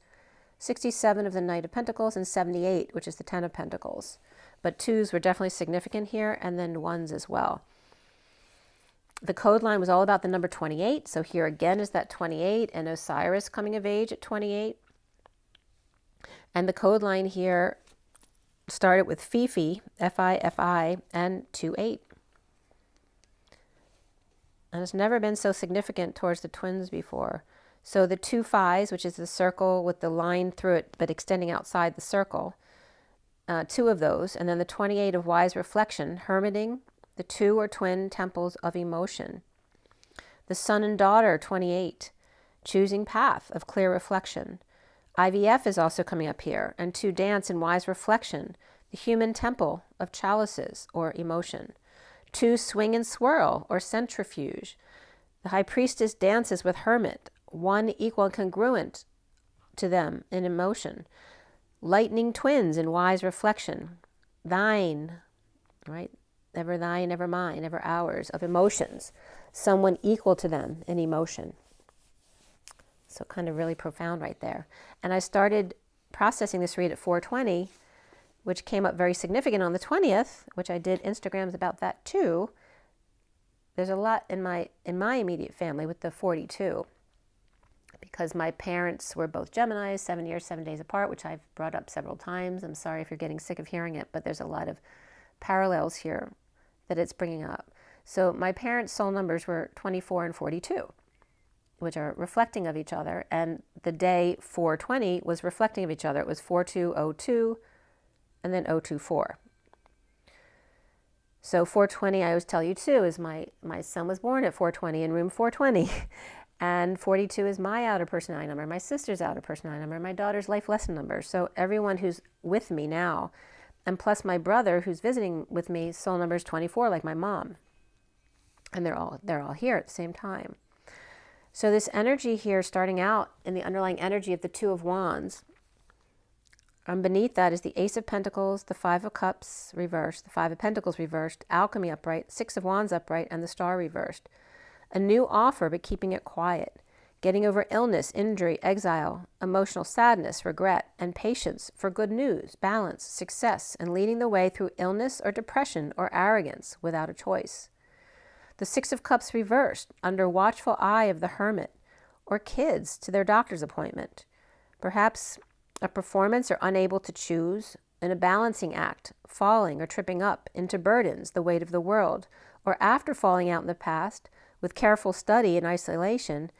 67 of the Knight of Pentacles, and 78, which is the 10 of Pentacles. But 2s were definitely significant here, and then 1s as well. The code line was all about the number 28. So here again is that 28 and Osiris coming of age at 28. And the code line here started with Fifi, F-I-F-I, and 28. And it's never been so significant towards the twins before. So the 2 5s, which is the circle with the line through it but extending outside the circle, 2 of those, and then the 28 of wise reflection, hermiting, the 2 or twin temples of emotion. The son and daughter, 28, choosing path of clear reflection. IVF is also coming up here, and 2 dance in wise reflection, the human temple of chalices or emotion. 2 swing and swirl or centrifuge. The high priestess dances with hermit, 1 equal and congruent to them in emotion. Lightning twins in wise reflection. Thine, right? Ever thine, ever mine, ever ours, of emotions. Someone equal to them in emotion. So kind of really profound right there. And I started processing this read at 4:20, which came up very significant on the 20th, which I did Instagrams about that too. There's a lot in my immediate family with the 42. Because my parents were both Geminis, 7 years, 7 days apart, which I've brought up several times. I'm sorry if you're getting sick of hearing it, but there's a lot of parallels here that it's bringing up. So my parents' soul numbers were 24 and 42, which are reflecting of each other. And the day 420 was reflecting of each other. It was 4202 and then 024. So 420, I always tell you too, is my son was born at 420 in room 420. And 42 is my outer personality number, my sister's outer personality number, my daughter's life lesson number. So everyone who's with me now, and plus my brother who's visiting with me, soul number is 24, like my mom. And they're all here at the same time. So this energy here, starting out in the underlying energy of the 2 of Wands, beneath that is the Ace of Pentacles, the 5 of Cups reversed, the 5 of Pentacles reversed, Alchemy upright, 6 of Wands upright, and the Star reversed. A new offer, but keeping it quiet. Getting over illness, injury, exile, emotional sadness, regret, and patience for good news, balance, success, and leading the way through illness or depression or arrogance without a choice. The 6 of Cups reversed, under watchful eye of the hermit, or kids to their doctor's appointment. Perhaps a performance or unable to choose, in a balancing act, falling or tripping up into burdens, the weight of the world, or after falling out in the past, with careful study and isolation,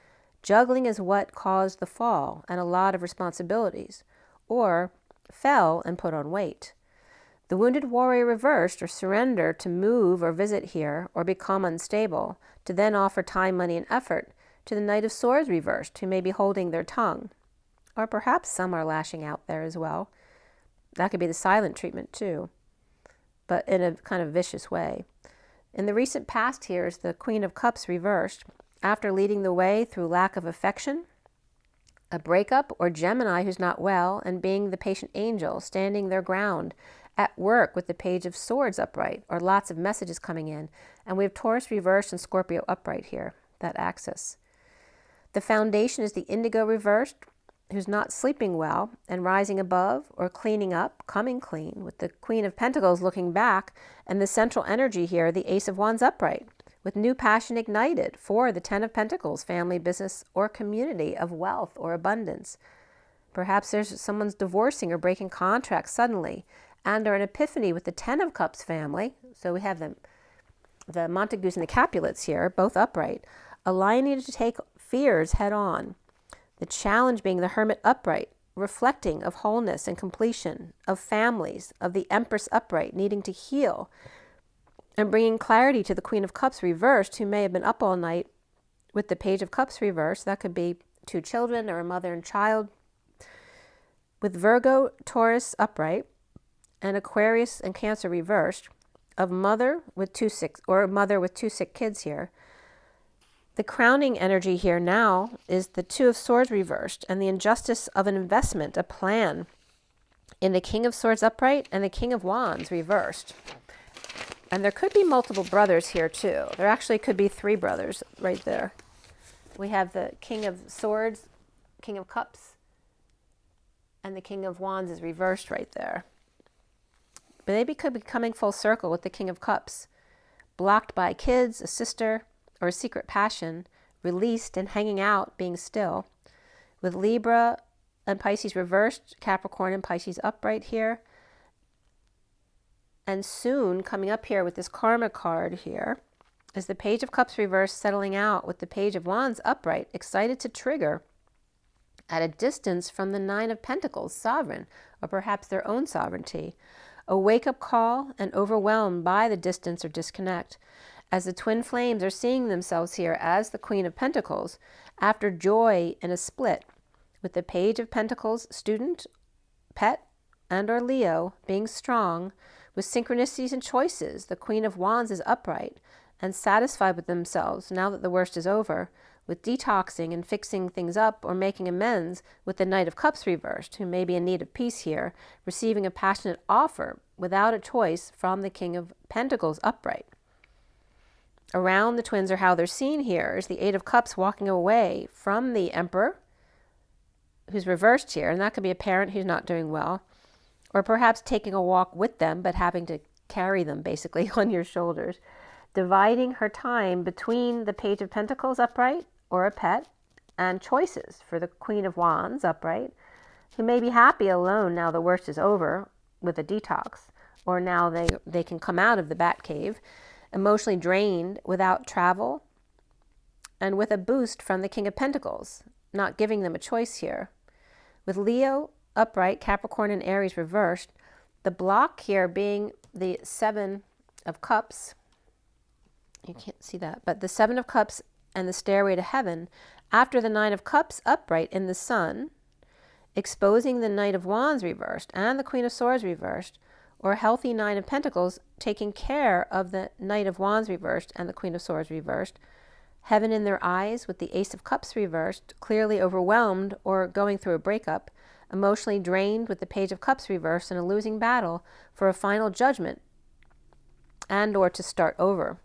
juggling is what caused the fall and a lot of responsibilities, or fell and put on weight. The wounded warrior reversed, or surrender to move or visit here, or become unstable, to then offer time, money, and effort to the Knight of Swords reversed, who may be holding their tongue. Or perhaps some are lashing out there as well. That could be the silent treatment too, but in a kind of vicious way. In the recent past here is the Queen of Cups reversed, after leading the way through lack of affection, a breakup, or Gemini who's not well, and being the patient angel, standing their ground at work with the Page of Swords upright, or lots of messages coming in. And we have Taurus reversed and Scorpio upright here, that axis. The foundation is the Indigo reversed, who's not sleeping well and rising above or cleaning up, coming clean, with the Queen of Pentacles looking back, and the central energy here, the Ace of Wands upright, with new passion ignited for the 10 of Pentacles, family, business, or community of wealth or abundance. Perhaps there's someone's divorcing or breaking contracts suddenly, and or an epiphany with the 10 of Cups family. So we have the Montagues and the Capulets here, both upright, aligning to take fears head on. The challenge being the Hermit upright, reflecting of wholeness and completion, of families, of the Empress upright, needing to heal, and bringing clarity to the Queen of Cups reversed, who may have been up all night with the Page of Cups reversed. That could be 2 children or a mother and child. With Virgo, Taurus upright, and Aquarius and Cancer reversed, of mother with 2 sick kids here. The crowning energy here now is the 2 of Swords reversed, and the injustice of an investment, a plan, in the King of Swords upright and the King of Wands reversed. And there could be multiple brothers here too. There actually could be 3 brothers right there. We have the King of Swords, King of Cups, and the King of Wands is reversed right there. But they could be coming full circle with the King of Cups, blocked by kids, a sister, or a secret passion, released and hanging out, being still, with Libra and Pisces reversed, Capricorn and Pisces upright here. And soon, coming up here with this Karma card here, is the Page of Cups reversed, settling out with the Page of Wands upright, excited to trigger at a distance from the Nine of Pentacles, sovereign, or perhaps their own sovereignty. A wake-up call and overwhelmed by the distance or disconnect, as the twin flames are seeing themselves here as the Queen of Pentacles, after joy in a split, with the Page of Pentacles, student, pet, and or Leo being strong, with synchronicities and choices. The Queen of Wands is upright and satisfied with themselves now that the worst is over, with detoxing and fixing things up or making amends, with the Knight of Cups reversed, who may be in need of peace here, receiving a passionate offer without a choice from the King of Pentacles upright. Around the twins, or how they're seen here, is the Eight of Cups walking away from the Emperor, who's reversed here, and that could be a parent who's not doing well, or perhaps taking a walk with them but having to carry them basically on your shoulders, dividing her time between the Page of Pentacles upright or a pet, and choices for the Queen of Wands upright, who may be happy alone now the worst is over with a detox, or now they can come out of the bat cave, emotionally drained without travel, and with a boost from the King of Pentacles, not giving them a choice here. With Leo upright, Capricorn and Aries reversed, the block here being the Seven of Cups. You can't see that, but the Seven of Cups and the Stairway to Heaven, after the Nine of Cups upright in the Sun, exposing the Knight of Wands reversed and the Queen of Swords reversed, or a healthy Nine of Pentacles taking care of the Knight of Wands reversed and the Queen of Swords reversed, heaven in their eyes with the Ace of Cups reversed, clearly overwhelmed or going through a breakup, emotionally drained with the Page of Cups reversed, in a losing battle for a final judgment and or to start over.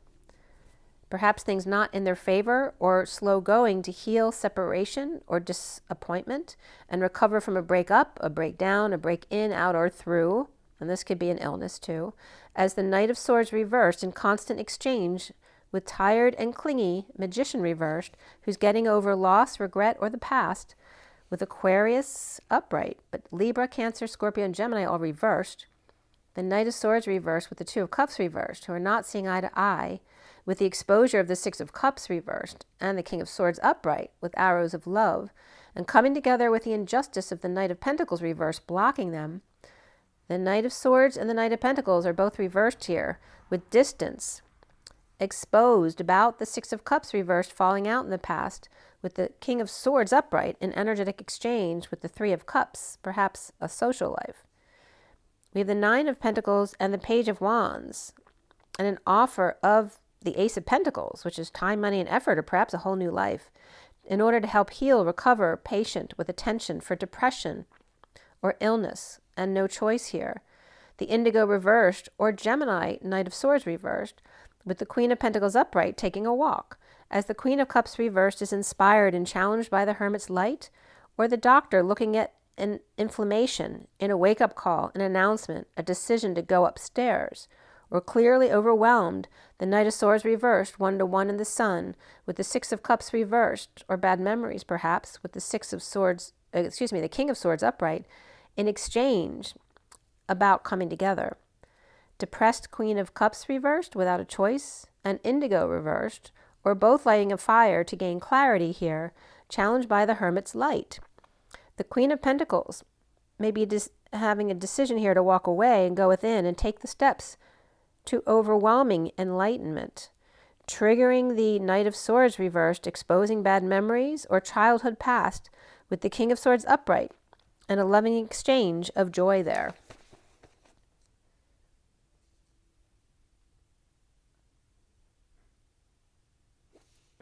Perhaps things not in their favor, or slow going to heal separation or disappointment and recover from a breakup, a breakdown, a break in, out, or through, and this could be an illness too, as the Knight of Swords reversed in constant exchange with tired and clingy Magician reversed, who's getting over loss, regret, or the past, with Aquarius upright, but Libra, Cancer, Scorpio, and Gemini all reversed. The Knight of Swords reversed with the Two of Cups reversed, who are not seeing eye to eye, with the exposure of the Six of Cups reversed, and the King of Swords upright, with arrows of love, and coming together with the injustice of the Knight of Pentacles reversed, blocking them. The Knight of Swords and the Knight of Pentacles are both reversed here, with distance exposed about the Six of Cups reversed, falling out in the past, with the King of Swords upright in energetic exchange with the Three of Cups, perhaps a social life. We have the Nine of Pentacles and the Page of Wands, and an offer of the Ace of Pentacles, which is time, money, and effort, or perhaps a whole new life, in order to help heal, recover, patient with attention for depression or illness, and no choice here. The Indigo reversed, or Gemini Knight of Swords reversed, with the Queen of Pentacles upright taking a walk, as the Queen of Cups reversed is inspired and challenged by the Hermit's light, or the doctor looking at an inflammation in a wake-up call, an announcement, a decision to go upstairs, or clearly overwhelmed, the Knight of Swords reversed, 1-1 in the Sun, with the Six of Cups reversed, or bad memories perhaps, with the the King of Swords upright, in exchange about coming together. Depressed Queen of Cups reversed without a choice, and Indigo reversed, or both lighting a fire to gain clarity here, challenged by the Hermit's light. The Queen of Pentacles may be having a decision here to walk away and go within and take the steps to overwhelming enlightenment, triggering the Knight of Swords reversed, exposing bad memories or childhood past, with the King of Swords upright, and a loving exchange of joy there.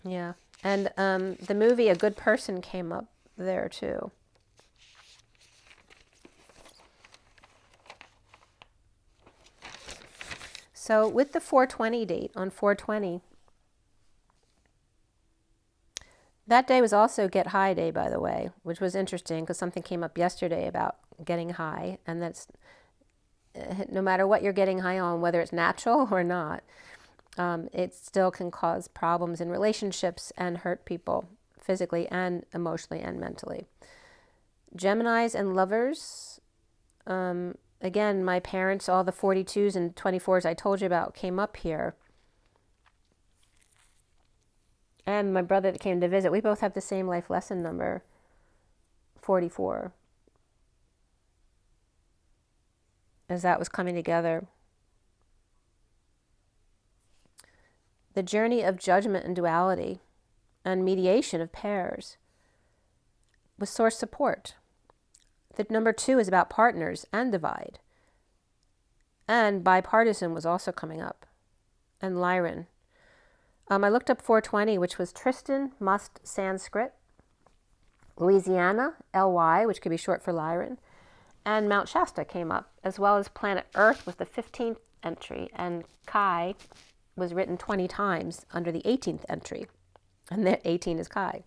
Yeah, and the movie A Good Person came up there too. So with the 420 date, on 420, that day was also Get High Day, by the way, which was interesting because something came up yesterday about getting high, and that's no matter what you're getting high on, whether it's natural or not, it still can cause problems in relationships and hurt people physically and emotionally and mentally. Geminis and lovers, again, my parents, all the 42s and 24s I told you about came up here. And my brother that came to visit, we both have the same life lesson number, 44, as that was coming together. The journey of judgment and duality and mediation of pairs with source support. The number 2 is about partners and divide. And bipartisan was also coming up. And Lyran. I looked up 420, which was Tristan Must Sanskrit, Louisiana, LY, which could be short for Lyran, and Mount Shasta came up, as well as planet Earth with the 15th entry, and Chi was written 20 times under the 18th entry, and the 18 is Chi.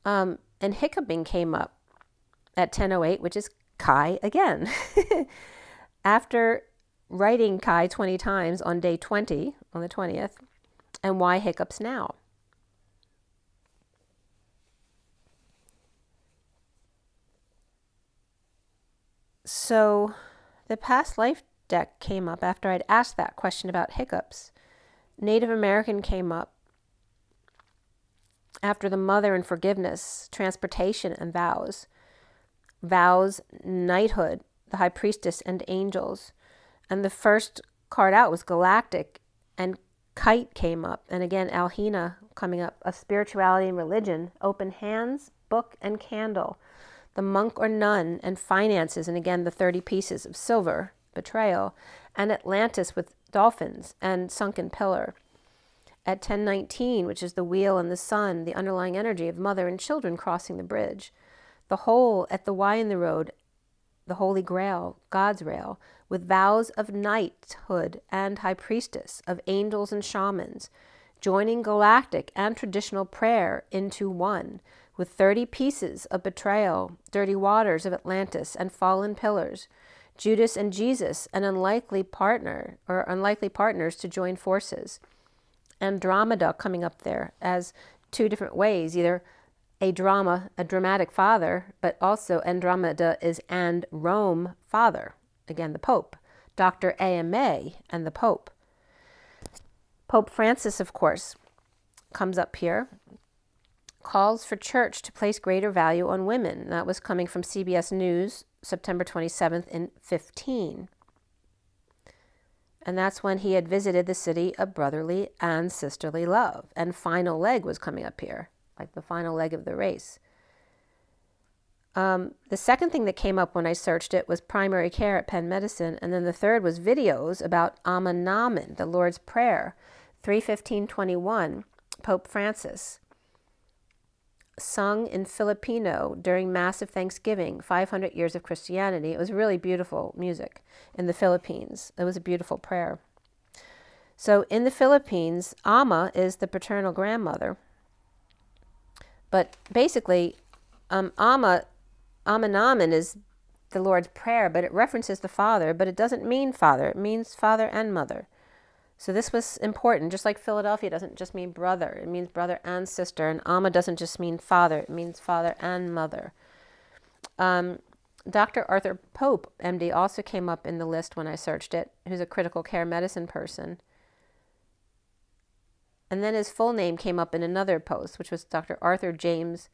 And hiccuping came up at 10:08, which is Chi again. After writing Chi 20 times on day 20, on the 20th, and why hiccups now? So the past life deck came up after I'd asked that question about hiccups. Native American came up after the mother and forgiveness, transportation and vows. Vows, knighthood, the high priestess and angels. And the first card out was galactic, and kite came up. And again, Alhina coming up of spirituality and religion, open hands, book and candle. The monk or nun and finances, and again, the 30 pieces of silver, betrayal, and Atlantis with dolphins and sunken pillar. At 10:19, which is the wheel and the sun, the underlying energy of mother and children crossing the bridge. The hole at the Y in the road, the Holy Grail, God's rail, with vows of knighthood and high priestess, of angels and shamans, joining galactic and traditional prayer into one, with 30 pieces of betrayal, dirty waters of Atlantis and fallen pillars, Judas and Jesus, an unlikely partner or unlikely partners to join forces. Andromeda coming up there as 2 different ways, either a dramatic father, but also Andromeda is and Rome father. Again, the Pope, Dr. AMA and the Pope. Pope Francis, of course, comes up here. Calls for church to place greater value on women. That was coming from CBS News, September 27th in 15. And that's when he had visited the city of brotherly and sisterly love. And final leg was coming up here, like the final leg of the race. The second thing that came up when I searched it was primary care at Penn Medicine. And then the third was videos about Amanaman, the Lord's Prayer, 3:15:21, Pope Francis. Sung in Filipino during massive Thanksgiving, 500 years of Christianity. It was really beautiful music in the Philippines. It was a beautiful prayer. So in the Philippines, Ama is the paternal grandmother. But basically, Amanaman is the Lord's Prayer, but it references the father, but it doesn't mean father. It means father and mother. So this was important, just like Philadelphia doesn't just mean brother, it means brother and sister, and Amma doesn't just mean father, it means father and mother. Dr. Arthur Pope, MD, also came up in the list when I searched it, who's a critical care medicine person. And then his full name came up in another post, which was Dr. Arthur James,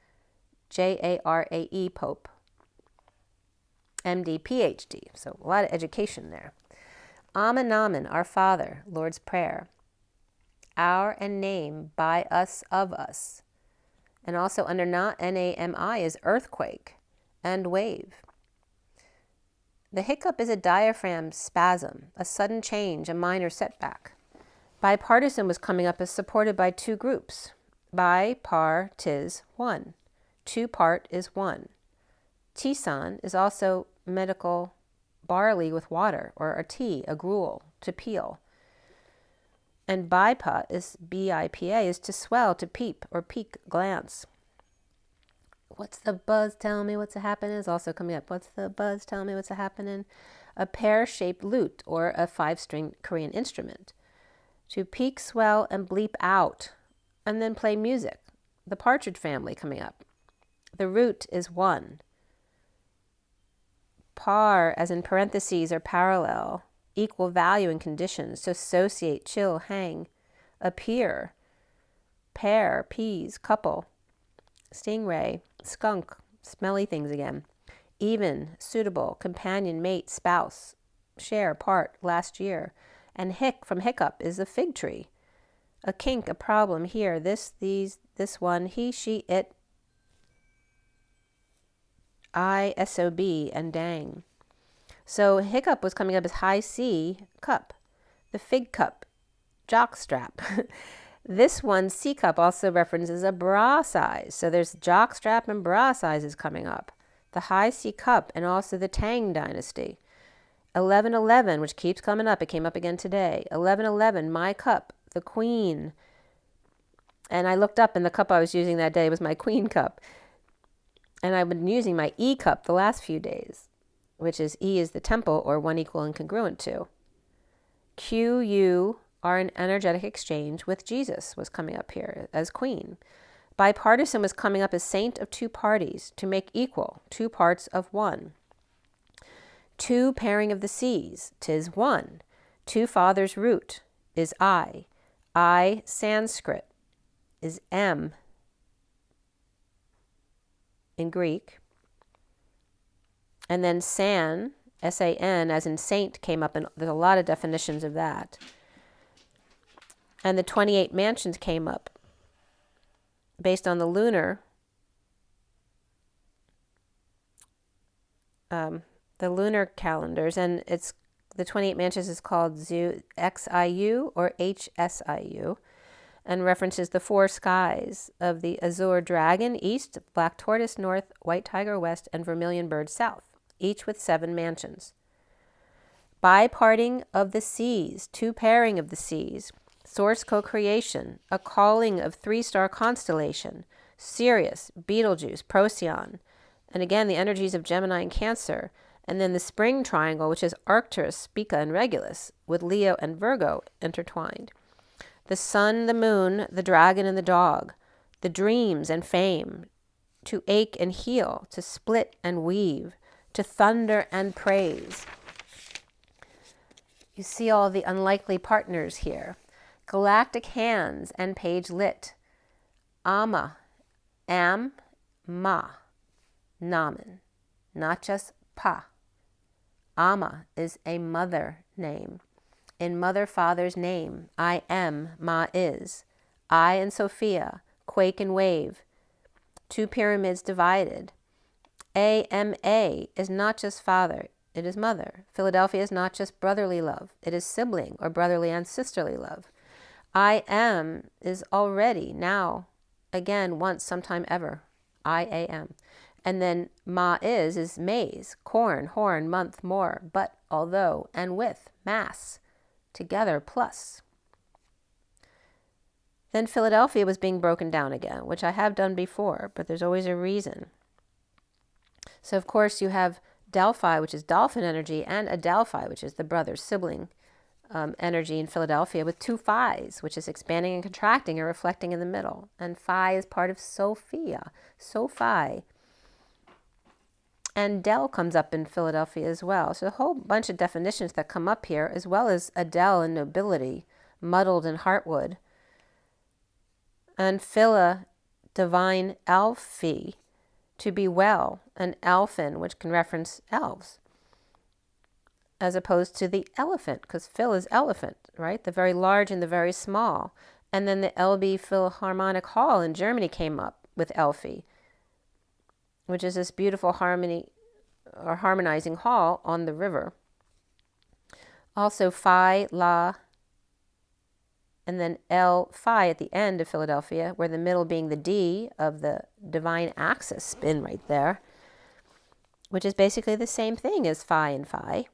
Jarae Pope, MD, PhD. So a lot of education there. Amanaman, our Father, Lord's Prayer. Our and name, by us, of us. And also under NAMI is earthquake and wave. The hiccup is a diaphragm spasm, a sudden change, a minor setback. Bipartisan was coming up as supported by 2 groups. Bi, par, tis, one. 2 part is one. Tisan is also medical barley with water, or a tea, a gruel, to peel. And BIPA is BIPA is to swell, to peep, or peek, glance. What's the buzz? Tell me what's happening is also coming up. What's the buzz? Tell me what's happening. A pear-shaped lute, or a 5-string Korean instrument. To peek, swell, and bleep out, and then play music. The Partridge Family coming up. The root is one. Par, as in parentheses, or parallel, equal value and conditions, to associate, chill, hang, appear, pair, peas, couple. stingray, skunk, smelly things again. Even, suitable, companion, mate, spouse, share, part, last year. And hick from hiccup is a fig tree. A kink, a problem, here, this, these, this one, he, she, it, I, SOB, and dang. So hiccup was coming up as high C, cup. The fig cup, jockstrap. This one, C cup, also references a bra size. So there's jockstrap and bra sizes coming up. The high C cup and also the Tang dynasty. 1111, which keeps coming up. It came up again today. 1111, my cup, the queen. And I looked up and the cup I was using that day was my queen cup. And I've been using my E cup the last few days, which is E is the temple or one equal and congruent to. Q, U are an energetic exchange with Jesus was coming up here as queen. Bipartisan was coming up as saint of two parties to make equal, two parts of one. Two pairing of the C's, 'tis one. Two fathers root is I. I Sanskrit is M in Greek. And then San, S-A-N, as in saint, came up, and there's a lot of definitions of that. And the 28 mansions came up based on the lunar, calendars, and it's the 28 mansions is called XIU or HSIU, and references the four skies of the azure dragon east, black tortoise north, white tiger west, and vermilion bird south, each with 7 mansions. Biparting of the seas, two pairing of the seas, source co-creation, a calling of 3-star constellation, Sirius, Betelgeuse, Procyon, and again the energies of Gemini and Cancer, and then the spring triangle, which is Arcturus, Spica, and Regulus, with Leo and Virgo intertwined. The sun, the moon, the dragon, and the dog, the dreams and fame, to ache and heal, to split and weave, to thunder and praise. You see all the unlikely partners here. Galactic hands and page lit. Ama, am, ma, namen, not just pa. Ama is a mother name. In mother, father's name, I am, ma is. I and Sophia, quake and wave. Two pyramids divided. AMA is not just father, it is mother. Philadelphia is not just brotherly love, it is sibling or brotherly and sisterly love. I am is already, now, again, once, sometime, ever. I am. And then ma is maize, corn, horn, month, more, but, although, and with, mass, together, plus. Then Philadelphia was being broken down again, which I have done before, but there's always a reason. So, of course, you have Delphi, which is dolphin energy, and Adelphi, which is the brother sibling energy in Philadelphia, with 2 phis, which is expanding and contracting or reflecting in the middle. And phi is part of Sophia, Sophi. And Del comes up in Philadelphia as well. So a whole bunch of definitions that come up here, as well as Adele and nobility, muddled in Heartwood. And Phila, divine Alfie, to be well, and Elfin, which can reference elves, as opposed to the elephant, because Phil is elephant, right? The very large and the very small. And then the LB Philharmonic Hall in Germany came up with Elfie, which is this beautiful harmony or harmonizing hall on the river. Also Phi, La, and then L, Phi at the end of Philadelphia, where the middle being the D of the divine axis spin right there, which is basically the same thing as Phi and Phi,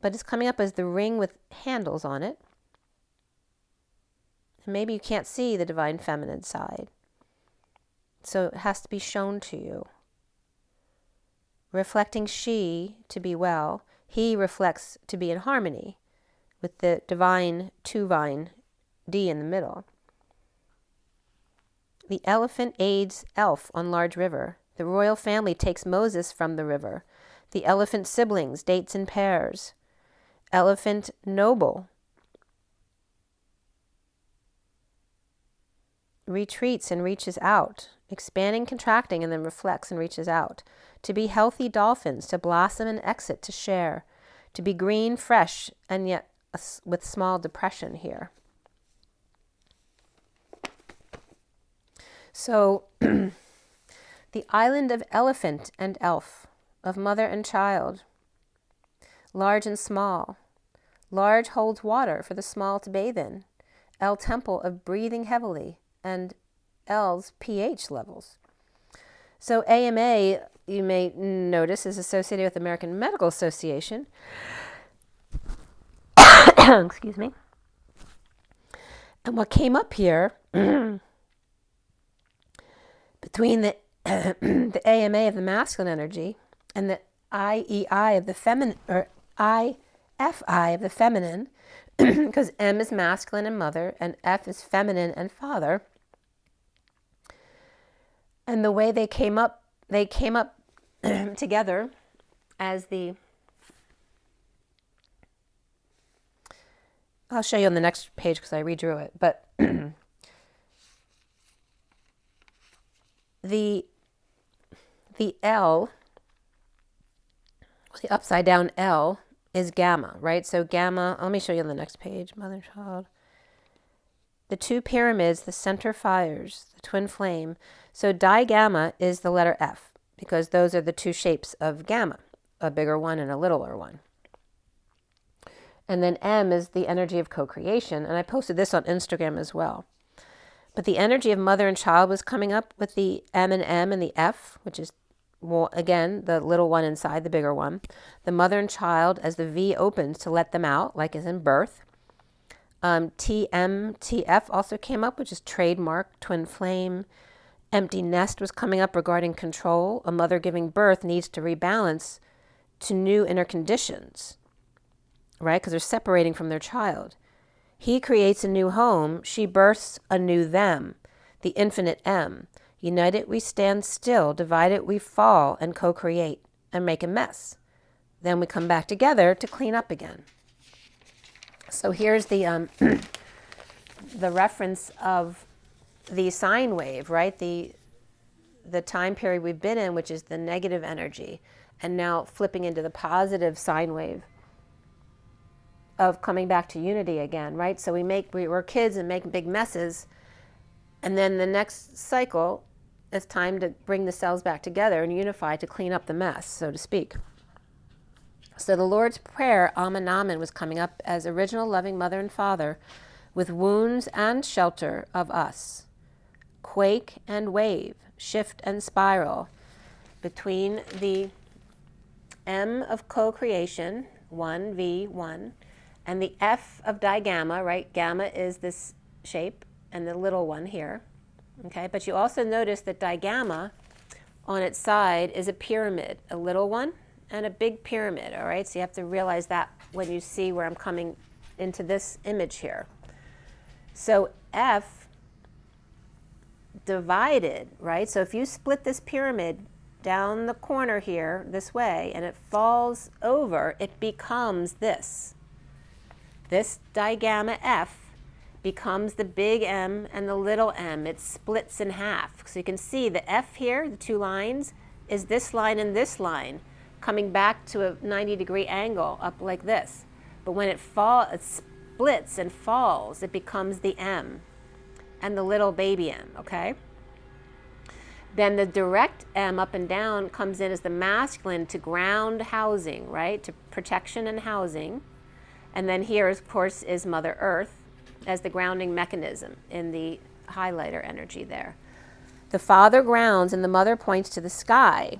but it's coming up as the ring with handles on it. And maybe you can't see the divine feminine side, so it has to be shown to you. Reflecting she to be well, he reflects to be in harmony with the divine two-vine D in the middle. The elephant aids elf on large river. The royal family takes Moses from the river. The elephant siblings dates in pairs. Elephant noble retreats and reaches out expanding, contracting, and then reflects and reaches out. To be healthy dolphins, to blossom and exit, to share. To be green, fresh, and yet with small depression here. So, the island of elephant and elf, of mother and child, large and small. Large holds water for the small to bathe in. L temple of breathing heavily, and L's pH levels. So AMA, you may notice, is associated with the American Medical Association. Excuse me. And what came up here between the the AMA of the masculine energy and the IEI of the feminine, or IFI of the feminine, because M is masculine and mother, and F is feminine and father. And the way they came up together as the, I'll show you on the next page because I redrew it, but the L, the upside down L, is gamma, right? So gamma, let me show you on the next page, mother and child. The two pyramids, the center fires, the twin flame. So digamma is the letter F, because those are the two shapes of gamma, a bigger one and a littler one. And then M is the energy of co-creation, and I posted this on Instagram as well. But the energy of mother and child was coming up with the M and the F, which is, well, again, the little one inside the bigger one. The mother and child as the V opens to let them out, like as in birth. TMTF also came up, which is trademark, twin flame. Empty nest was coming up regarding control. A mother giving birth needs to rebalance to new inner conditions, right? Because they're separating from their child. He creates a new home. She births a new them, the infinite M. United we stand still, divided we fall and co-create and make a mess. Then we come back together to clean up again. So here's the the reference of the sine wave, right? The time period we've been in, which is the negative energy, and now flipping into the positive sine wave of coming back to unity again, right? So we're kids and make big messes, and then the next cycle, it's time to bring the cells back together and unify to clean up the mess, so to speak. So the Lord's Prayer, Amen Amen, was coming up as original loving mother and father with wounds and shelter of us. Quake and wave, shift and spiral between the M of co-creation, 1V1, and the F of digamma, right? Gamma is this shape and the little one here, okay? But you also notice that digamma on its side is a pyramid, a little one and a big pyramid, all right? So you have to realize that when you see where I'm coming into this image here. So F divided, right? So if you split this pyramid down the corner here this way and it falls over, it becomes this. This digamma F becomes the big M and the little m. It splits in half. So you can see the F here, the two lines, is this line and this line coming back to a 90-degree angle up like this. But when it splits and falls, it becomes the M and the little baby M, okay? Then the direct M up and down comes in as the masculine to ground housing, right? To protection and housing. And then here, of course, is Mother Earth as the grounding mechanism in the highlighter energy there. The father grounds and the mother points to the sky.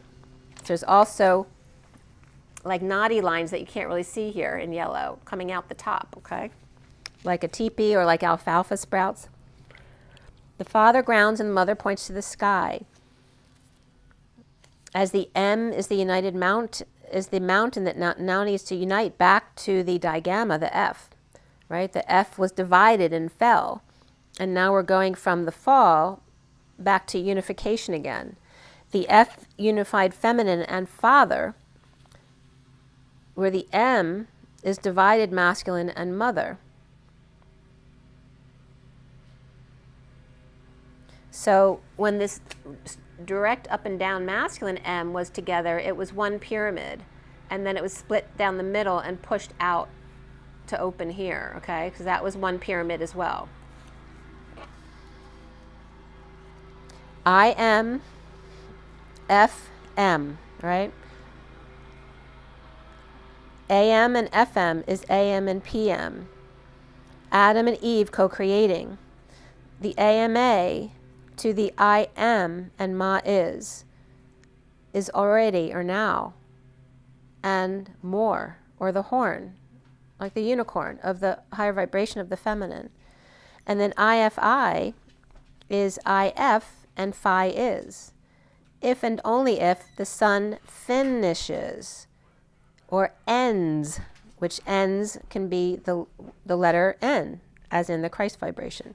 There's also like knotty lines that you can't really see here in yellow coming out the top, okay? Like a teepee or like alfalfa sprouts. The father grounds and the mother points to the sky. As the M is the united mount, is the mountain that now needs to unite back to the digamma, the F, right? The F was divided and fell. And now we're going from the fall back to unification again. The F unified feminine and father, where the M is divided masculine and mother. So when this direct up and down masculine M was together, it was one pyramid. And then it was split down the middle and pushed out to open here, okay? Because that was one pyramid as well. IM, FM, right? AM and FM is AM and PM. Adam and Eve co-creating. The AMA to the I am and Ma is already or now, and more, or the horn, like the unicorn of the higher vibration of the feminine. And then IFI is IF and Phi is. If and only if the sun finishes or ends, which ends can be the letter N, as in the Christ vibration.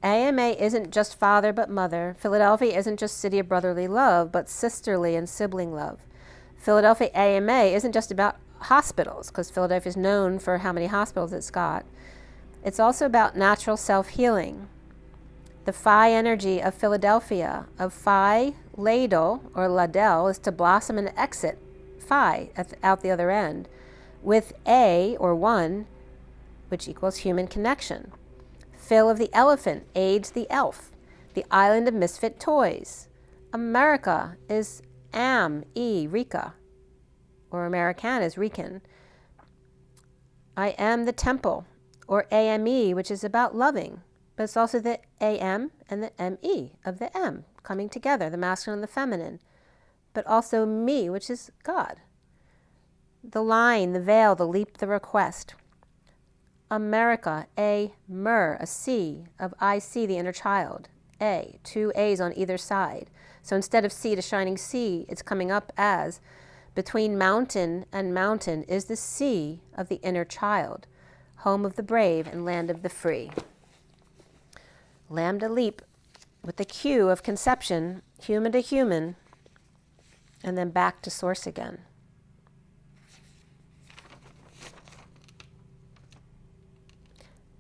AMA isn't just father but mother. Philadelphia isn't just city of brotherly love, but sisterly and sibling love. Philadelphia AMA isn't just about hospitals, because Philadelphia is known for how many hospitals it's got. It's also about natural self-healing. The Phi energy of Philadelphia, of Phi ladle or ladell, is to blossom and exit Phi out the other end, with A or one, which equals human connection. Phil of the elephant aids the elf, the island of misfit toys. America is Rika, or American is Rican. I am the temple, or AME, which is about loving, but it's also the AM and the ME of the M coming together, the masculine and the feminine, but also me, which is God. The line, the veil, the leap, the request. America, a C of I see the inner child. A, two A's on either side. So instead of C to shining C, it's coming up as between mountain and mountain is the sea of the inner child, home of the brave and land of the free. Lambda leap with the Q of conception, human to human, and then back to source again.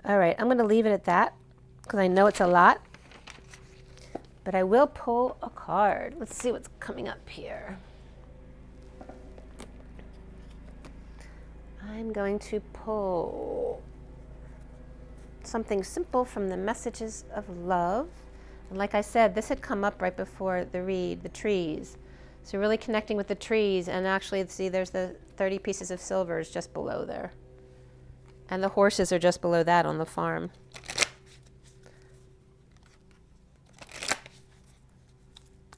All right, I'm going to leave it at that because I know it's a lot, but I will pull a card. Let's see what's coming up here. I'm going to pull something simple from the Messages of Love. And like I said, this had come up right before the read, the trees. So really connecting with the trees, and actually, see, there's the 30 pieces of silver is just below there. And the horses are just below that on the farm.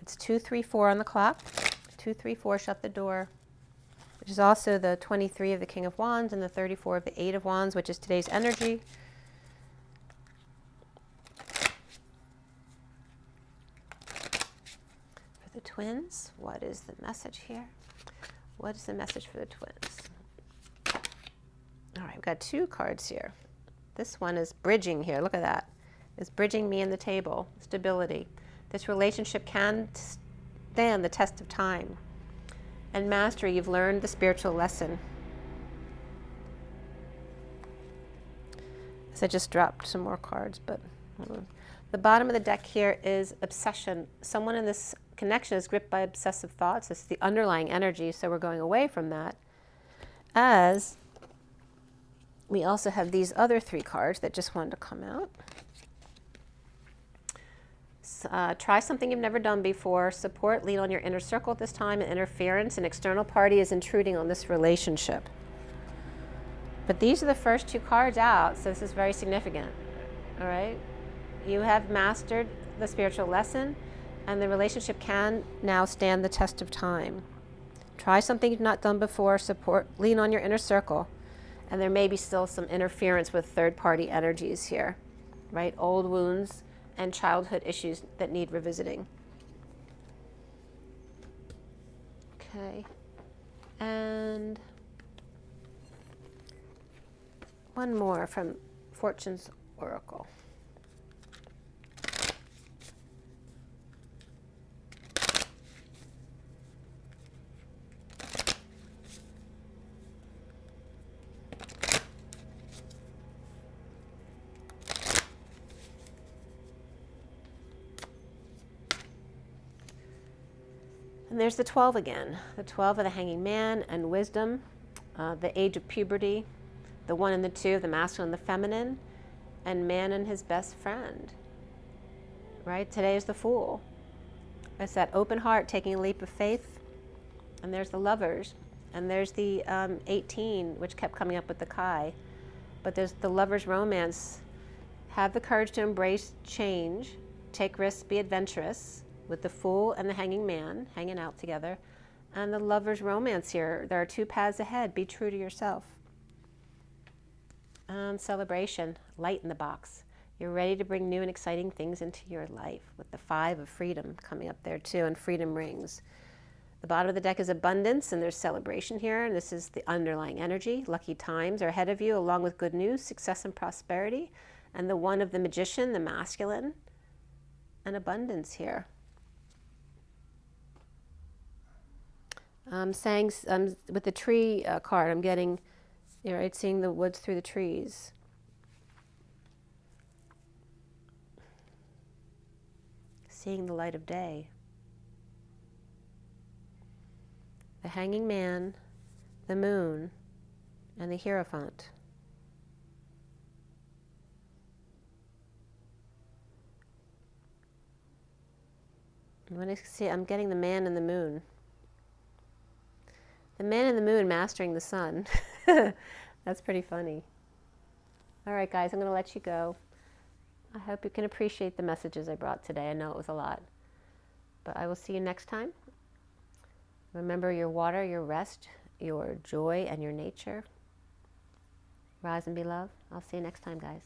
It's 234 on the clock. 234, shut the door. Which is also the 23 of the King of Wands and the 34 of the 8 of Wands, which is today's energy. For the twins, what is the message here? What is the message for the twins? All right, we've got two cards here. This one is bridging here. Look at that. It's bridging me and the table. Stability. This relationship can stand the test of time. And mastery, you've learned the spiritual lesson. So I just dropped some more cards, but the bottom of the deck here is obsession. Someone in this connection is gripped by obsessive thoughts. This is the underlying energy, so we're going away from that. As we also have these other three cards that just wanted to come out. Try something you've never done before. Support, lean on your inner circle at this time, and interference. An external party is intruding on this relationship. But these are the first two cards out, so this is very significant. All right? You have mastered the spiritual lesson, and the relationship can now stand the test of time. Try something you've not done before. Support, lean on your inner circle. And there may be still some interference with third-party energies here, right? Old wounds and childhood issues that need revisiting. Okay. And one more from Fortune's Oracle. And there's the 12 again. The 12 of the Hanging Man and wisdom, the age of puberty, the 1 and the 2 of the masculine and the feminine, and man and his best friend. Right? Today is the Fool. It's that open heart taking a leap of faith. And there's the Lovers. And there's the 18, which kept coming up with the Kai. But there's the Lover's romance. Have the courage to embrace change, take risks, be adventurous, with the Fool and the Hanging Man hanging out together. And the Lover's romance here. There are 2 paths ahead. Be true to yourself. Celebration, light in the box. You're ready to bring new and exciting things into your life, with the 5 of freedom coming up there too, and freedom rings. The bottom of the deck is abundance, and there's celebration here, and this is the underlying energy. Lucky times are ahead of you, along with good news, success, and prosperity. And the 1 of the magician, the masculine, and abundance here. I'm saying, with the tree card, I'm getting, right, seeing the woods through the trees. Seeing the light of day. The Hanging Man, the Moon, and the Hierophant. I'm getting the Man and the Moon. The Man and the Moon mastering the sun. That's pretty funny. All right, guys, I'm going to let you go. I hope you can appreciate the messages I brought today. I know it was a lot. But I will see you next time. Remember your water, your rest, your joy, and your nature. Rise and be love. I'll see you next time, guys.